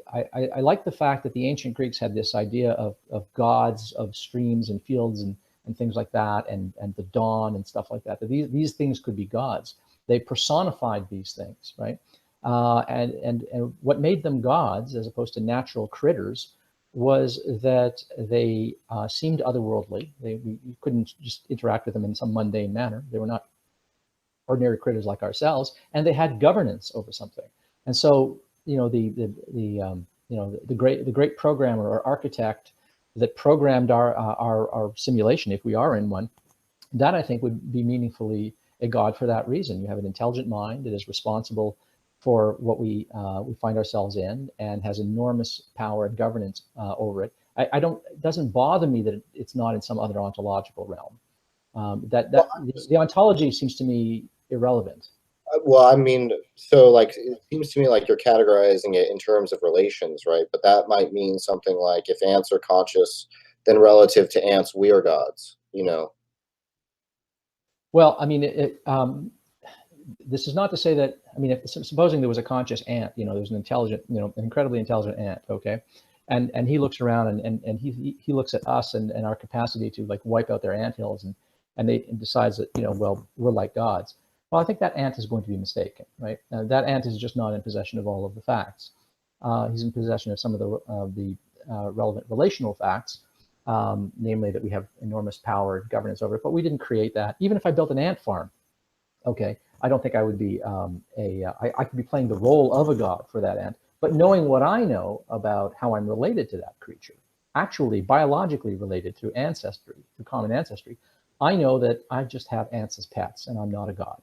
like the fact that the ancient Greeks had this idea of gods, of streams and fields and things like that, and the dawn and stuff like that. That these things could be gods. They personified these things, right? And what made them gods, as opposed to natural critters, was that they seemed otherworldly. You couldn't just interact with them in some mundane manner. They were not ordinary critters like ourselves, and they had governance over something. And so, you know, the great programmer or architect that programmed our simulation, if we are in one, that I think would be meaningfully a god for that reason. You have an intelligent mind that is responsible for what we find ourselves in, and has enormous power and governance over it. It doesn't bother me that it's not in some other ontological realm. The ontology seems to me irrelevant. Well, I mean, so like it seems to me like you're categorizing it in terms of relations, right? But that might mean something like if ants are conscious, then relative to ants, we are gods, you know? Well, I mean, this is not to say that, I mean, if supposing there was a conscious ant, you know, there's an intelligent, you know, an incredibly intelligent ant, okay? And he looks around and he looks at us and our capacity to like wipe out their anthills and decides that, you know, well, we're like gods. Well, I think that ant is going to be mistaken, right? That ant is just not in possession of all of the facts. He's in possession of some of the relevant relational facts, namely that we have enormous power and governance over it, but we didn't create that. Even if I built an ant farm, okay, I don't think I would be I could be playing the role of a god for that ant, but knowing what I know about how I'm related to that creature, actually biologically related through ancestry, through common ancestry, I know that I just have ants as pets and I'm not a god.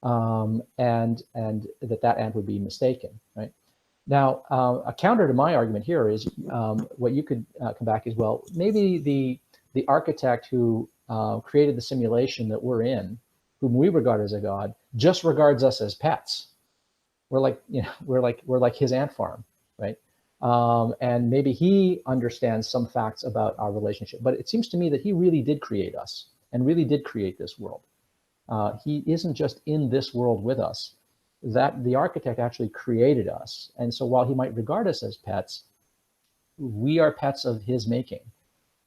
And that ant would be mistaken, right? Now, a counter to my argument here is what you could come back as well. Maybe the architect who created the simulation that we're in, whom we regard as a god, just regards us as pets. We're like, you know, we're like his ant farm, right? And maybe he understands some facts about our relationship, but it seems to me that he really did create us and really did create this world. He isn't just in this world with us, that the architect actually created us. And so while he might regard us as pets, we are pets of his making.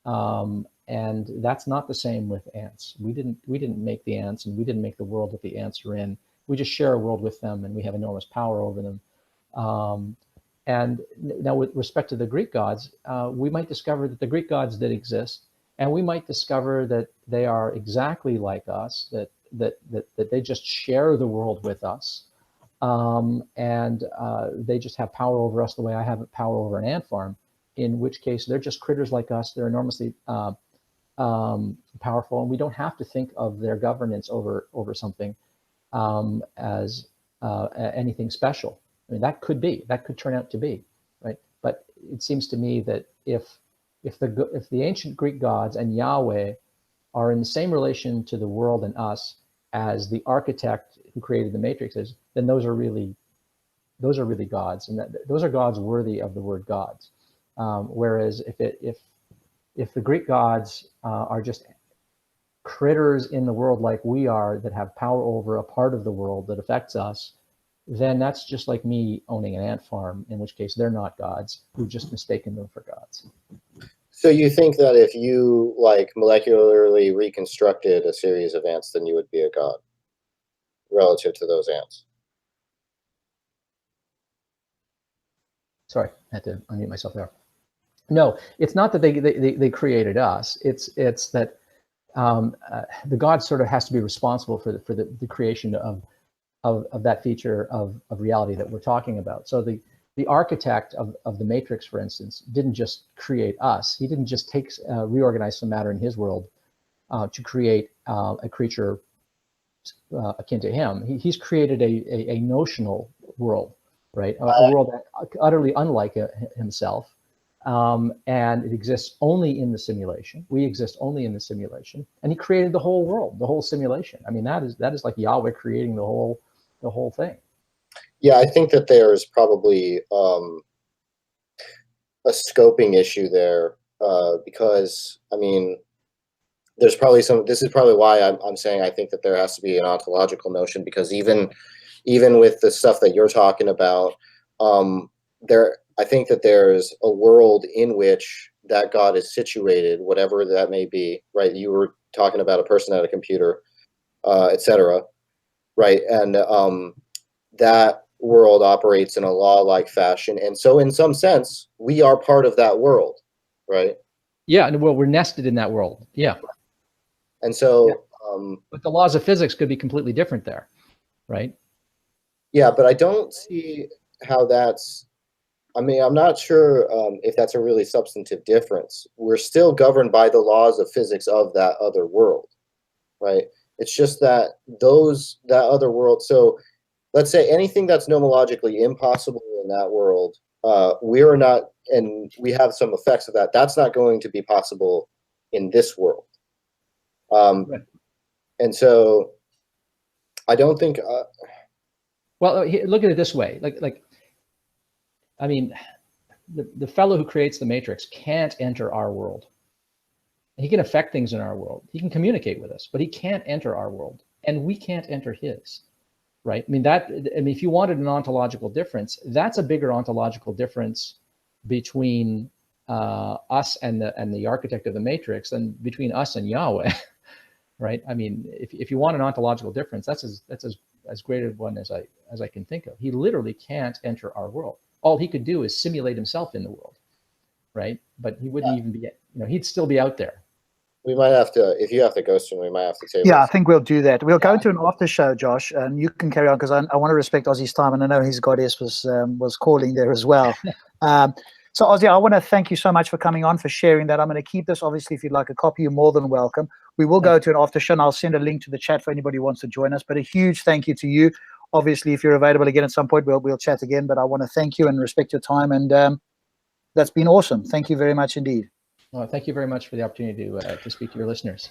And that's not the same with ants. We didn't make the ants, and we didn't make the world that the ants are in. We just share a world with them, and we have enormous power over them. And now with respect to the Greek gods, we might discover that the Greek gods did exist, and we might discover that they are exactly like us, that they just share the world with us. And they just have power over us the way I have power over an ant farm, in which case they're just critters like us. They're enormously powerful, and we don't have to think of their governance over something as anything special. I mean, that could turn out to be, right? But it seems to me that if the ancient Greek gods and Yahweh are in the same relation to the world and us as the architect who created the matrix is, then those are really gods, and those are gods worthy of the word gods. Whereas if the Greek gods are just critters in the world like we are, that have power over a part of the world that affects us, then that's just like me owning an ant farm, in which case they're not gods. We've just mistaken them for gods. So you think that if you like molecularly reconstructed a series of ants, then you would be a god relative to those ants? Sorry, I had to unmute myself there. No, it's not that they created us. It's that the god sort of has to be responsible for the creation of that feature of reality that we're talking about. So the architect of the matrix, for instance, didn't just create us. He didn't just reorganize some matter in his world to create a creature akin to him. He's created a notional world, right? A world that utterly unlike himself, and it exists only in the simulation. We exist only in the simulation, and he created the whole world, the whole simulation. I mean, that is like Yahweh creating the whole thing. Yeah, I think that there's probably a scoping issue there, because I mean, there's probably this is probably why I'm saying I think that there has to be an ontological notion, because even with the stuff that you're talking about, I think that there's a world in which that God is situated, whatever that may be, right? You were talking about a person at a computer, etc., right? And that world operates in a law-like fashion, and so in some sense, we are part of that world, right? Yeah, and well, we're nested in that world. Yeah. And so, yeah. But the laws of physics could be completely different there, right? Yeah, but I don't see how that's. I mean, I'm not sure if that's a really substantive difference. We're still governed by the laws of physics of that other world, right? It's just that that other world. So, let's say anything that's nomologically impossible in that world, we're not, and we have some effects of that. That's not going to be possible in this world. Right. And so, I don't think. Well, look at it this way: like, I mean, the fellow who creates the Matrix can't enter our world. He can affect things in our world. He can communicate with us, but he can't enter our world, and we can't enter his. Right? I mean, if you wanted an ontological difference, that's a bigger ontological difference between us and the architect of the Matrix than between us and Yahweh. Right? I mean, if you want an ontological difference, that's as great a one as I can think of. He literally can't enter our world. All he could do is simulate himself in the world, right? But he wouldn't even be, he'd still be out there. We might have to, if you have to ghost him, we might have to table. Yeah, I think we'll do that. We'll go into an after show, Josh, and you can carry on, because I want to respect Ozzy's time, and I know his goddess was calling there as well. So Ozzy, I want to thank you so much for coming on, for sharing that. I'm going to keep this. Obviously, if you'd like a copy, you're more than welcome. We will go to an after show, and I'll send a link to the chat for anybody who wants to join us. But a huge thank you to you. Obviously, if you're available again at some point, we'll chat again. But I want to thank you and respect your time, and that's been awesome. Thank you very much indeed. Well, thank you very much for the opportunity to speak to your listeners.